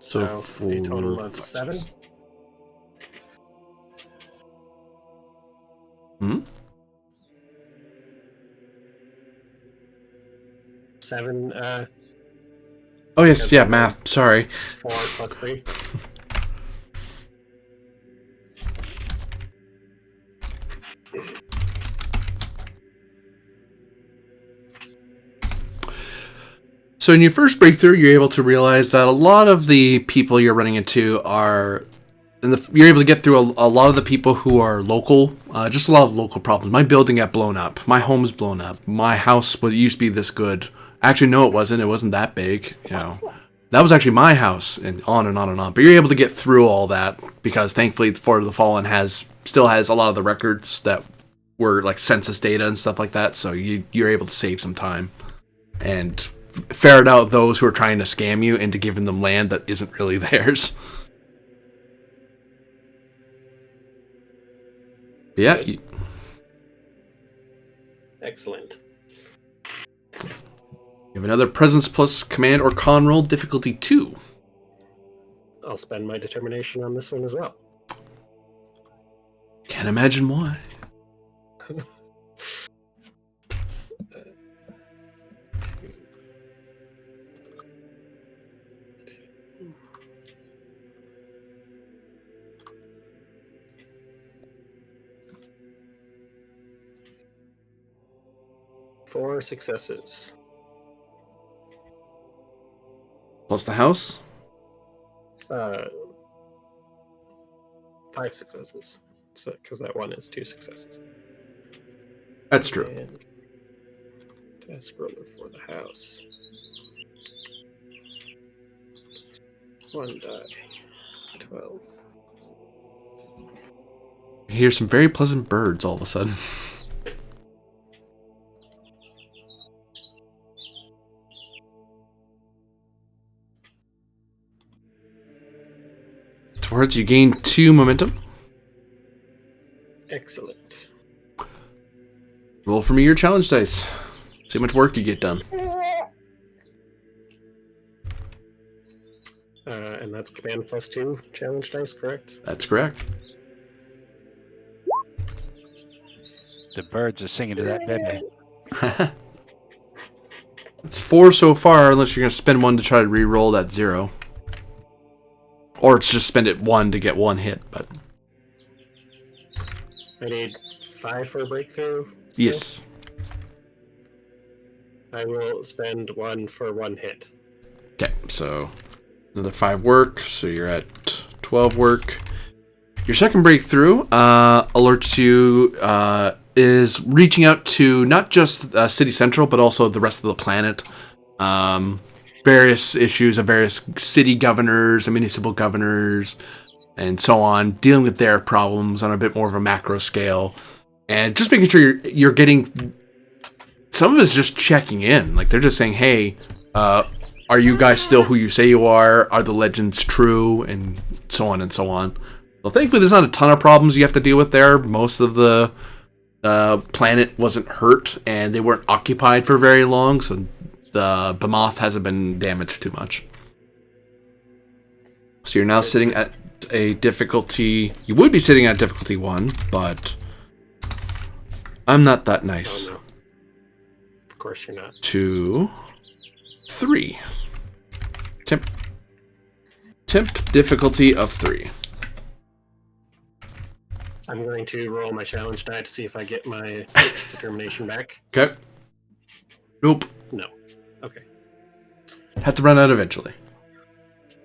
So a total of 7. Hmm? 7. Oh yes, yeah, math. Sorry. 4 plus 3. So in your first breakthrough, you're able to realize that a lot of the people you're running into are, you're able to get through a lot of the people who are local. Just a lot of local problems. My building got blown up. My home's blown up. My house used to be this good. Actually, no, it wasn't. It wasn't that big. That was actually my house, and on and on and on. But you're able to get through all that because thankfully, the Fort of the Fallen still has a lot of the records that were like census data and stuff like that. So you're able to save some time and ferret out those who are trying to scam you into giving them land that isn't really theirs. Yeah. Excellent. You have another presence plus command or con roll, difficulty 2. I'll spend my determination on this one as well. Can't imagine why. Four successes. Plus the house? 5 successes. So, because that one is 2 successes. That's true. And test roller for the house. 1 die. 12. I hear some very pleasant birds all of a sudden. Towards you gain 2 momentum. Excellent. Roll for me your challenge dice. See how much work you get done. And that's command +2 challenge dice, correct? That's correct. The birds are singing to that baby. It's 4 so far, unless you're going to spend 1 to try to re-roll that 0. Or it's just spend it 1 to get 1 hit, but... I need 5 for a breakthrough. So Yes. I will spend 1 for 1 hit. Okay, so another 5 work, so you're at 12 work. Your second breakthrough alerts you is reaching out to not just City Central, but also the rest of the planet. Various issues of various city governors and municipal governors and so on, dealing with their problems on a bit more of a macro scale. And just making sure you're getting... Some of it's just checking in. Like, they're just saying, hey, are you guys still who you say you are? Are the legends true? And so on and so on. Well, thankfully, there's not a ton of problems you have to deal with there. Most of the planet wasn't hurt, and they weren't occupied for very long, so the behemoth hasn't been damaged too much. So you're now sitting at a difficulty... You would be sitting at difficulty 1, but... I'm not that nice. Oh, no. Of course you're not. 2, 3. Temp difficulty of 3. I'm going to roll my challenge die to see if I get my determination back. Okay. Nope. No. Okay. Had to run out eventually.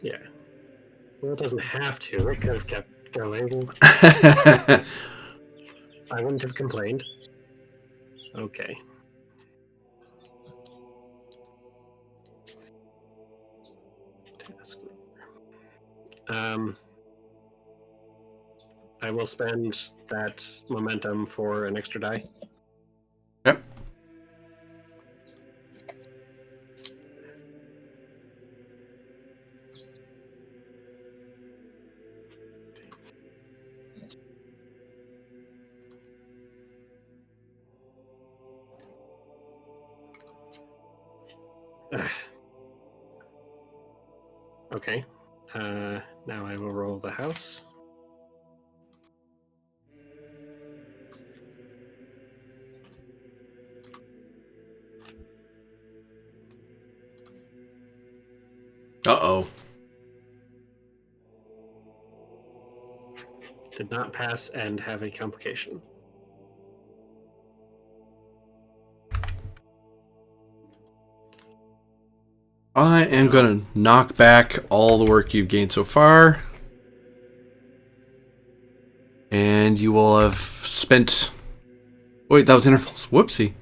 Yeah. Well, it doesn't have to. It could have kept going. I wouldn't have complained. Okay. I will spend that momentum for an extra die. Yep. Okay. Now I will roll the house. Uh-oh. Did not pass and have a complication. I am going to knock back all the work you've gained so far. And you will have spent... Wait, that was intervals. Whoopsie.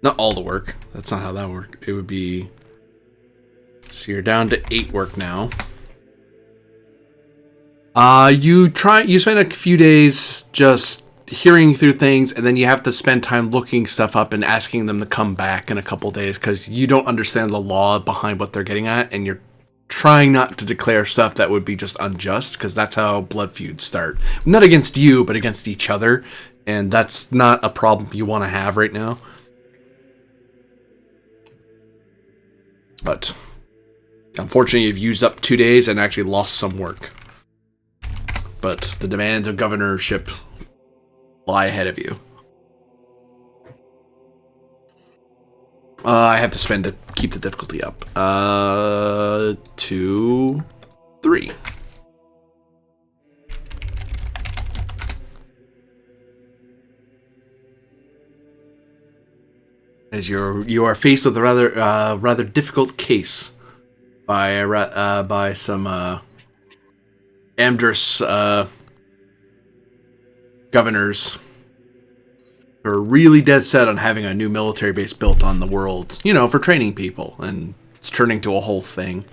Not all the work. That's not how that worked. It would be... So you're down to 8 work now. You spend a few days just hearing through things, and then you have to spend time looking stuff up and asking them to come back in a couple days because you don't understand the law behind what they're getting at, and you're trying not to declare stuff that would be just unjust, because that's how blood feuds start. Not against you, but against each other, and that's not a problem you want to have right now. But unfortunately, you've used up 2 days and actually lost some work. But the demands of governorship lie ahead of you. I have to spend to keep the difficulty up. 2, 3. As you are faced with a rather difficult case by some Amdris governors who are really dead set on having a new military base built on the world, for training people, and it's turning to a whole thing.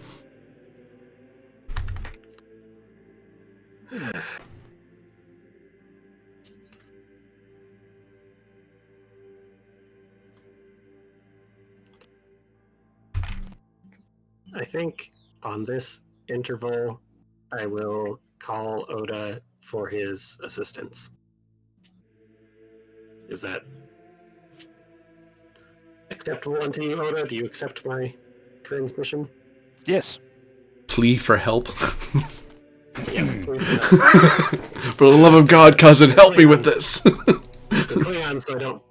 I think on this interval, I will call Oda for his assistance. Is that acceptable unto you, Oda? Do you accept my transmission? Yes. Plea for help. Yes, please. For the love of God, cousin, help me with this. The Klingon, so I don't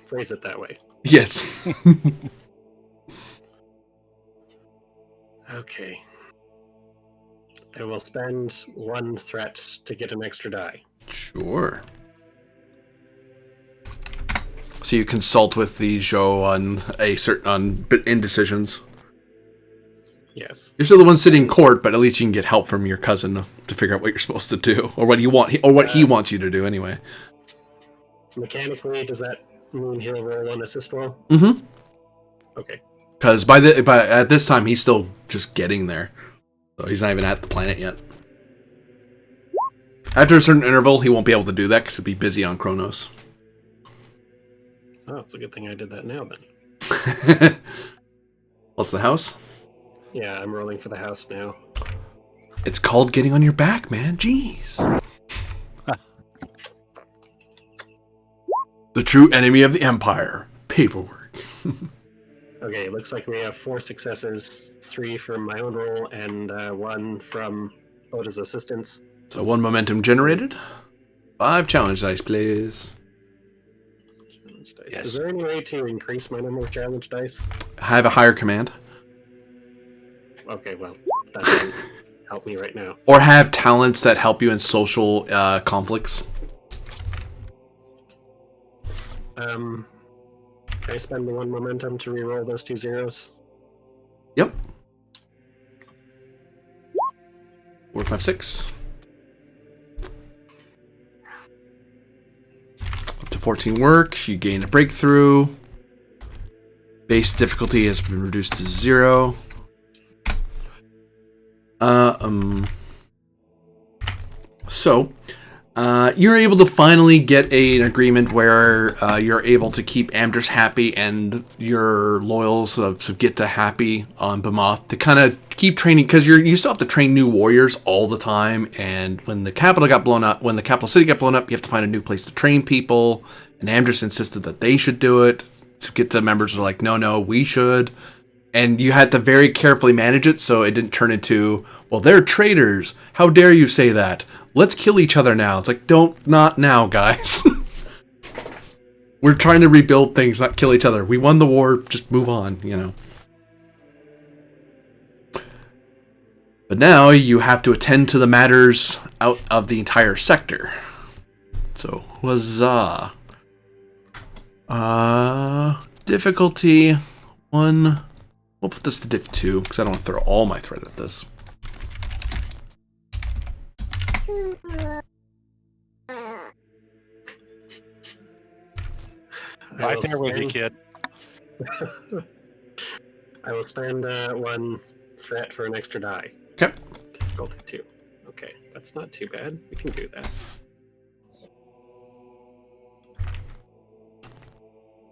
phrase it that way. Yes. Okay. I will spend 1 threat to get an extra die. Sure. So you consult with the Zhou on indecisions. Yes. You're still the one sitting in court, but at least you can get help from your cousin to figure out what you're supposed to do, or what he wants you to do anyway. Mechanically, does that mean he'll roll an assist roll? Mm-hmm. Okay. Because at this time he's still just getting there, so he's not even at the planet yet. After a certain interval, he won't be able to do that because he'll be busy on Kronos. Oh, it's a good thing I did that now then. What's the house? Yeah, I'm rolling for the house now. It's called getting on your back, man. Jeez. The true enemy of the Empire. Paperwork. Okay, looks like we have 4 successes, 3 from my own roll, and 1 from Oda's assistance. So 1 momentum generated. 5 challenge dice, please. Challenge dice. Yes. Is there any way to increase my number of challenge dice? Have a higher command. Okay, well, that doesn't help me right now. Or have talents that help you in social conflicts. Can I spend the 1 momentum to reroll those 2 zeros? Yep. 4, 5, 6. Up to 14 work. You gain a breakthrough. Base difficulty has been reduced to 0. So, you're able to finally get an agreement where you're able to keep Amdris happy and your loyals of SupQuit'aH happy on Bamoth to kind of keep training, because you still have to train new warriors all the time. And when the capital city got blown up, you have to find a new place to train people. And Amdris insisted that they should do it. SupQuit'aH members are like, no, we should. And you had to very carefully manage it so it didn't turn into, well, they're traitors. How dare you say that? Let's kill each other now. It's like, not now, guys. We're trying to rebuild things, not kill each other. We won the war, just move on, you know. But now you have to attend to the matters out of the entire sector. So, huzzah. Difficulty 1. We'll put this to diff 2, because I don't want to throw all my thread at this. Right there with you, kid. I will spend 1 threat for an extra die. Okay. Difficulty 2. Okay, that's not too bad. We can do that.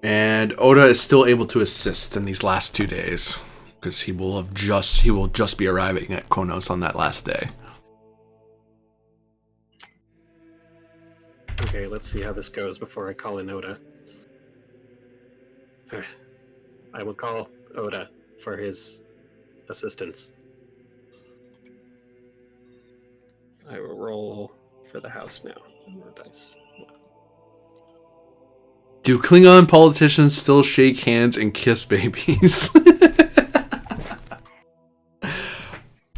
And Oda is still able to assist in these last 2 days, because he will just be arriving at Konos on that last day. Okay, let's see how this goes before I call in Oda. I will call Oda for his assistance. I will roll for the house now. More dice. Do Klingon politicians still shake hands and kiss babies?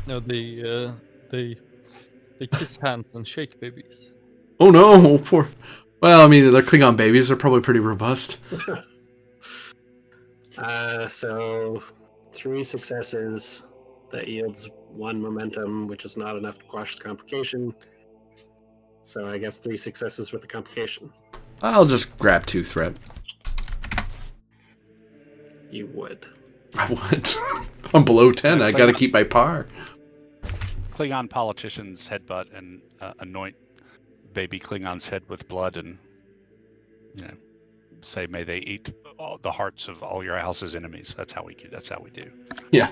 No, they kiss hands and shake babies. Oh no, poor. Well, I mean, the Klingon babies are probably pretty robust. So 3 successes, that yields 1 momentum, which is not enough to quash the complication. So I guess 3 successes with the complication. I'll just grab 2 threat. You would. I would. I'm below 10. I gotta keep my par. Klingon politicians headbutt and anoint baby Klingon's head with blood, and say, "May they eat the hearts of all your house's enemies." That's how we do. Yeah.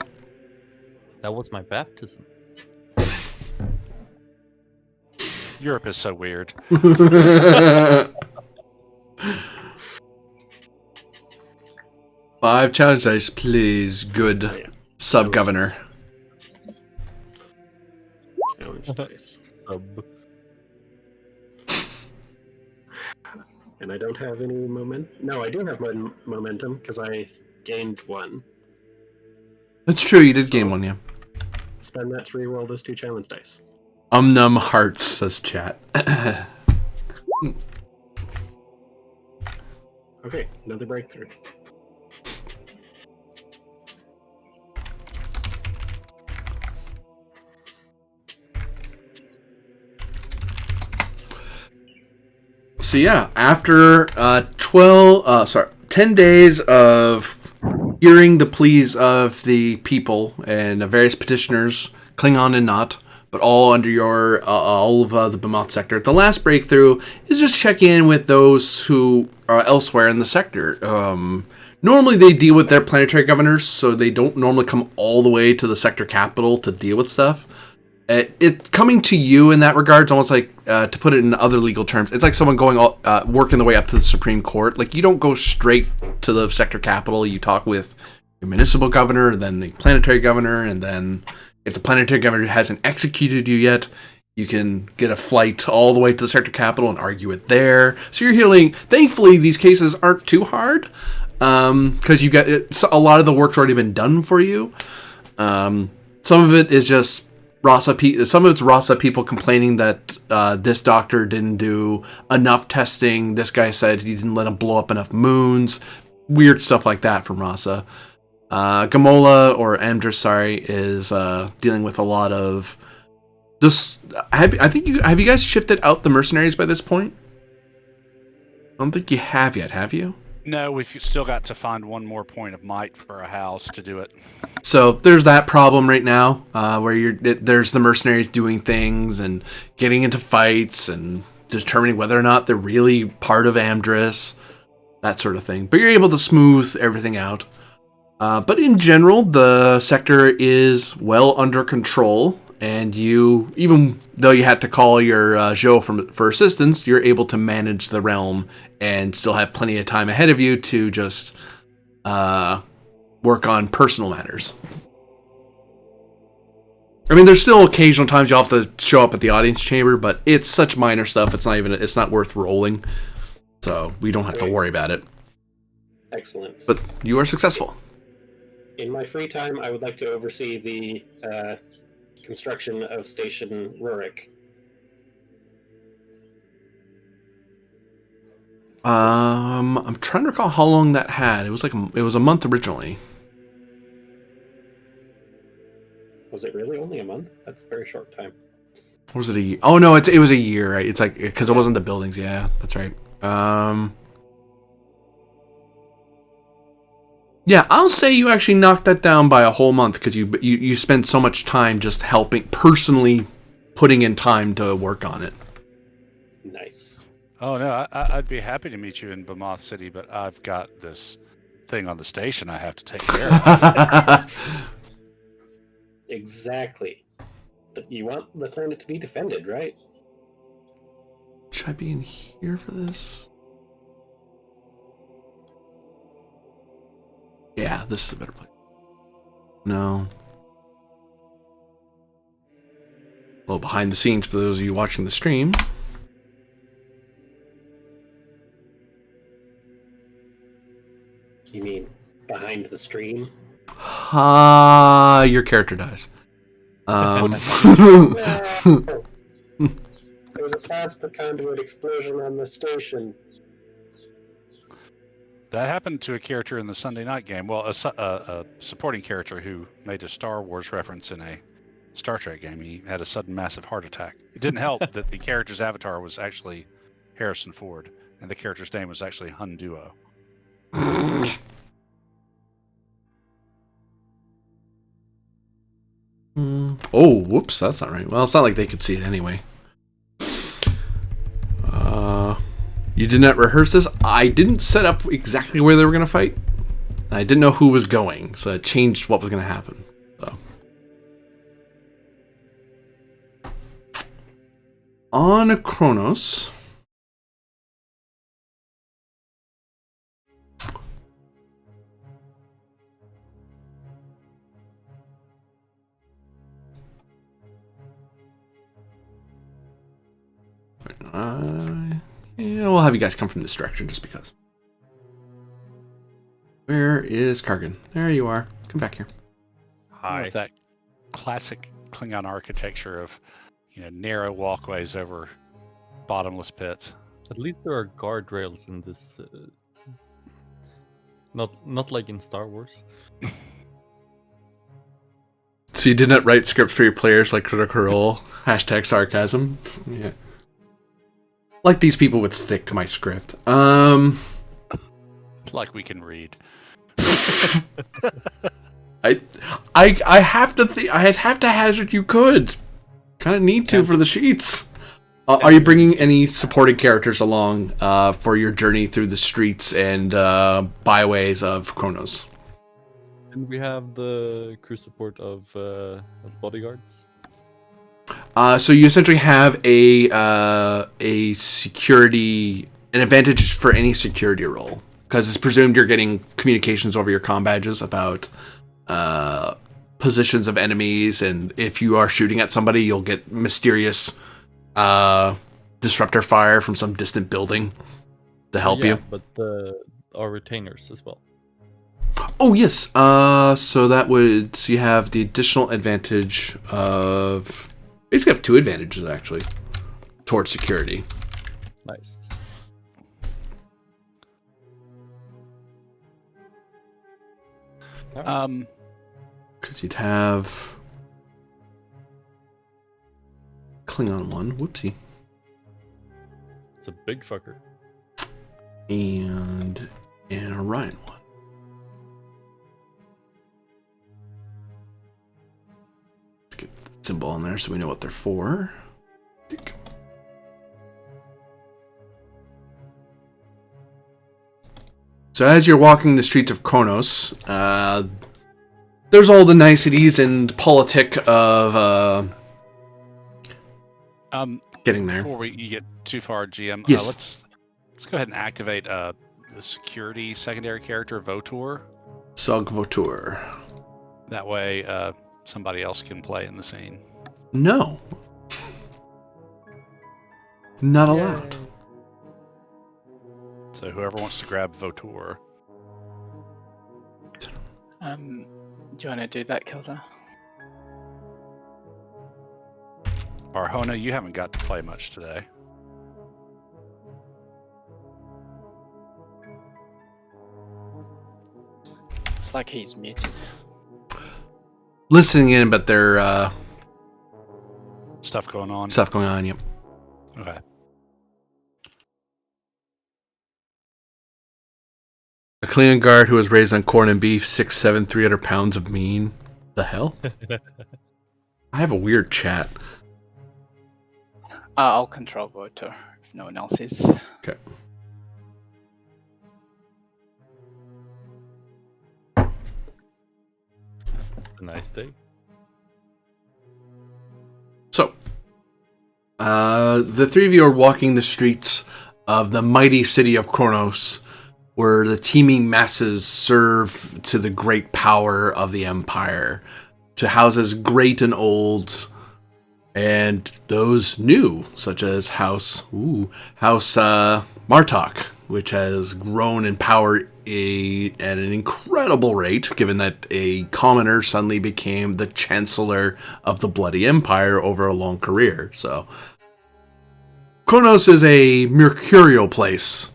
That was my baptism. Europe is so weird. 5 challenge dice, please. Good sub-governor. Challenge dice. Sub. And I don't have any momentum. No, I do have momentum because I gained 1. That's true, you did gain 1, yeah. Spend that to reroll those 2 challenge dice. Num hearts, says chat. Okay, another breakthrough. So yeah, after 10 days of hearing the pleas of the people and the various petitioners, Klingon and not, but but all under your all of the Bemoth sector. The last breakthrough is just check in with those who are elsewhere in the sector. Normally they deal with their planetary governors, so they don't normally come all the way to the sector capital to deal with stuff. It's coming to you in that regard. It's almost like, to put it in other legal terms, it's like someone going working their way up to the Supreme Court. Like, you don't go straight to the sector capital. You talk with your municipal governor, then the planetary governor, and then if the planetary governor hasn't executed you yet, you can get a flight all the way to the sector capital and argue it there. So you're healing. Thankfully, these cases aren't too hard, because you got a lot of the work's already been done for you. Some of it is just some of it's Rasa people complaining that this doctor didn't do enough testing. This guy said he didn't let him blow up enough moons. Weird stuff like that from Rasa. Gamola, or Amdris, sorry, is dealing with a lot of just. Have you guys shifted out the mercenaries by this point? I don't think you have yet, have you? No, we've still got to find one more point of might for a house to do it. So there's that problem right now, where there's the mercenaries doing things and getting into fights and determining whether or not they're really part of Amdris, that sort of thing. But you're able to smooth everything out. But in general, the sector is well under control, and you, even though you had to call your Zhou for assistance, you're able to manage the realm and still have plenty of time ahead of you to just work on personal matters. I mean, there's still occasional times you'll have to show up at the audience chamber, but it's such minor stuff. It's not worth rolling, so we don't have to worry about it. Excellent. But you are successful. In my free time, I would like to oversee the construction of Station Rurik. I'm trying to recall how long that had. It was a month originally. Was it really only a month? That's a very short time. Or was it a year? Oh no, it was a year, right? It's like, because it wasn't the buildings. Yeah, that's right. Yeah, I'll say you actually knocked that down by a whole month, because you spent so much time just helping, personally putting in time to work on it. Nice. Oh no, I'd be happy to meet you in Bemoth City, but I've got this thing on the station I have to take care of. Exactly. You want the planet to be defended, right? Should I be in here for this? Yeah, this is a better place. No. Well, behind the scenes for those of you watching the stream. You mean behind the stream? Your character dies. There was a plasma conduit explosion on the station. That happened to a character in the Sunday night game. Well, a supporting character who made a Star Wars reference in a Star Trek game. He had a sudden massive heart attack. It didn't help that the character's avatar was actually Harrison Ford, and the character's name was actually Hun Duo. Oh, whoops, that's not right. Well, it's not like they could see it anyway. You did not rehearse this. I didn't set up exactly where they were going to fight. I didn't know who was going, so it changed what was going to happen. So. On Kronos. Yeah, we'll have you guys come from this direction just because. Where is Kargan? There you are. Come back here. Hi. With that classic Klingon architecture of, narrow walkways over bottomless pits. At least there are guardrails in this. Not like in Star Wars. So you did not write scripts for your players like Critical Role, #sarcasm. Yeah. Like these people would stick to my script. Like we can read. I have to think. I'd have to hazard you could. Kind of need to for the sheets. Are you bringing any supporting characters along for your journey through the streets and byways of Kronos? And we have the crew support of bodyguards. So you essentially have a security, an advantage for any security role, because it's presumed you're getting communications over your comm badges about positions of enemies, and if you are shooting at somebody, you'll get mysterious disruptor fire from some distant building to help you. But our retainers as well. Oh yes. So you have the additional advantage of basically have 2 advantages actually towards security. Nice. Because you'd have Klingon one, whoopsie, It's a big fucker. and an Orion one. Let's get the symbol on there so we know what they're for. So as you're walking the streets of Kronos, there's all the niceties and politic of getting there. Before you get too far, GM, Yes. let's go ahead and activate the security secondary character Votor. Sog Votur. That way, somebody else can play in the scene. No. Not allowed. So whoever wants to grab Votor. Do you want to do that, Kilda? Arhona, you haven't got to play much today. It's like he's muted. Listening in, but there Stuff going on. stuff going on. Yep. Okay. A Klingon guard who was raised on corn and beef, 6'7", 300 pounds of mean. The hell? I have a weird chat. I'll control Votor if no one else is. Okay. A nice day. So, the 3 of you are walking the streets of the mighty city of Kronos, where the teeming masses serve to the great power of the Empire, to houses great and old, and those new, such as House Martok, which has grown in power at an incredible rate, given that a commoner suddenly became the Chancellor of the Bloody Empire over a long career. So, Kronos is a mercurial place,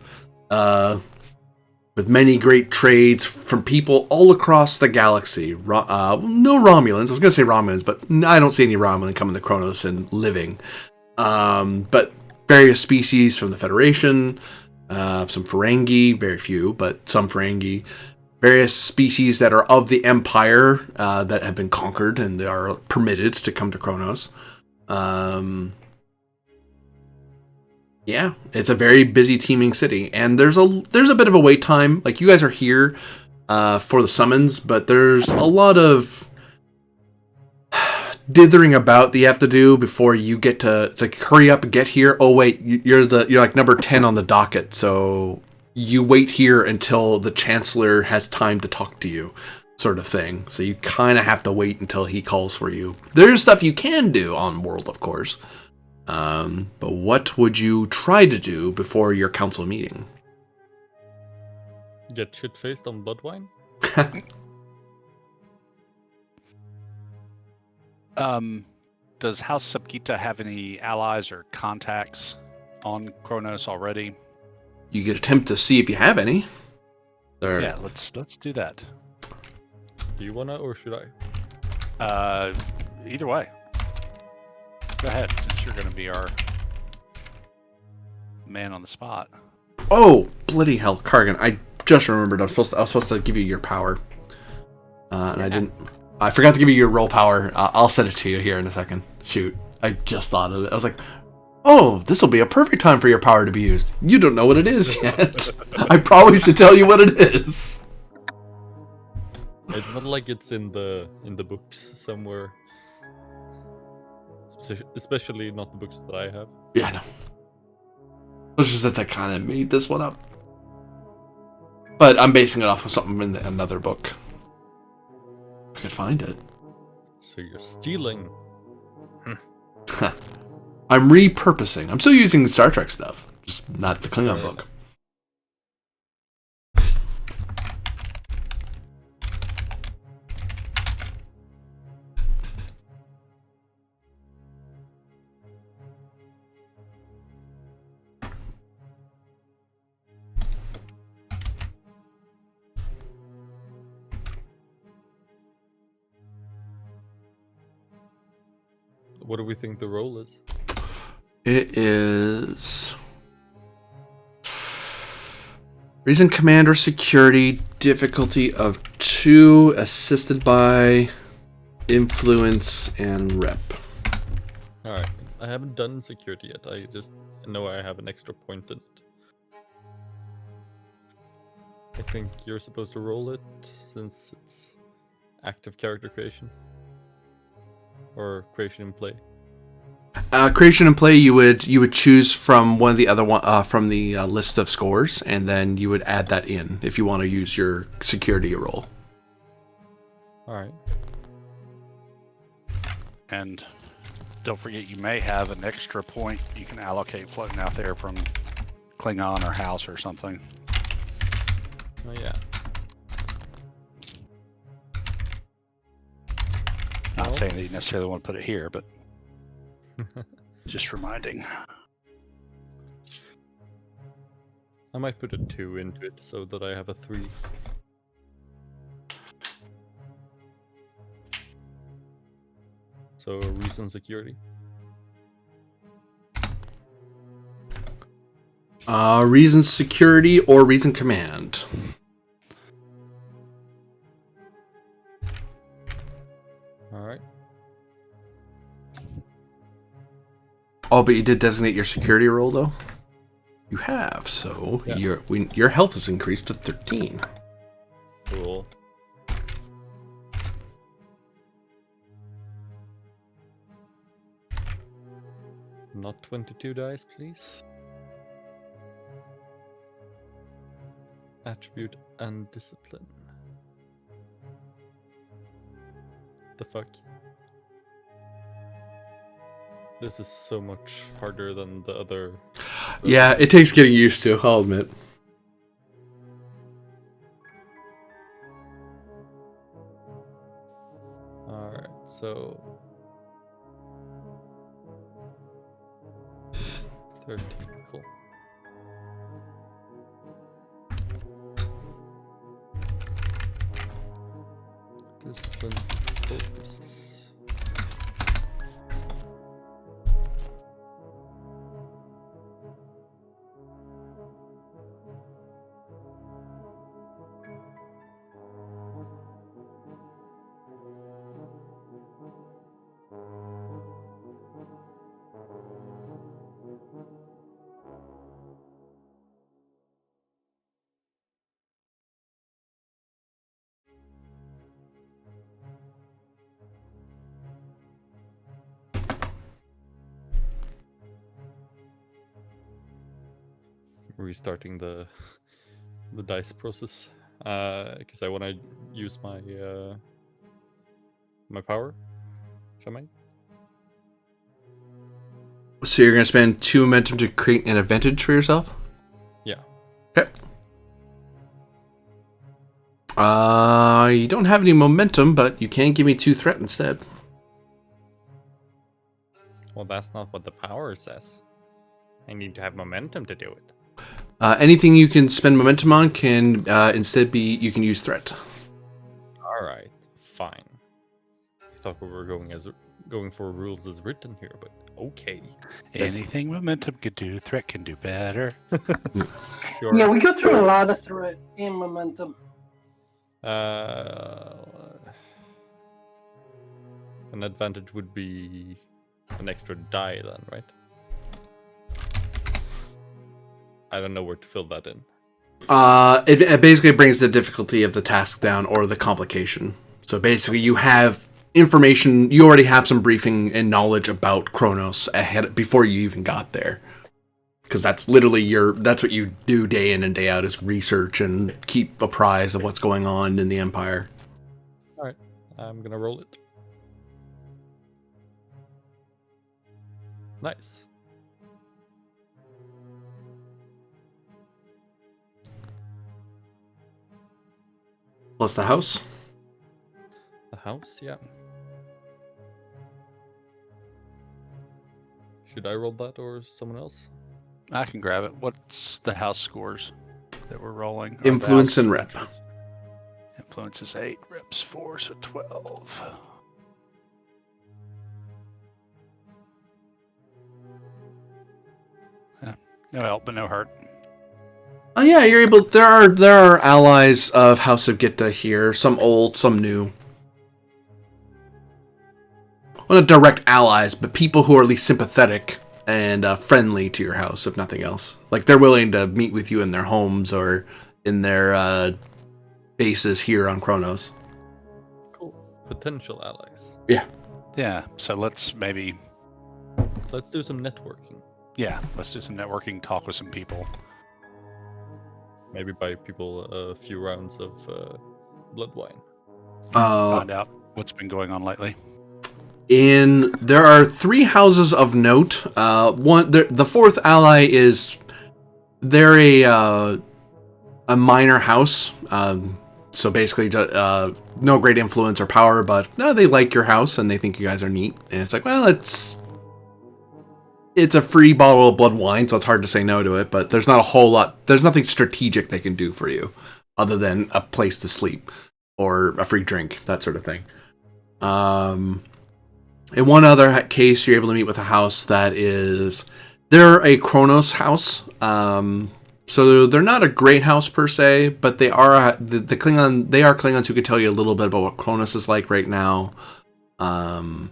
with many great trades from people all across the galaxy. No Romulans. I was going to say Romulans, but I don't see any Romulan coming to Kronos and living. But various species from the Federation, some Ferengi, very few, but some Ferengi. Various species that are of the Empire that have been conquered and they are permitted to come to Kronos. Yeah, it's a very busy, teeming city, and there's a bit of a wait time. Like, you guys are here for the summons, but there's a lot of dithering about that you have to do before you get to. It's like, hurry up, get here. Oh wait, you're like number 10 on the docket, so you wait here until the Chancellor has time to talk to you, sort of thing. So you kind of have to wait until he calls for you. There's stuff you can do on World, of course. But what would you try to do before your council meeting? Get shit-faced on blood wine? Does House SupQit'aH have any allies or contacts on Kronos already? You could attempt to see if you have any. Yeah, let's do that. Do you wanna or should I? Either way. Go ahead, since you're going to be our man on the spot. Oh, bloody hell, Kargan! I just remembered I was supposed to give you your power, and I didn't. I forgot to give you your roll power. I'll send it to you here in a second. Shoot. I just thought of it. I was like, oh, this will be a perfect time for your power to be used. You don't know what it is yet. I probably should tell you what it is. It's not like it's in the books somewhere. Especially not the books that I have. Yeah, I know. It's just that I kind of made this one up. But I'm basing it off of something in another book. If I could find it. So you're stealing. I'm repurposing. I'm still using Star Trek stuff. Just not the Klingon book. What do we think the role is? It is reason commander security difficulty of 2 assisted by influence and rep. Alright. I haven't done security yet. I just know I have an extra point in it. I think you're supposed to roll it since it's active character creation. Or creation in play. Creation and play, you would choose from one of the other one from the list of scores, and then you would add that in if you want to use your security roll. All right. And don't forget, you may have an extra point you can allocate floating out there from Klingon or House or something. Oh yeah. Not saying that you necessarily want to put it here, but just reminding. I might put a 2 into it so that I have a 3. So reason security. Reason security or reason command. All right. Oh, but you did designate your security role though. You have, so Yeah. your health is increased to 13. Cool. Not 22 dice, please. Attribute and discipline. The fuck? This is so much harder than the other. Yeah, it takes getting used to, I'll admit. Alright, so 13, cool. Discipline focus. Restarting the dice process because I want to use my my power. If I might. So you're gonna spend 2 momentum to create an advantage for yourself? Yeah. Okay. You don't have any momentum, but you can give me 2 threat instead. Well, that's not what the power says. I need to have momentum to do it. Anything you can spend momentum on can instead be you can use threat. All right, fine. I thought we were going for rules as written here, but okay. Anything momentum could do, threat can do better. Sure. Yeah, we go through a lot of threat and momentum. An advantage would be an extra die then, right? I don't know where to fill that in. It basically brings the difficulty of the task down or the complication. So basically, you have information. You already have some briefing and knowledge about Kronos ahead before you even got there. Because that's literally that's what you do day in and day out, is research and keep apprised of what's going on in the Empire. Alright, I'm gonna roll it. Nice. Plus the house. The house, yeah. Should I roll that or someone else? I can grab it. What's the house scores that we're rolling? Or the Influence house and rep. entries? Influence is 8, reps 4, so 12. Yeah, no help but no hurt. Oh yeah, you're able. There are allies of House SupQit'aH here. Some old, some new. Well, not direct allies, but people who are at least sympathetic and friendly to your house, if nothing else. Like, they're willing to meet with you in their homes or in their bases here on Kronos. Cool. Potential allies. Yeah, so let's maybe, Let's do some networking. let's do some networking, talk with some people. Maybe buy people a few rounds of blood wine. Find out what's been going on lately. There are 3 houses of note. The fourth ally is they're a minor house. So basically, no great influence or power, but no, they like your house and they think you guys are neat. And it's like, well, it's a free bottle of blood wine, so it's hard to say no to it. But there's not a whole lot. There's nothing strategic they can do for you, other than a place to sleep or a free drink, that sort of thing. In one other case, you're able to meet with a house that is... They're a Kronos house. So they're not a great house per se, but they are the Klingon. They are Klingons who could tell you a little bit about what Kronos is like right now. And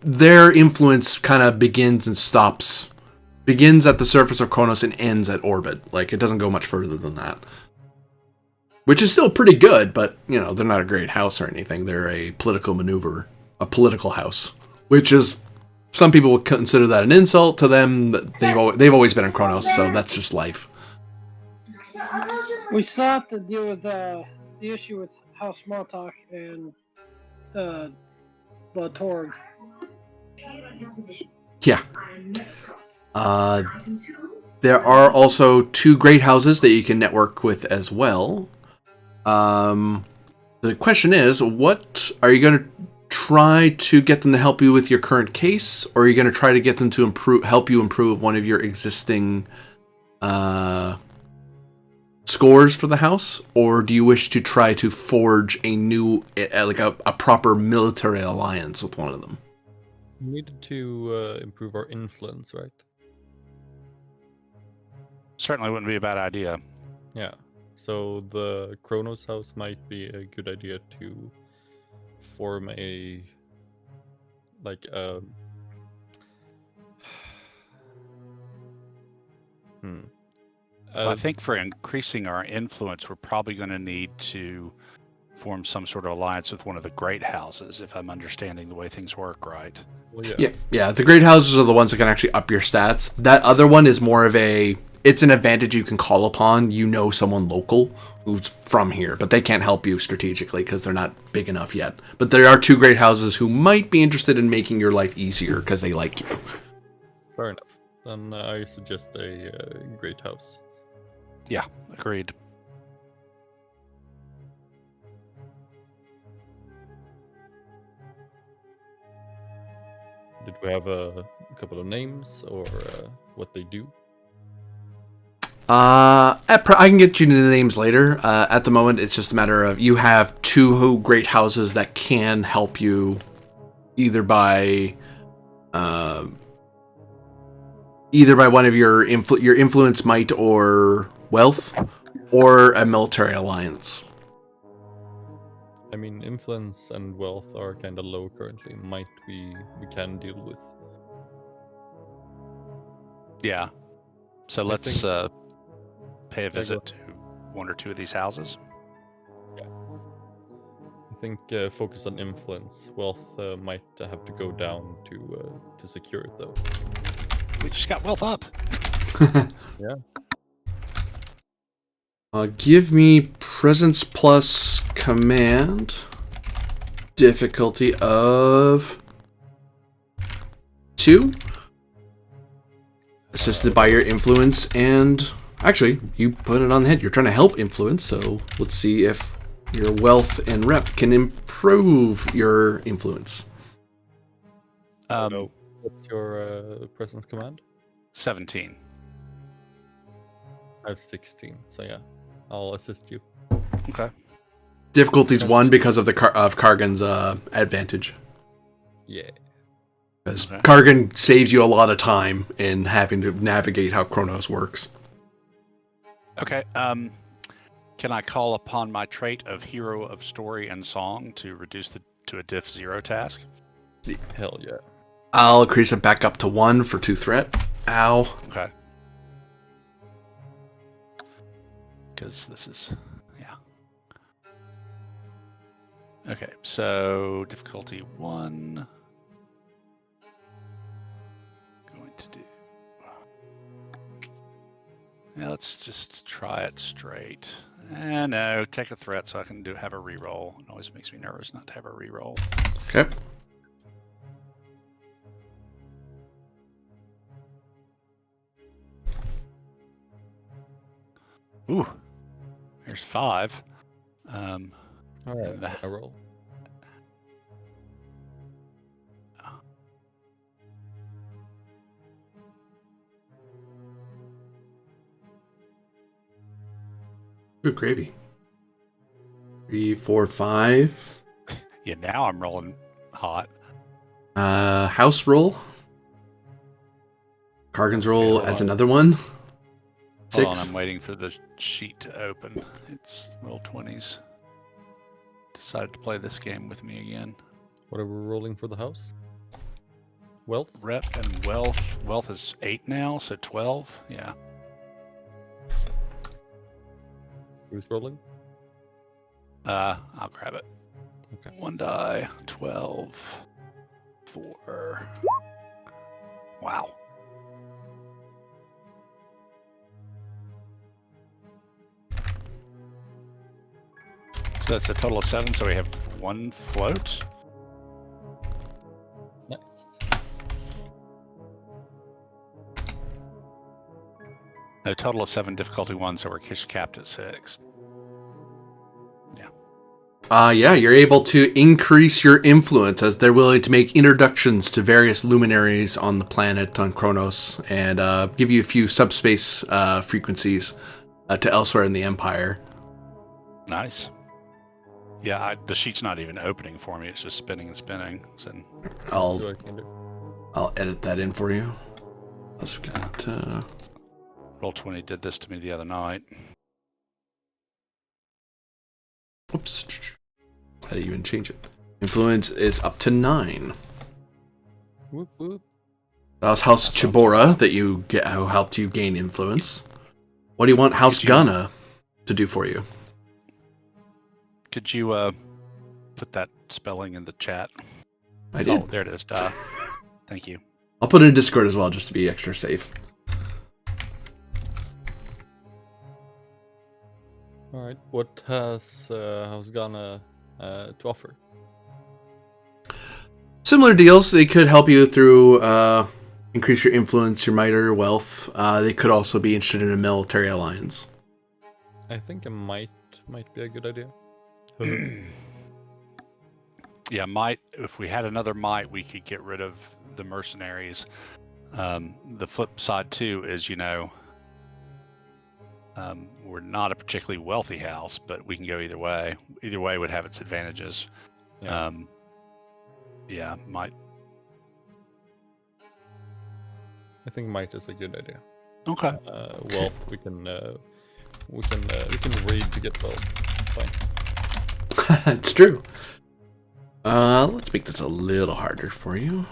their influence kind of begins and stops. Begins at the surface of Kronos and ends at orbit. Like, it doesn't go much further than that. Which is still pretty good, but, you know, they're not a great house or anything. They're a political maneuver, a political house. Which is, some people would consider that an insult to them. They've always been in Kronos, so that's just life. We still have to deal with the issue with House Smalltalk and the Torg. Yeah. There are also 2 great houses that you can network with as well. The question is, what are you going to try to get them to help you with your current case, or are you going to try to get them to help you improve one of your existing scores for the house, or do you wish to try to forge a new, a proper military alliance with one of them? We needed to improve our influence, right? Certainly wouldn't be a bad idea. Yeah. So the Kronos house might be a good idea to form a Well, I think for increasing our influence, we're probably going to need to form some sort of alliance with one of the great houses, if I'm understanding the way things work right. well, Yeah. The great houses are the ones that can actually up your stats. That other one is more of it's an advantage you can call upon. You know someone local who's from here, but they can't help you strategically because they're not big enough yet. But there are 2 great houses who might be interested in making your life easier because they like you. Fair enough. Then I suggest a great house. Yeah, agreed. Did we have a couple of names or what they do? I can get you the names later. At the moment, it's just a matter of you have 2 great houses that can help you either by one of your influence, might, or wealth, or a military alliance. I mean, influence and wealth are kind of low currently. Might we can deal with. Yeah. So let's think- pay a go visit to one or two of these houses. I think focus on influence. Wealth might have to go down to secure it, though. We just got wealth up. Yeah. Give me presence plus command. Difficulty of 2. Assisted by your influence, and actually, you put it on the head. You're trying to help influence, so let's see if your wealth and rep can improve your influence. What's your presence command? 17. I have 16, so yeah, I'll assist you. Okay. Difficulty's 1 because of the Kargan's advantage. Yeah. Because Okay. Kargan saves you a lot of time in having to navigate how Chronos works. Okay. Can I call upon my trait of hero of story and song to reduce to a diff 0 task? Hell yeah. I'll increase it back up to 1 for 2 threat. Ow. Okay. Because this is, yeah. Okay, so difficulty 1. Going to do. Yeah, let's just try it straight. No, take a threat so I can have a reroll. It always makes me nervous not to have a reroll. Okay. Ooh, there's 5. All right, And I roll. Good gravy. 3, 4, 5. Yeah, now I'm rolling hot. House roll. Kargan's roll hold adds on. another one. Hold on, 6. I'm waiting for the sheet to open. It's roll 20s. Decided to play this game with me again. What are we rolling for the house? Wealth? Rep and wealth. Wealth is 8 now, so 12. Yeah. Who's rolling? I'll grab it. Okay. 1 die. 12. 4. Wow. So that's a total of 7, so we have 1 float. Nice. No, total of 7, difficulty 1, so we're capped at 6. Yeah, you're able to increase your influence as they're willing to make introductions to various luminaries on the planet, on Kronos, and give you a few subspace frequencies to elsewhere in the Empire. Nice. Yeah, the sheet's not even opening for me. It's just spinning and spinning. So See I'll what I can do. edit that in for you. Let's get Roll20 did this to me the other night. oops. How do you even change it? Influence is up to 9. Whoop whoop. That was House Chibora that you get, who helped you gain influence. What do you want House Could you- Gunna to do for you? Could you put that spelling in the chat? I did. Oh, there it is. Duh. Thank you. I'll put it in Discord as well, just to be extra safe. All right. What has House Ghana to offer? Similar deals. They could help you through increase your influence, your might, or your wealth. They could also be interested in a military alliance. I think a might be a good idea. Yeah, might. If we had another might, we could get rid of the mercenaries. The flip side too is, we're not a particularly wealthy house, but we can go either way. Either way would have its advantages. Yeah. Yeah, might. I think might is a good idea. Okay. Wealth we can read to get wealth. It's fine. It's true. Let's make this a little harder for you.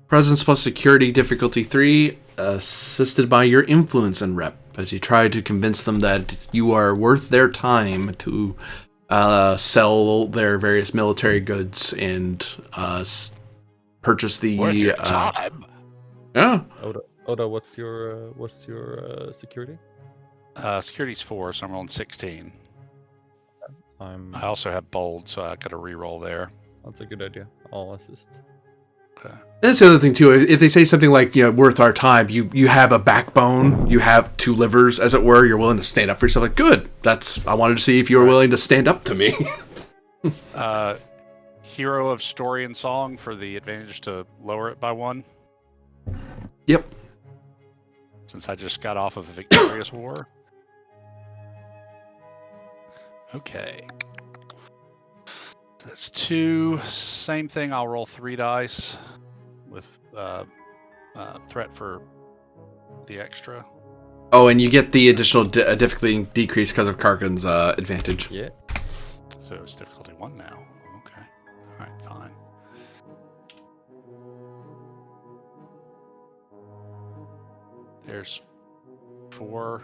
Presence plus security difficulty 3, assisted by your influence and rep, as you try to convince them that you are worth their time to sell their various military goods and purchase the Worth your time. Yeah. Oda, what's your security? Security's 4, so I'm rolling 16. I I'm. also have bold, so I got a reroll there. That's a good idea. I'll assist. Okay. That's the other thing too. If they say something like, worth our time, you have a backbone, you have 2 livers, as it were. You're willing to stand up for yourself. Like, good. I wanted to see if you were willing to stand up to me. Hero of story and song for the advantage to lower it by 1. Yep. Since I just got off of a victorious war. Okay. That's 2. Same thing. I'll roll 3 dice with threat for the extra. Oh, and you get the additional difficulty decrease because of Karkin's advantage. Yeah. So it's difficulty 1 now. Okay. All right. Fine. There's 4.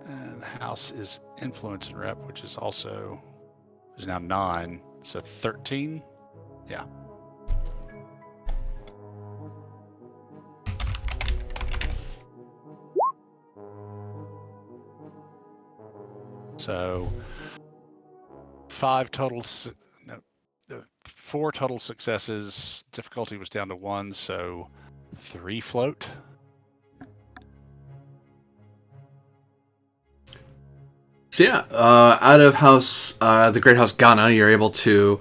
And the house is influence and rep, which is also is now 9. So 13. Yeah. So 4 total successes. Difficulty was down to 1, so 3 float. So yeah, out of the Great House Ghana, you're able to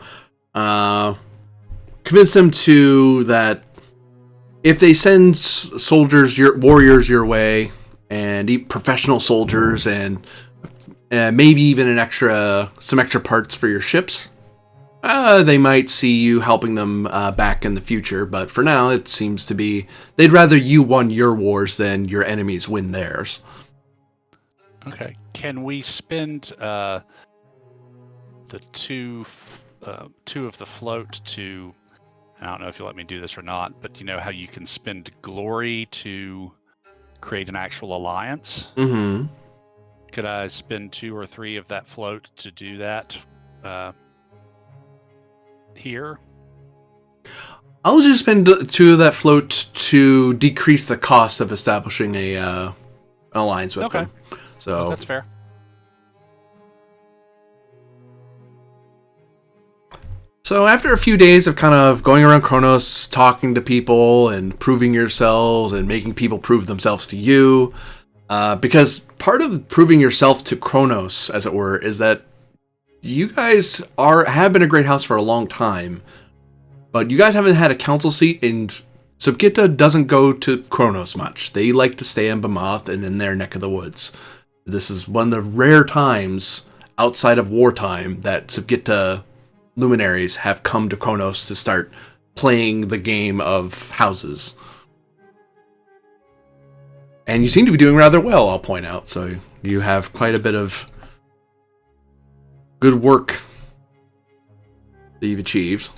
convince them that if they send warriors your way, and professional soldiers, and maybe even some extra parts for your ships, they might see you helping them back in the future. But for now, it seems to be they'd rather you won your wars than your enemies win theirs. Okay. Can we spend the 2 of the float to? I don't know if you'll let me do this or not, but you know how you can spend glory to create an actual alliance? Mm-hmm. Could I spend 2 or 3 of that float to do that here? I'll just spend 2 of that float to decrease the cost of establishing an alliance with them. So that's fair. So after a few days of kind of going around Kronos, talking to people and proving yourselves and making people prove themselves to you, because part of proving yourself to Kronos, as it were, is that you guys have been a great house for a long time, but you guys haven't had a council seat, and SupQuit'aH doesn't go to Kronos much. They like to stay in Bamoth and in their neck of the woods. This is one of the rare times outside of wartime that SupQuit'aH luminaries have come to Kronos to start playing the game of houses. And you seem to be doing rather well, I'll point out. So you have quite a bit of good work that you've achieved.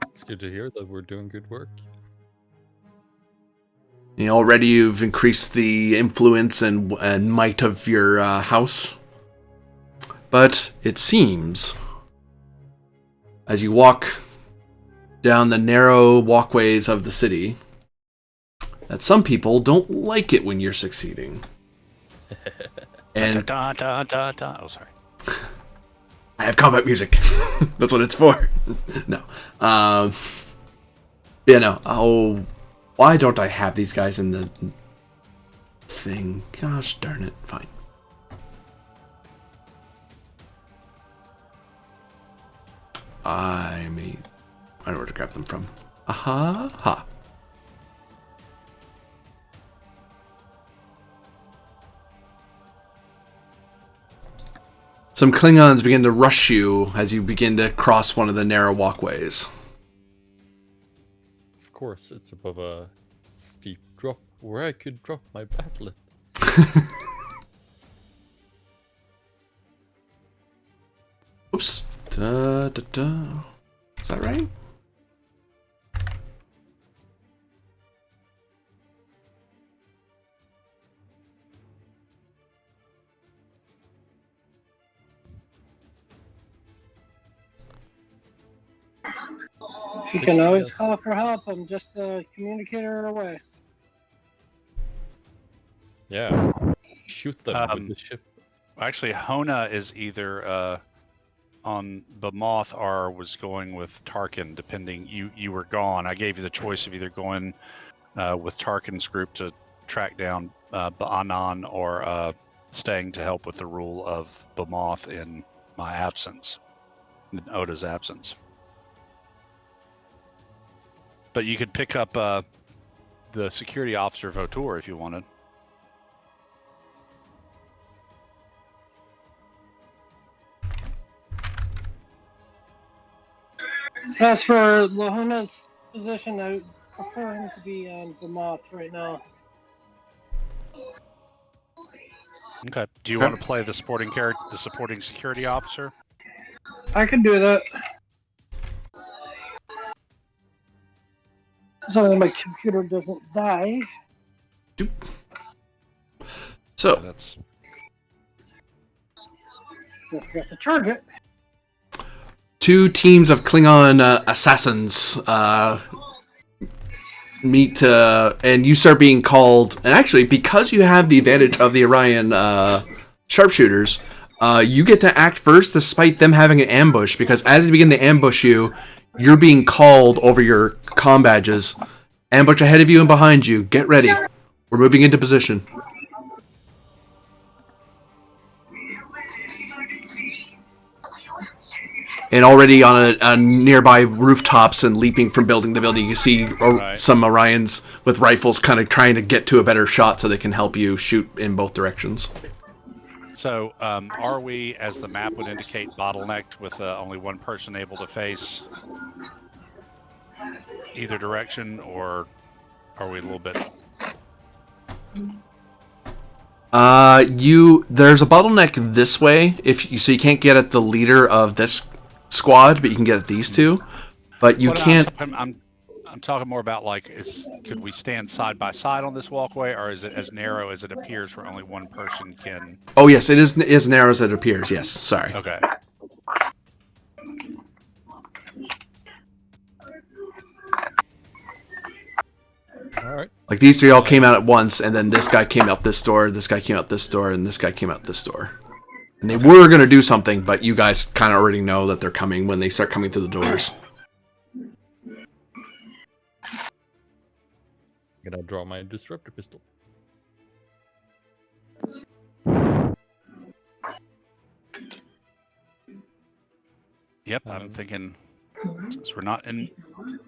It's good to hear that we're doing good work. Already you've increased the influence and might of your house. But it seems, as you walk down the narrow walkways of the city, that some people don't like it when you're succeeding. And Oh, sorry. I have combat music. That's what it's for. No. Oh, why don't I have these guys in the thing? Gosh darn it. Fine. I know where to grab them from. Aha. Ha. Some Klingons begin to rush you as you begin to cross one of the narrow walkways. Of course, it's above a steep drop where I could drop my battlet. Oops. Da, da, da. Is that right? You can always call for help. I'm just a communicator away. Yeah. Shoot them with the ship. Actually, Hona is either on Bemoth or was going with Tarkin, depending. You were gone. I gave you the choice of either going with Tarkin's group to track down Ba'anan or staying to help with the rule of Bemoth in my absence, in Oda's absence. But you could pick up the security officer Votor if you wanted. As for Lahona's position, I prefer him to be on Bemoth right now. Okay. Do you want to play the supporting security officer? I can do that. As long as my computer doesn't die. So, That's I forgot to charge it. two teams of Klingon assassins meet, and you start being called. And actually, because you have the advantage of the Orion sharpshooters, you get to act first despite them having an ambush, because as they begin to ambush you, you're being called over your comm badges. Ambush ahead of you and behind you. Get ready. We're moving into position. And already on a nearby rooftops and leaping from building to building, you see some Orions with rifles kind of trying to get to a better shot so they can help you shoot in both directions. So, are we, as the map would indicate, bottlenecked with only one person able to face either direction, or are we a little bit? There's a bottleneck this way, so you can't get at the leader of this squad, but you can get at these two. But you can't. I'm talking more about could we stand side by side on this walkway, or is it as narrow as it appears, where only one person can? Oh yes, it is as narrow as it appears. Yes, sorry. Okay. All right. Like these three all came out at once, and then this guy came out this door, this guy came out this door, and this guy came out this door. And they were going to do something, but you guys kind of already know that they're coming when they start coming through the doors. I'm gonna draw my disruptor pistol. Yep, I'm thinking since we're not in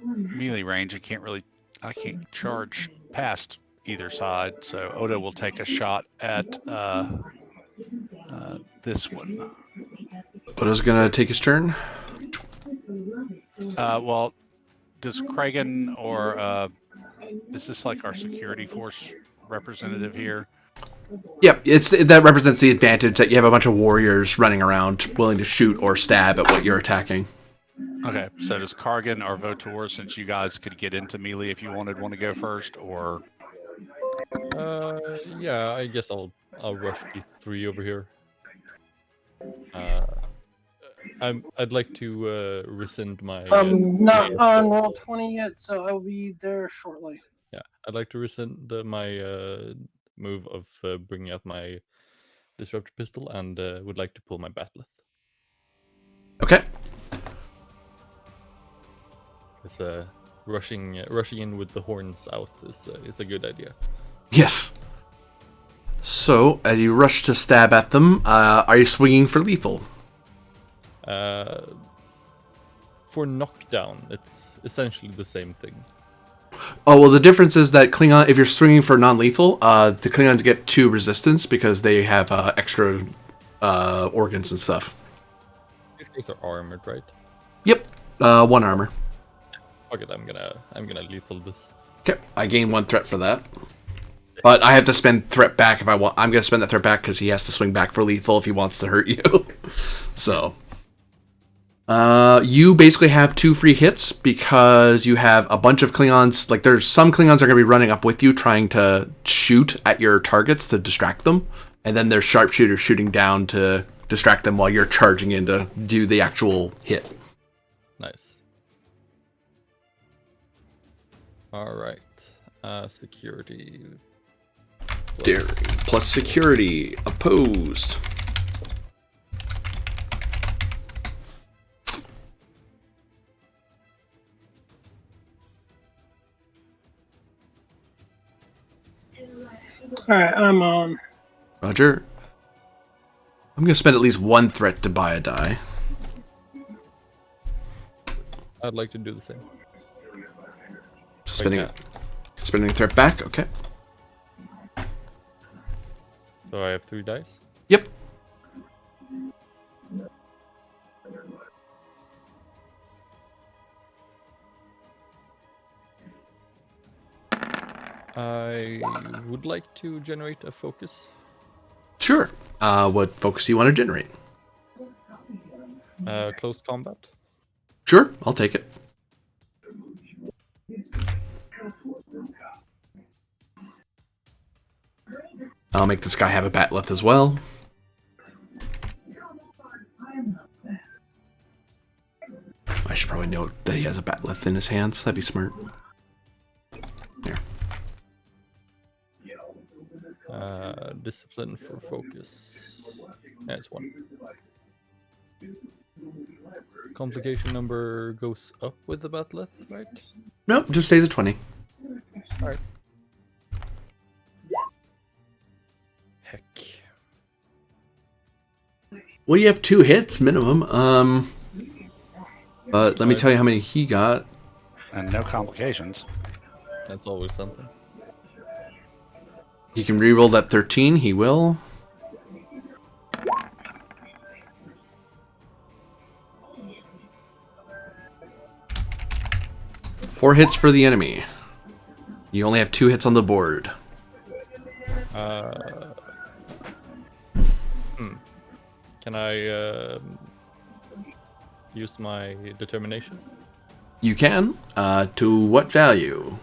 melee range, I can't charge past either side. So Oda will take a shot at this one. Oda's going to take his turn. Well, does Kragan or is this like our security force representative here? Yep, that represents the advantage that you have a bunch of warriors running around willing to shoot or stab at what you're attacking. Okay, so does Kargan or Votor, since you guys could get into melee if you want to go first, or? Yeah, I guess I'll rush these three over here. I'd like to rescind my. I'm not on Roll20 yet, so I'll be there shortly. Yeah, I'd like to rescind my move of bringing out my disruptor pistol, and would like to pull my batleth. Okay. Because rushing in with the horns out is a good idea. Yes. So, as you rush to stab at them, are you swinging for lethal? For knockdown, it's essentially the same thing. Oh, well, the difference is that Klingon, if you're swinging for non-lethal, the Klingons get 2 resistance because they have extra organs and stuff. These guys are armored, right? Yep. 1 armor. Fuck it, I'm gonna lethal this. Okay, I gain 1 threat for that. But I have to spend threat back if I want. I'm gonna spend that threat back because he has to swing back for lethal if he wants to hurt you. So, you basically have 2 free hits because you have a bunch of Klingons. Like, there's some Klingons are gonna be running up with you trying to shoot at your targets to distract them, and then there's sharpshooters shooting down to distract them while you're charging in to do the actual hit. Nice. All right. Security. Dare plus security opposed. Alright, I'm on. Roger. I'm gonna spend at least 1 threat to buy a die. I'd like to do the same. Spending a threat back. Okay. So I have 3 dice. Yep. I would like to generate a focus. Sure. What focus do you want to generate? Close combat. Sure, I'll take it. I'll make this guy have a batleth as well. I should probably note that he has a batleth in his hands. That'd be smart. There. Discipline for focus. That's 1. Complication number goes up with the batleth, right? Nope, just stays at 20. Alright. Heck. Well, you have 2 hits minimum. But let me tell you how many he got. And no complications. That's always something. He can reroll that 13. He will. Four hits for the enemy. You only have 2 hits on the board. Can I use my determination? You can. To what value?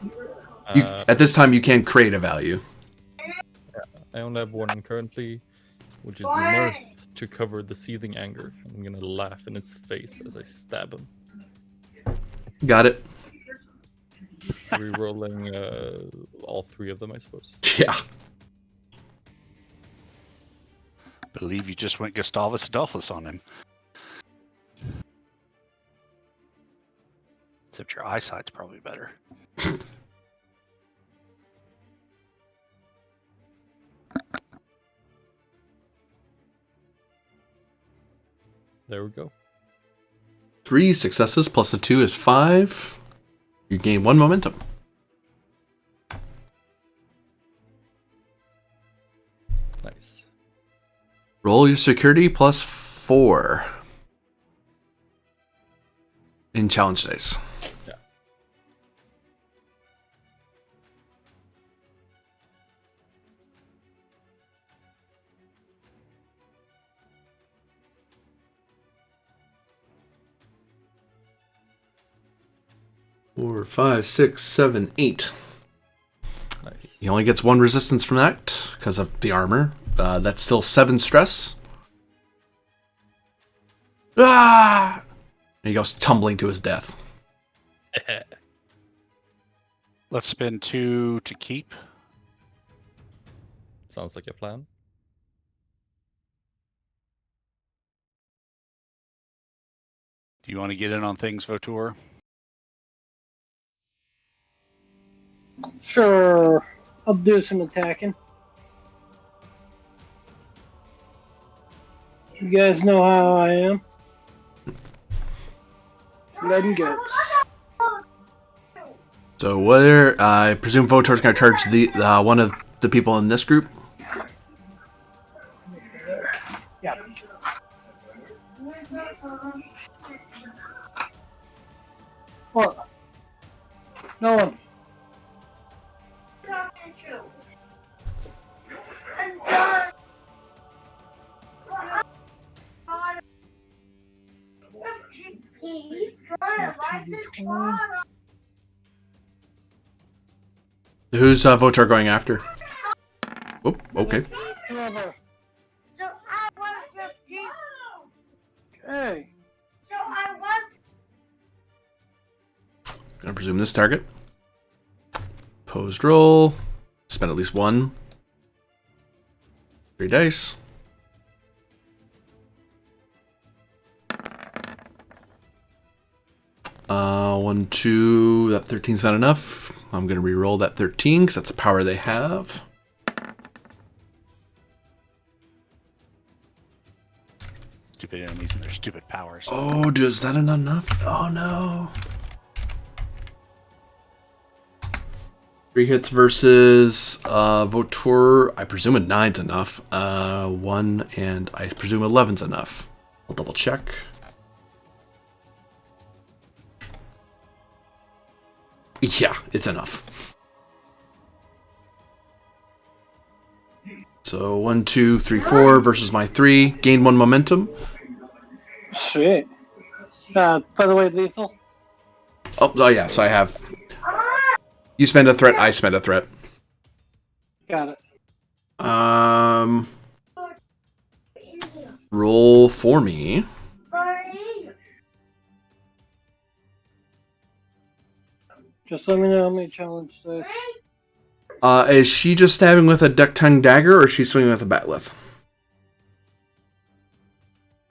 At this time, you can create a value. I only have 1 currently, which is mirth to cover the seething anger. I'm gonna laugh in his face as I stab him. Got it. Rerolling all 3 of them, I suppose. Yeah. Believe you just went Gustavus Adolphus on him. Except your eyesight's probably better. There we go. 3 successes plus the 2 is 5. You gain 1 momentum. Nice. Roll your security plus 4 in challenge dice. Yeah. Four, 5, 6, 7, 8. Nice. He only gets 1 resistance from that because of the armor. That's still 7 stress. Ah! And he goes tumbling to his death. Let's spend 2 to keep. Sounds like a plan. Do you want to get in on things, Votur? Sure, I'll do some attacking. You guys know how I am. Blood and guts. So what I presume Votor's going to charge the one of the people in this group. Yeah. What? No one. Who's Votar going after? Oh, okay. Whoever. Hey. Gonna presume this target. Posed roll. Spend at least one. 3 dice. One, two. That 13's not enough. I'm gonna re-roll that 13 because that's the power they have. Stupid enemies and their stupid powers. Oh, is that not enough? Oh no. 3 hits versus Votor. I presume a 9's enough. 1 and I presume 11's enough. I'll double check. Yeah, it's enough. So 1, 2, 3, 4 versus my 3. Gain 1 momentum. Sweet. By the way, lethal. Oh yeah, so I have. You spend a threat, I spend a threat. Got it. Roll for me. Just let me know how many challenge this. Is she just stabbing with a duck tongue dagger, or is she swinging with a batleth?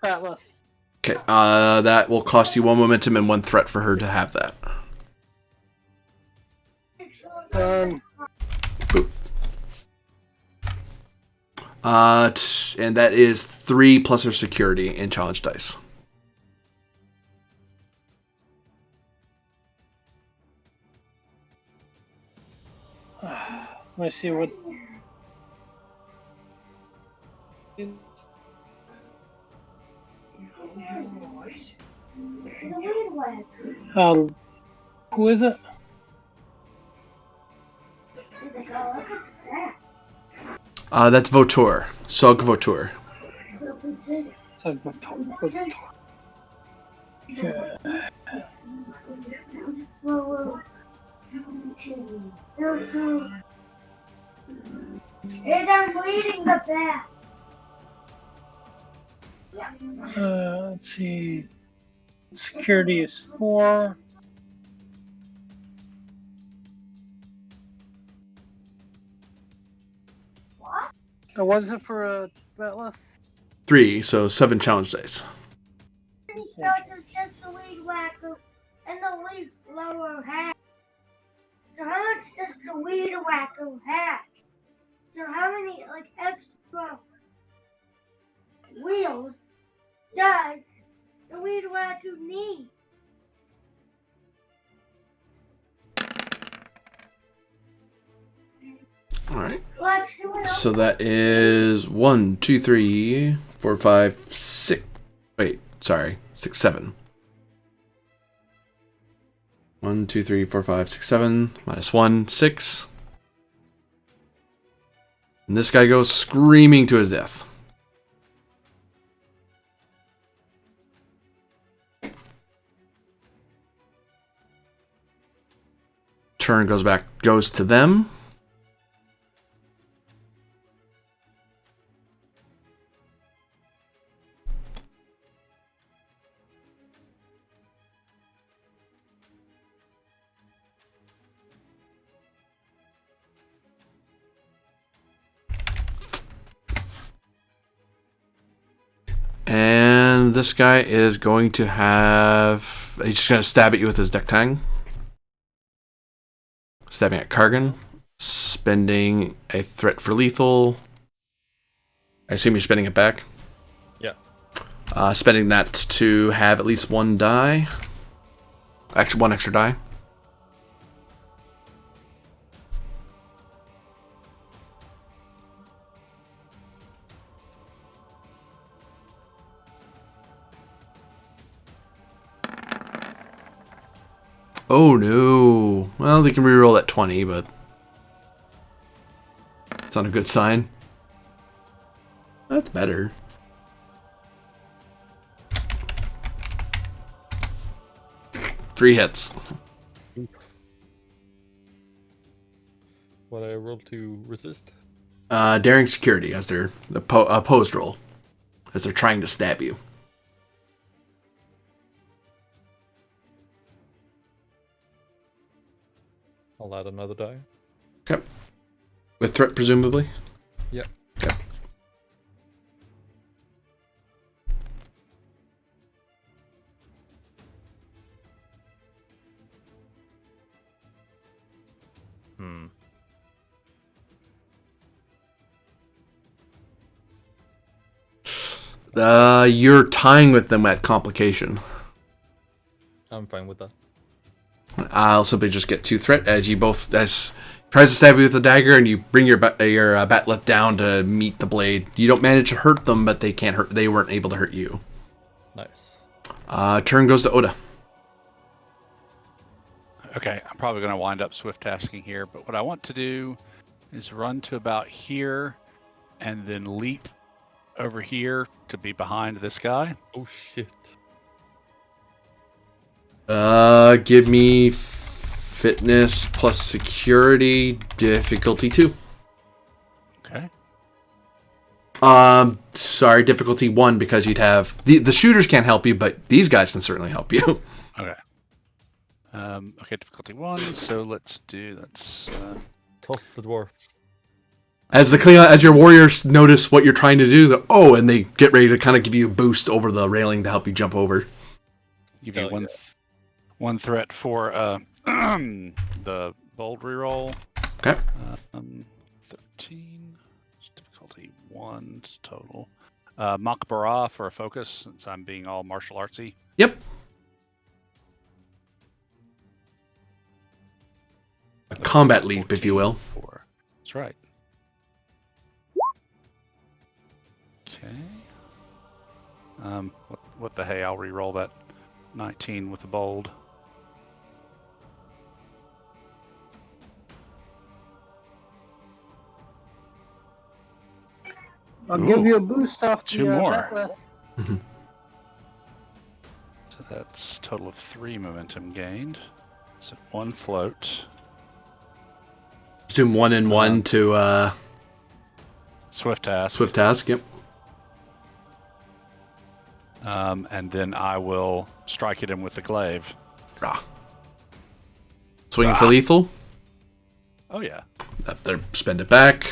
Batleth. Okay, that will cost you 1 momentum and 1 threat for her to have that. Boop. And that is 3 plus her security in challenge dice. Let me see what. Who is it? That's Votor. Sog Votor. I'm reading the back. Let's see. Security is 4. What is it for a batleth? 3, so 7 challenge dice. Just the weed whacker and the weed blower hat. So how much does the weed whacker have? So how many extra wheels does the weed whacker need? Alright. So that is 1, 2, 3, 4, 5, 6. Wait, sorry. 6, 7. 1, 2, 3, 4, 5, 6, 7. Minus 1, 6. And this guy goes screaming to his death. Turn goes to them. And this guy is going to have... He's just going to stab at you with his deck tang. Stabbing at Kargan. Spending a threat for lethal. I assume you're spending it back? Yeah. Spending that to have at least 1 die. Actually, 1 extra die. Oh no. Well, they can reroll at 20, but it's not a good sign. That's better. Three hits. What I roll to resist? Daring security as their opposed roll. As they're trying to stab you. I'll add another die. Okay. With threat, presumably? Yep. Okay. You're tying with them at complication. I'm fine with that. I'll simply just get 2 threat as you both tries to stab you with a dagger, and you bring your bat'leth down to meet the blade. You don't manage to hurt them, but they can't hurt. They weren't able to hurt you. Nice. Turn goes to Oda. Okay, I'm probably going to wind up swift tasking here, but what I want to do is run to about here and then leap over here to be behind this guy. Oh shit. Give me fitness plus security, difficulty 2. Okay. Sorry, difficulty 1 because you'd have the shooters can't help you, but these guys can certainly help you. Okay. Okay, difficulty 1. So let's do Toss the dwarf. As the Klingon, as your warriors notice what you're trying to do, and they get ready to kind of give you a boost over the railing to help you jump over. give you one threat for the bold reroll. Okay. 13. Difficulty 1 total. Makbara for a focus, since I'm being all martial artsy. Yep. A combat leap, if you will. 4. That's right. Okay. What the hey? I'll reroll that 19 with the bold. I'll give you a boost off the 2 more. backlist. So that's a total of 3 momentum gained. So 1 float. Assume 1 and 1 to Swift task. swift task. Yep. And then I will strike at him with the glaive. Ah. Swinging for lethal. Oh yeah. Up there, spend it back.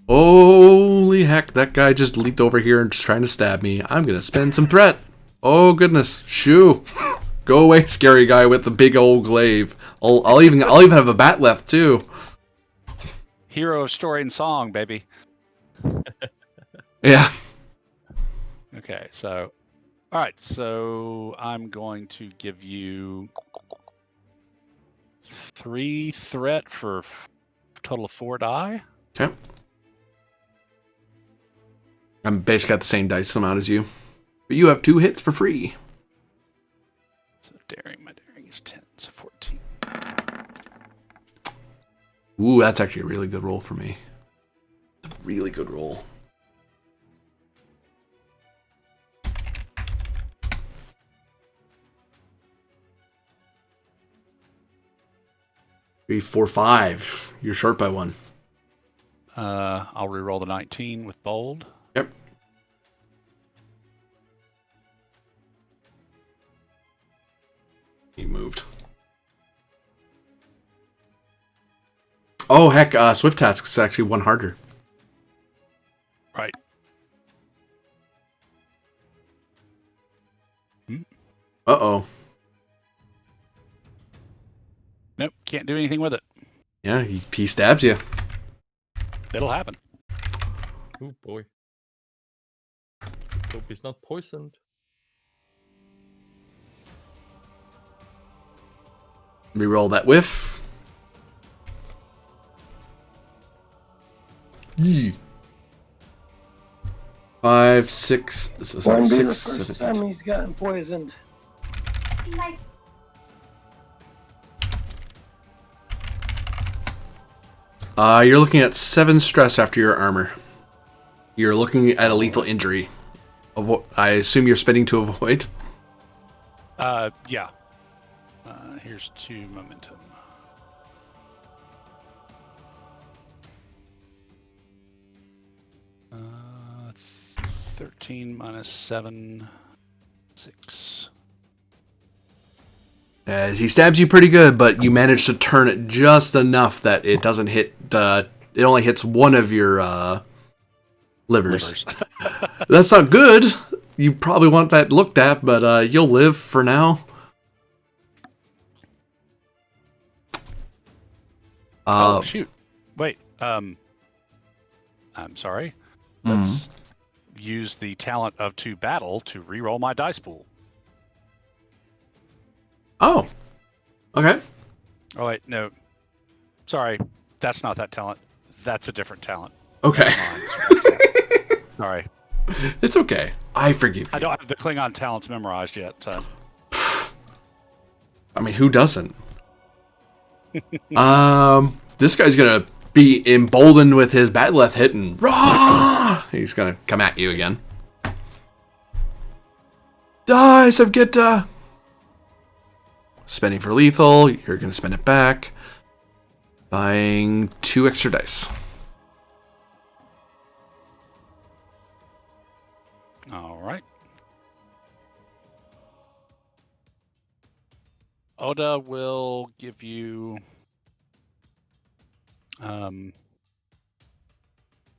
Holy heck, that guy just leaped over here and just trying to stab me. I'm gonna spend some threat. Oh goodness, shoo. Go away, scary guy with the big old glaive. I'll even have a bat left too. Hero of story and song, baby. Yeah. Okay, so alright, so I'm going to give you 3 threat for a total of 4 die. Okay. I'm basically got the same dice amount as you. But you have 2 hits for free. So my daring is 10, so 14. Ooh, that's actually a really good roll for me. A really good roll. Three, 4, 5. You're short by 1. I'll reroll the 19 with bold. Yep. He moved. Oh heck, swift task is actually 1 harder. Right. Uh-oh. Nope, can't do anything with it. Yeah, he stabs you. It'll happen. Oh boy. Hope he's not poisoned. Reroll that whiff. Yee. 5, 6, Won't be the 6, first 7, time he's gotten poisoned. You're looking at 7 stress after your armor. You're looking at a lethal injury. I assume you're spending to avoid. Yeah. Here's 2 momentum. 13 minus 7, 6. As he stabs you pretty good, but you manage to turn it just enough that it doesn't hit. It only hits one of your livers. That's not good. You probably want that looked at, but you'll live for now. Oh shoot! Wait. I'm sorry. Let's use the talent of to battle to reroll my dice pool. Oh. Okay. Oh wait, no. Sorry, that's not that talent. That's a different talent. Okay. Sorry. It's okay. I forgive you. I don't have the Klingon talents memorized yet. So. I mean, who doesn't? This guy's gonna be emboldened with his bat'leth hit and rah! He's gonna come at you again. Die, SupQit'aH! Spending for lethal, you're gonna spend it back. Buying 2 extra dice. All right. Oda will give you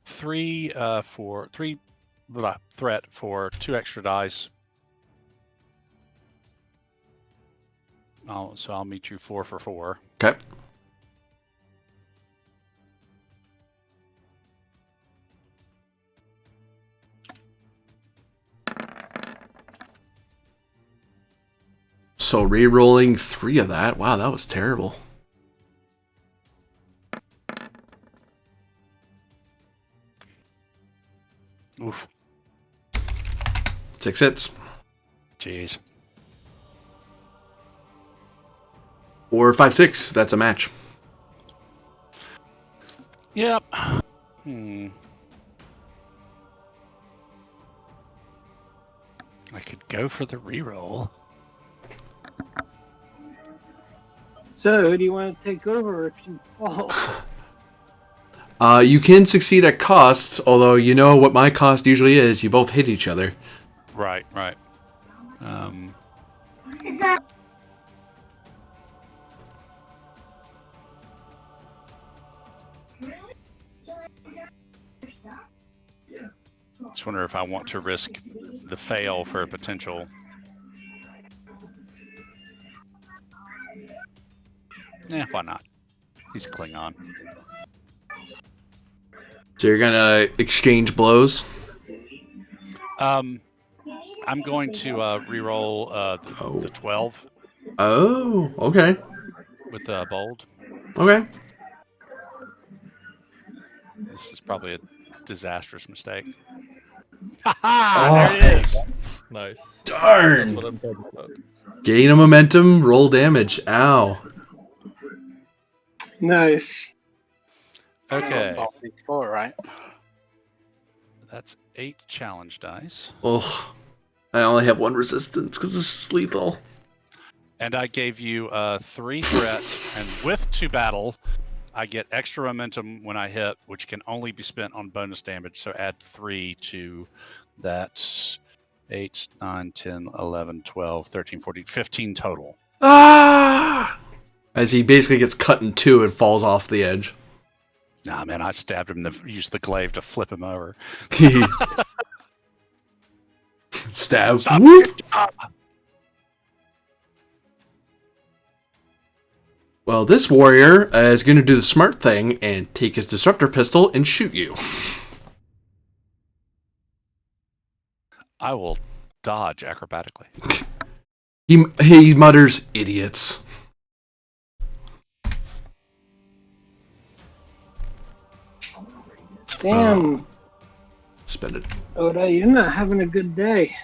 3 threat for 2 extra dice. So I'll meet you 4 for 4. Okay. So re-rolling 3 of that. Wow, that was terrible. Oof. 6 hits. Jeez. 4, 5, 6. That's a match. Yep. I could go for the reroll. So, who do you want to take over if you fall? You can succeed at costs, although you know what my cost usually is. You both hit each other. Right. Is that Just wonder if I want to risk the fail for a potential. Why not? He's a Klingon. So you're gonna exchange blows? I'm going to re-roll the 12 Oh, okay. with bold. Okay. This is probably a disastrous mistake. Ha! There it is. Nice. Darn! That's what I'm talking about. Gain a momentum, roll damage. Ow. Nice. Okay. All these 4, right? That's 8 challenge dice. Oh, I only have 1 resistance because this is lethal. And I gave you 3 threat, and with 2 battle, I get extra momentum when I hit, which can only be spent on bonus damage. So add 3 to that. 8, 9, 10, 11, 12, 13, 14, 15 total. Ah! As he basically gets cut in 2 and falls off the edge. Nah, man, I stabbed him and used the glaive to flip him over. Stab. Whoop! Well, this warrior is going to do the smart thing and take his disruptor pistol and shoot you. I will dodge acrobatically. He mutters, idiots. Damn, Spend it. Oda, you're not having a good day.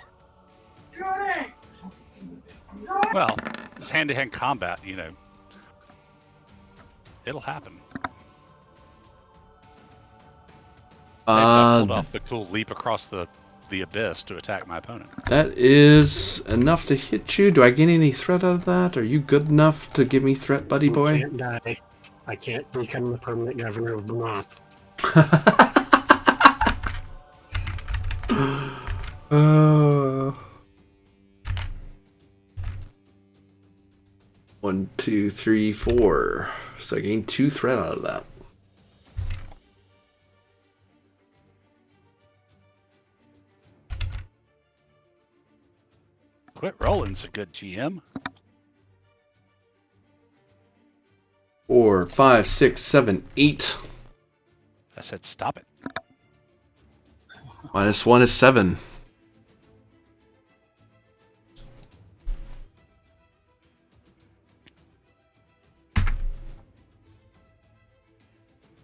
Well, it's hand-to-hand combat, it'll happen. Pulled off the cool leap across the abyss to attack my opponent. That is enough to hit you. Do I gain any threat out of that? Are you good enough to give me threat, buddy You boy? can't die. I can't become the permanent governor of Vermont. uh, 1, 2, 3, 4. So I gained 2 threat out of that. Quit rolling's a good GM. 4, 5, 6, 7, 8. I said stop it. -1 is 7.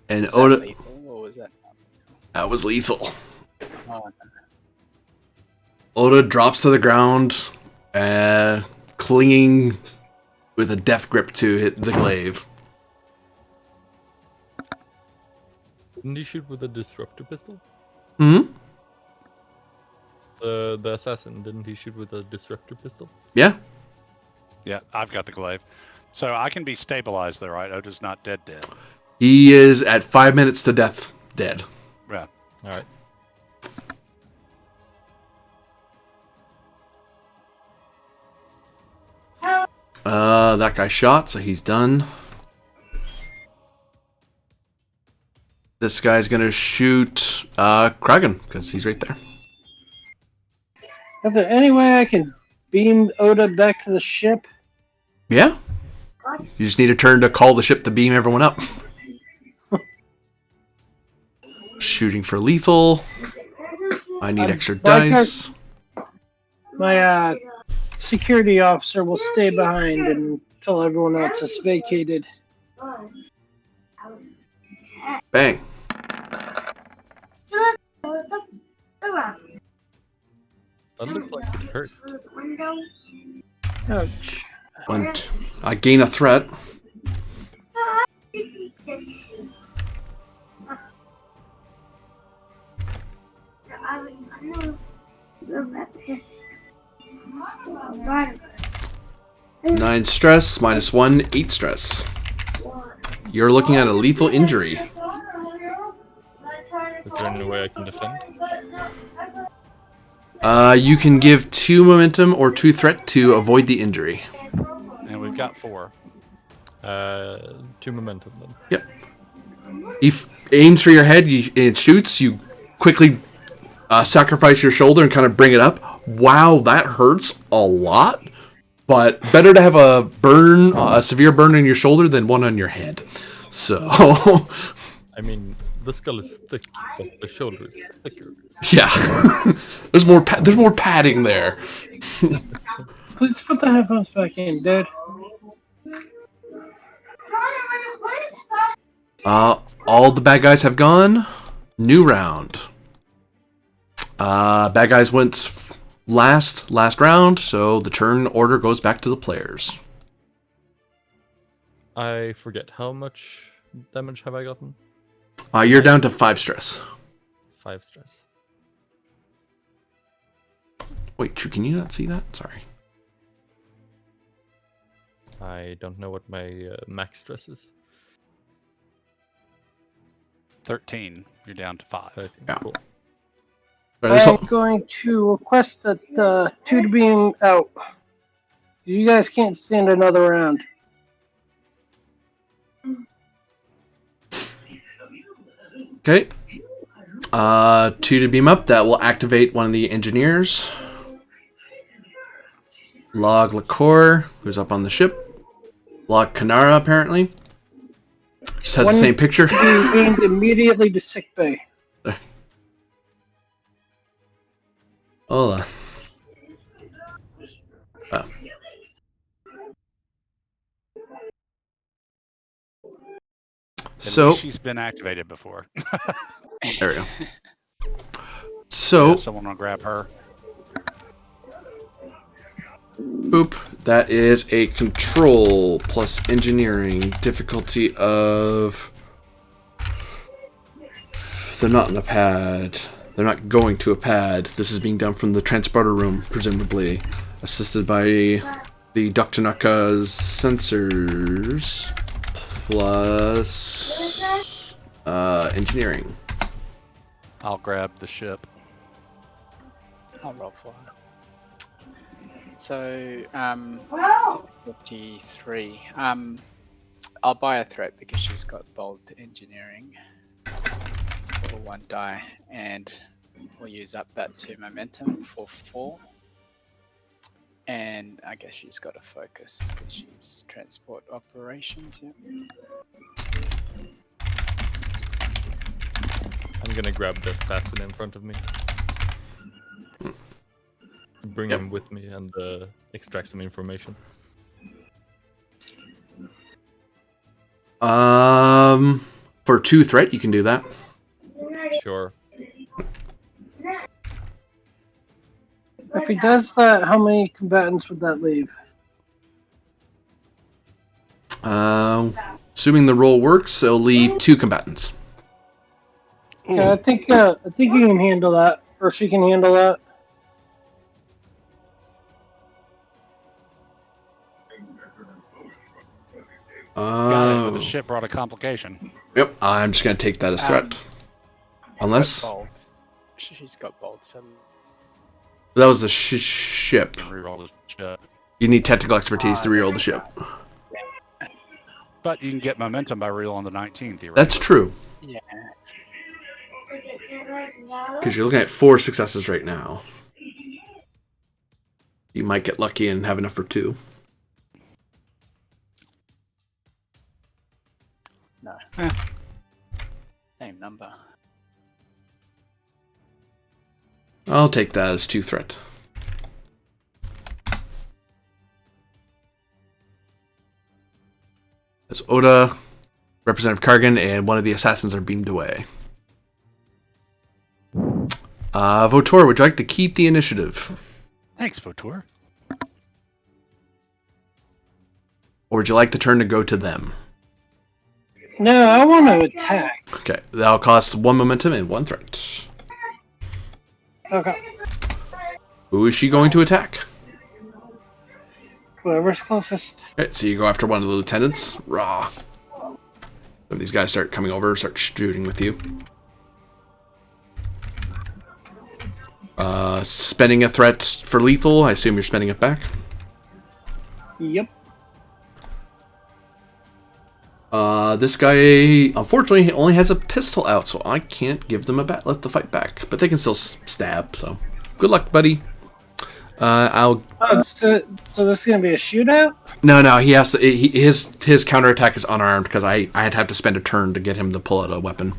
And Was that Oda, lethal, or was that? that was lethal. Oh, Oda drops to the ground, clinging with a death grip to hit the glaive. Didn't he shoot with a disruptor pistol? Hmm? The assassin, didn't he shoot with a disruptor pistol? Yeah. Yeah, I've got the glaive. So I can be stabilized though, right? Oda's not dead. He is at 5 minutes to death, dead. Yeah. Alright. That guy shot, so he's done. This guy's gonna shoot Kragan, because he's right there. Is there any way I can beam Oda back to the ship? Yeah. You just need a turn to call the ship to beam everyone up. Shooting for lethal. I need extra dice. My security officer will stay behind until everyone else is vacated. Bang. That looked like it hurt. Ouch. I gain a threat. Nine stress, -1, 8 stress. You're looking at a lethal injury. Is there any way I can defend? You can give 2 momentum or 2 threat to avoid the injury. And we've got 4. 2 momentum then. Yep. He aims for your head, it shoots, you quickly sacrifice your shoulder and kind of bring it up. Wow, that hurts a lot. But better to have a burn, a severe burn on your shoulder than one on your head. So, I mean, the skull is thick, but the shoulder is thicker. yeah, there's more padding there. Please put the headphones back in, dude. All the bad guys have gone. New round. Bad guys went last round, so the turn order goes back to the players. I forget, how much damage have I gotten? You're down to 5 stress. 5 stress. Wait, can you not see that? Sorry. I don't know what my max stress is. 13. You're down to 5. 13. Yeah. Cool. Right, I'm going to request that the 2 to beam out. You guys can't stand another round. okay. 2 to beam up. That will activate one of the engineers. Log Lacour, who's up on the ship. Log Kanara, apparently. Just has the same picture. Being beamed immediately to sickbay. Hold on. Oh. So She's been activated before. there we go. So Someone will grab her. boop. That is a control plus engineering difficulty of They're not in a pad. They're not going to a pad. This is being done from the transporter room, presumably. Assisted by the Dr. Naka's sensors. Plus... engineering. I'll grab the ship. I'll roll for it. So, Wow. 53. I'll buy a threat because she's got bold engineering for 1 die, and we'll use up that 2 momentum for 4. And I guess she's got a focus because she's transport operations. Yeah. I'm gonna grab the assassin in front of me. Bring him with me and extract some information. For 2 threat, you can do that. Sure. If he does that, how many combatants would that leave? Assuming the roll works, it'll leave 2 combatants. Okay, I think you can handle that, or she can handle that. Got it, but the ship brought a complication. Yep, I'm just going to take that as threat. Unless... Bold. She's got bold, so That was the ship. Reroll the ship. You need technical expertise to reroll the ship. But you can get momentum by rerolling the 19, theoretically. That's true. yeah. Because you're looking at 4 successes right now. You might get lucky and have enough for 2. No. Same number. I'll take that as 2 threat. As Oda, Representative Kargan, and one of the assassins are beamed away. Votor, would you like to keep the initiative? Thanks, Votor. Or would you like the turn to go to them? No, I want to attack. Okay, that'll cost 1 momentum and 1 threat. Okay. Who is she going to attack? Whoever's closest. Okay, so you go after one of the lieutenants. Rah. When these guys start coming over, start shooting with you. Spending a threat for lethal. I assume you're spending it back. Yep. This guy, unfortunately, only has a pistol out, so I can't give them let the fight back. But they can still stab, so good luck, buddy. Oh, so this is gonna be a shootout? No, he has to. His counterattack is unarmed because I'd have to spend a turn to get him to pull out a weapon.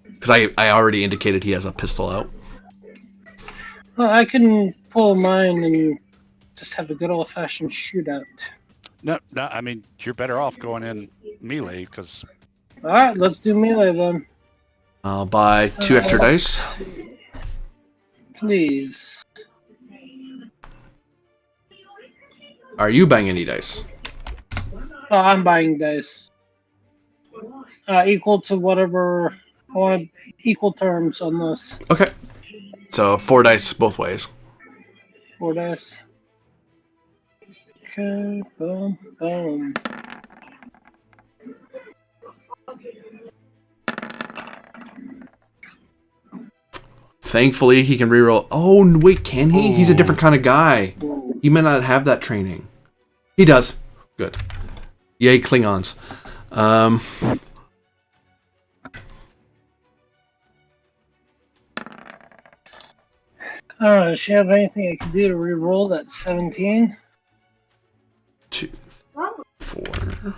Because I already indicated he has a pistol out. Well, I can pull mine and just have a good old-fashioned shootout. No, I mean, you're better off going in melee, because... Alright, let's do melee then. I'll buy 2 extra dice. Please. Are you buying any dice? Oh, I'm buying dice. Equal to whatever... I want equal terms on this. Okay. So 4 dice both ways. 4 dice. Okay, boom, boom. Thankfully, he can reroll. Oh, wait, can he? He's a different kind of guy. He may not have that training. He does. Good. Yay, Klingons. Does she have anything I can do to reroll that 17? 2, 4.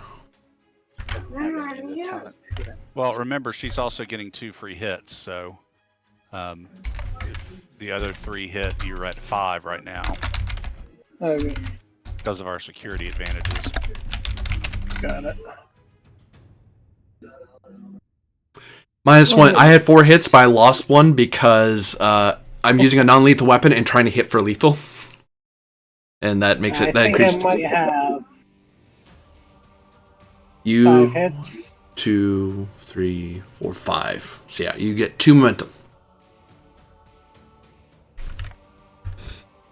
Well, remember, she's also getting 2 free hits, so... the other 3 hit, you're at 5 right now. Okay, Because of our security advantages. got it. -1. I had 4 hits, but I lost 1 because I'm using a non-lethal weapon and trying to hit for lethal. And that makes it... I that think increased... I might have You... 5 hits. 2, 3, 4, 5. So yeah, you get 2 momentum.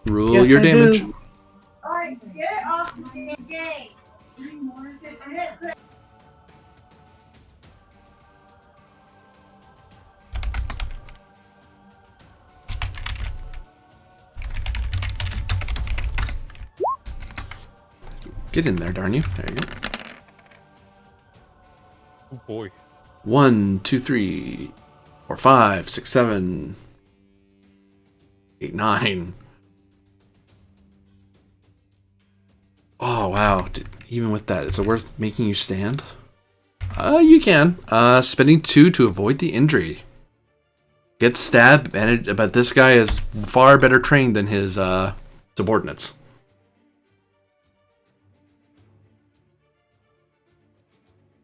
Rule Yes, your I damage. do. Alright, get off the game. Get in there, darn you. There you go. Oh boy. 1, 2, 3, 4, 5, 6, 7, 8, 9. Oh, wow. Even with that, is it worth making you stand? You can. Spending 2 to avoid the injury. Get stabbed, but this guy is far better trained than his subordinates.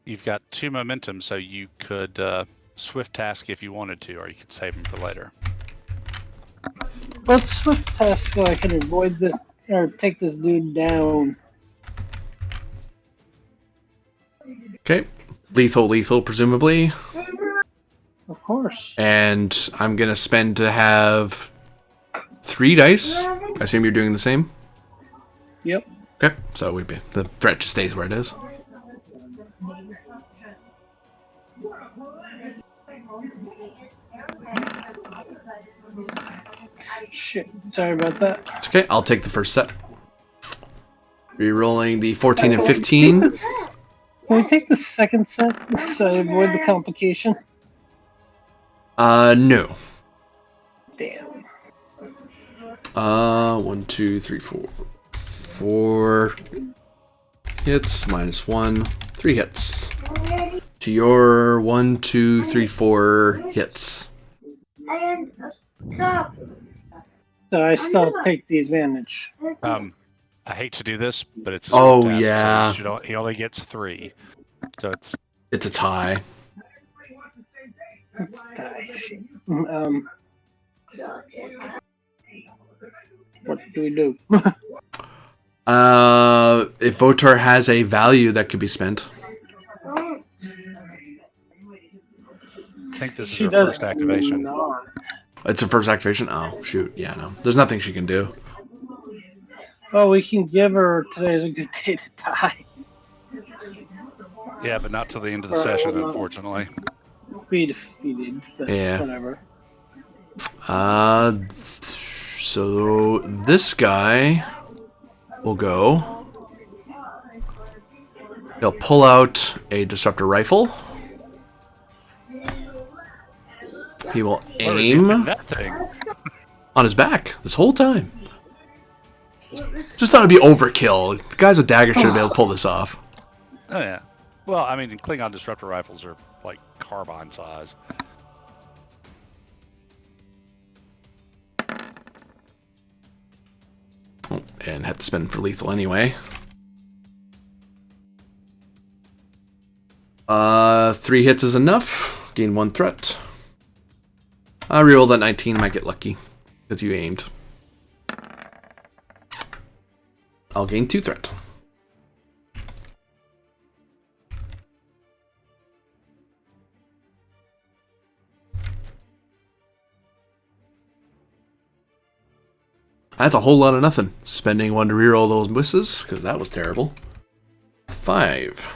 You've got 2 momentum, so you could swift task if you wanted to, or you could save them for later. Let's swift test so I can avoid this or take this dude down. Okay. Lethal, presumably. Of course. And I'm going to spend to have 3 dice. I assume you're doing the same? Yep. Okay, so the threat just stays where it is. Shit. Sorry about that. It's okay, I'll take the first set. Rerolling the 14 and 15. Can we take the second set so I avoid the complication? No. Damn. 1, 2, 3, 4. 4 hits, -1. 3 hits. To your 1, 2, 3, 4 hits. And stop. So I still take the advantage. I hate to do this, but it's a Oh, swift task, yeah. so he only gets 3. So It's a tie. Shit. What do we do? If Votar has a value that could be spent. I think this is She her does first activation. not. It's her first activation? Oh, shoot. Yeah, no. There's nothing she can do. Oh, we can give her today's a good day to die. Yeah, but not till the end of the session, unfortunately. Be defeated. But Yeah. Whatever. So this guy will go. He'll pull out a disruptor rifle. He will Where is he doing aim that thing? on his back this whole time. Just thought it'd be overkill. The guys with daggers should have been able to pull this off. Oh yeah. Well, I mean, Klingon disruptor rifles are like carbine size. Oh, and had to spend for lethal anyway. 3 hits is enough. Gain 1 threat. I reroll that 19. I might get lucky because you aimed. I'll gain 2 threat. That's a whole lot of nothing. Spending 1 to reroll those misses, because that was terrible. 5.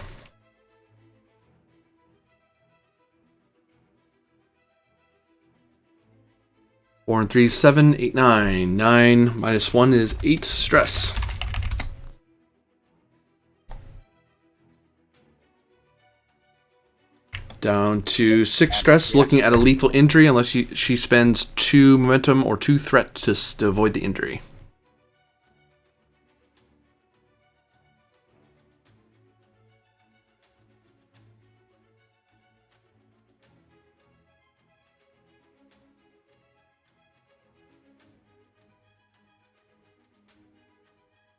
Four and 3, 7, 8, 9. 9 -1 is 8 stress. Down to 6 stress, looking at a lethal injury unless she spends 2 momentum or 2 threat to avoid the injury.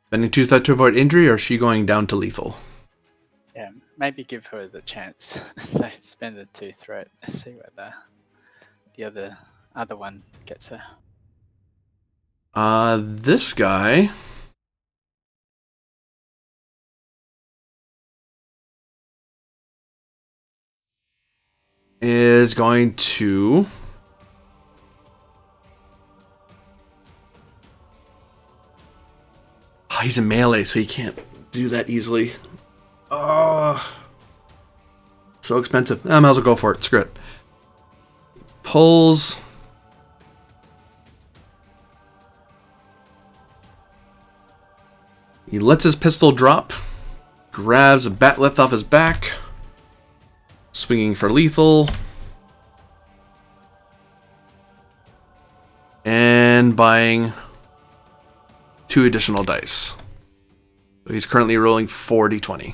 Spending 2 threat to avoid injury, or is she going down to lethal? Yeah, maybe give her the chance. So spend the 2 threat. See what the other one gets her. This guy. is going to... Oh, he's in melee, so he can't do that easily. Oh, so expensive. I might as well go for it. Screw it. Pulls. He lets his pistol drop. Grabs a batleth off his back. Swinging for lethal. And buying 2 additional dice. So he's currently rolling 4d20.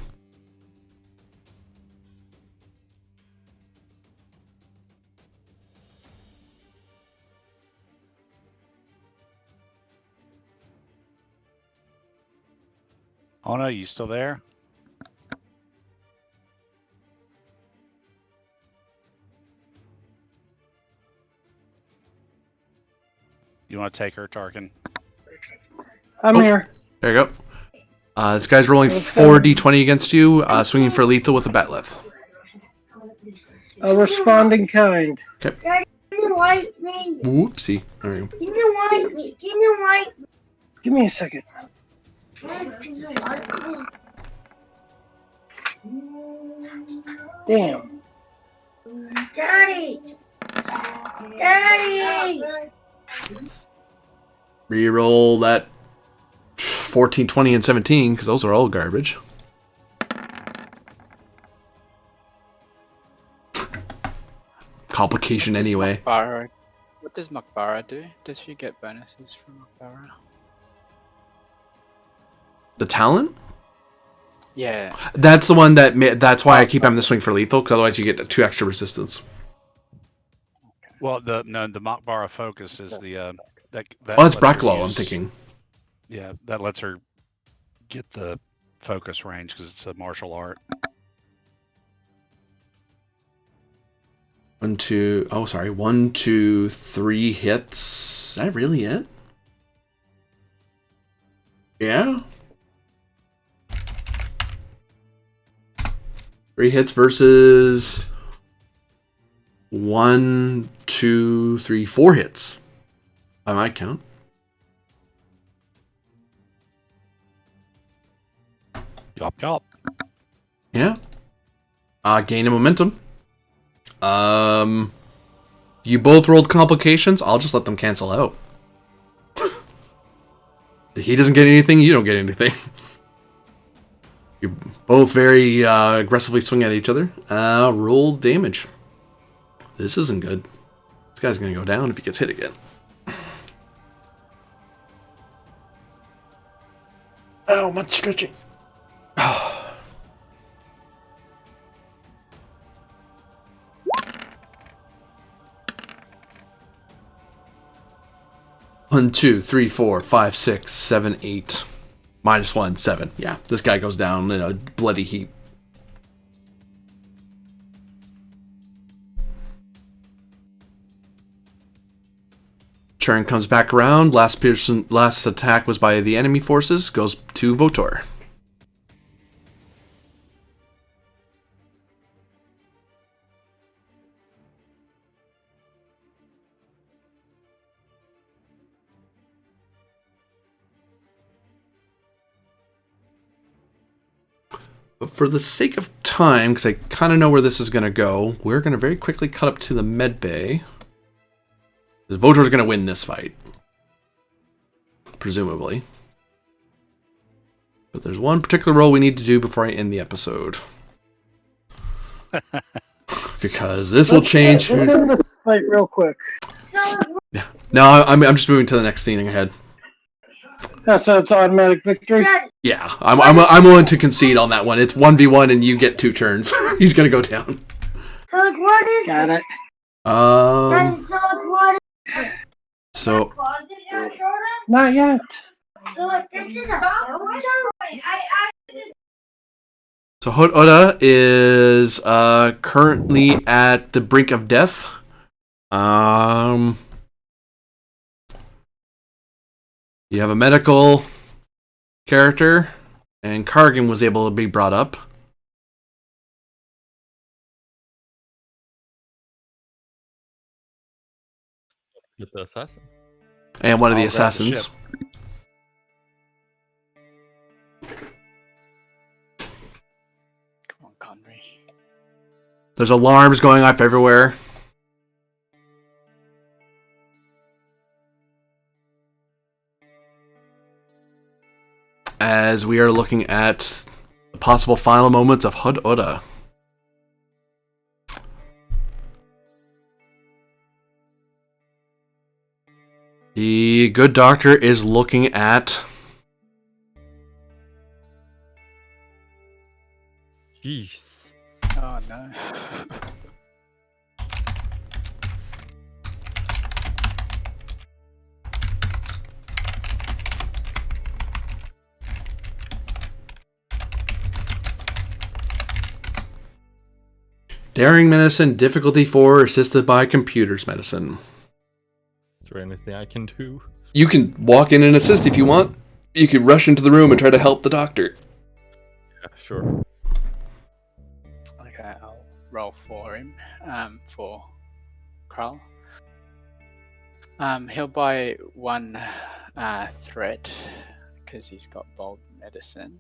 Oh no, you still there? You want to take her, Tarkin? I'm Oh. here. There you go. This guy's rolling 4d20 against you, swinging for lethal with a batleth. A responding kind. Okay. Daddy, can you wipe me? Whoopsie. There we go. Can you wipe me? Can you wipe me? Give me a second. Yes, can you wipe me? Damn. Daddy! Daddy! Reroll that 14, 20, and 17, because those are all garbage. Complication anyway. What does Makbara do? Does she get bonuses from Makbara? The talent? Yeah. That's the one that's why I keep having to swing for lethal, because otherwise you get 2 extra resistance. Well, the Makbara focus is the that. Oh, it's lets her Bracklow, I'm use- thinking. Yeah, that lets her get the focus range because it's a martial art. 1, 2, 3 hits. Is that really it? Yeah. 3 hits versus 1, 2, 3, 4 hits. By my count. Yup. Yeah. Gain of momentum. You both rolled complications. I'll just let them cancel out. He doesn't get anything. You don't get anything. You both very aggressively swing at each other. Roll damage. This isn't good. This guy's gonna go down if he gets hit again. Oh, much stretching. Oh. 1, 2, 3, 4, 5, 6, 7, 8. -1, 7. Yeah, this guy goes down in a bloody heap. Turn comes back around. Last attack was by the enemy forces. Goes to Votor. But for the sake of time, because I kind of know where this is going to go, we're going to very quickly cut up to the med bay. Votor's going to win this fight. Presumably. But there's one particular roll we need to do before I end the episode. Because this will change. Let's end this fight real quick. Yeah. No, I'm just moving to the next thing ahead. So it's automatic victory. Daddy, Yeah, I'm willing to concede on that one. It's 1v1 and you get 2 turns. He's going to go down. so like what is Got it. Daddy, so like what is So closet now, Jordan? Not yet. So like this is a So Oda is currently at the brink of death. You have a medical character, and Kargan was able to be brought up. Get the assassin. And one of the I'll grab the assassins. ship. Come on, Conry. There's alarms going off everywhere. As we are looking at the possible final moments of Hud Oda. The good doctor is looking at... Jeez. Oh no. Daring medicine, difficulty 4, assisted by computers medicine. Is there anything I can do? You can walk in and assist if you want. You can rush into the room and try to help the doctor. Yeah, sure. Okay, I'll roll for him. For Krull. He'll buy one threat because he's got bold medicine.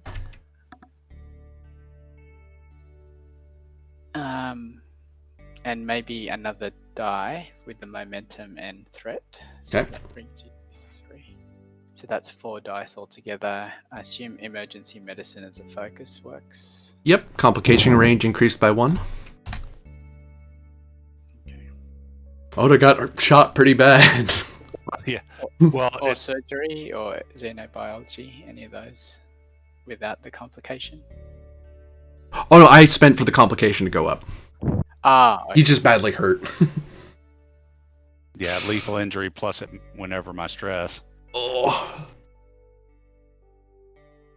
And maybe another die with the momentum and threat. So Okay. that brings you to 3. So that's 4 dice altogether. I assume emergency medicine as a focus works. Yep, complication range increased by 1. Okay. Oda got shot pretty bad. Yeah. Well, Or surgery or xenobiology, any of those, without the complication. Oh no, I spent for the complication to go up. Ah, He's just badly hurt. yeah, lethal injury plus it whenever my stress. Oh.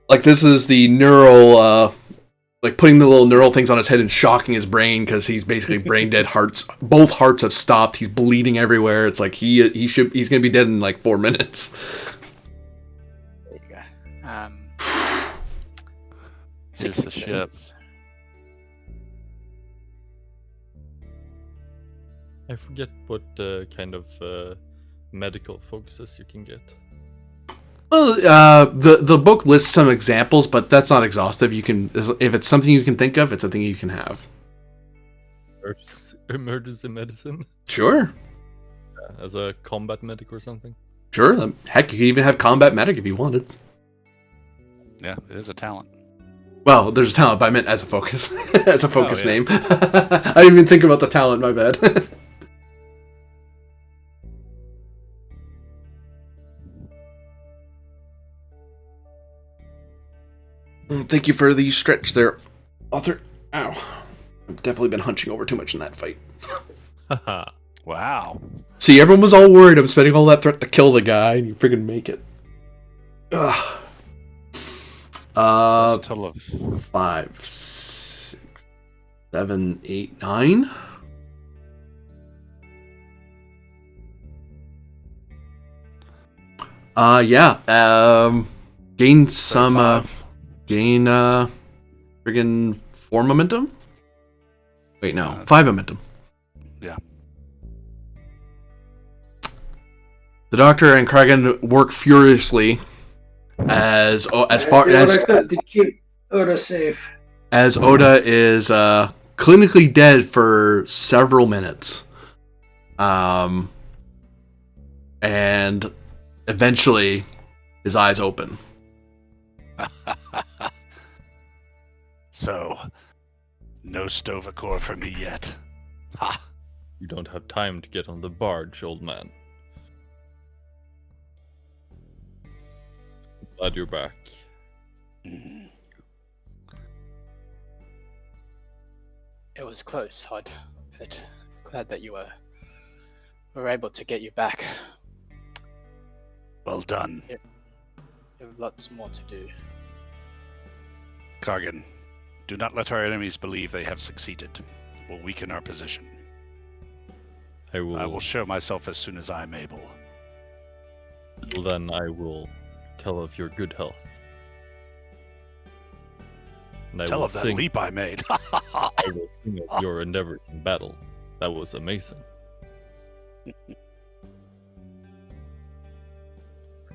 Like this is the neural, like putting the little neural things on his head and shocking his brain because he's basically brain dead. Both hearts have stopped. He's bleeding everywhere. It's like he's gonna be dead in like 4 minutes. there you go. Here's 6 the ship. successes. I forget what kind of medical focuses you can get. Well, the book lists some examples, but that's not exhaustive. You can, if it's something you can think of, it's something you can have. Emergency medicine? Sure. As a combat medic or something? Sure. Heck, you could even have combat medic if you wanted. Yeah, it is a talent. Well, there's a talent, but I meant as a focus. As a focus Oh, yeah. name. I didn't even think about the talent, my bad. Thank you for the stretch there, author. Ow. I've definitely been hunching over too much in that fight. Haha. Wow. See, everyone was all worried I'm spending all that threat to kill the guy, and you friggin' make it. Ugh. That's a total of 5, 6, 7, 8, 9. Yeah. Gain some, 5. gain, friggin' 4 momentum? Wait, no. 5 momentum. Yeah. The Doctor and Kragan work furiously as far I as expect to keep Oda safe. as Oda is clinically dead for several minutes. And eventually his eyes open. So, no Stovacor for me yet. Ha! You don't have time to get on the barge, old man. Glad you're back. Mm. It was close, Hod, but glad that you were able to get you back. Well done, You have lots more to do. Kargan. Do not let our enemies believe they have succeeded. It will weaken our position. I will, I will show myself as soon as I am able. then I will tell of your good health. And I Tell will of that sing, leap I made. I will sing of your endeavors in battle. That was amazing.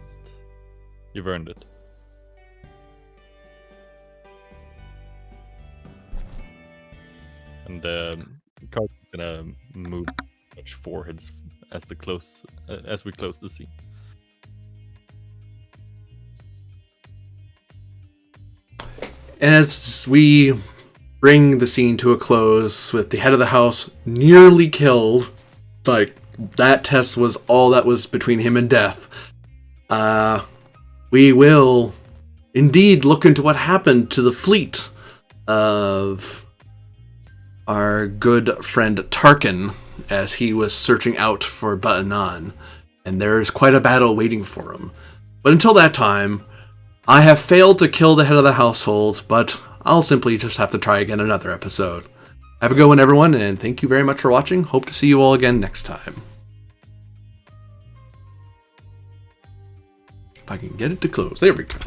least. You've earned it. And Carl's gonna move much foreheads as we close the scene. And as we bring the scene to a close with the head of the house nearly killed, like that test was all that was between him and death, we will indeed look into what happened to the fleet of our good friend Tarkin as he was searching out for Ba'anan, and there's quite a battle waiting for him. But until that time, I have failed to kill the head of the household, but I'll simply just have to try again another episode. Have a good one, everyone, and thank you very much for watching. Hope to see you all again next time. If I can get it to close. There we go.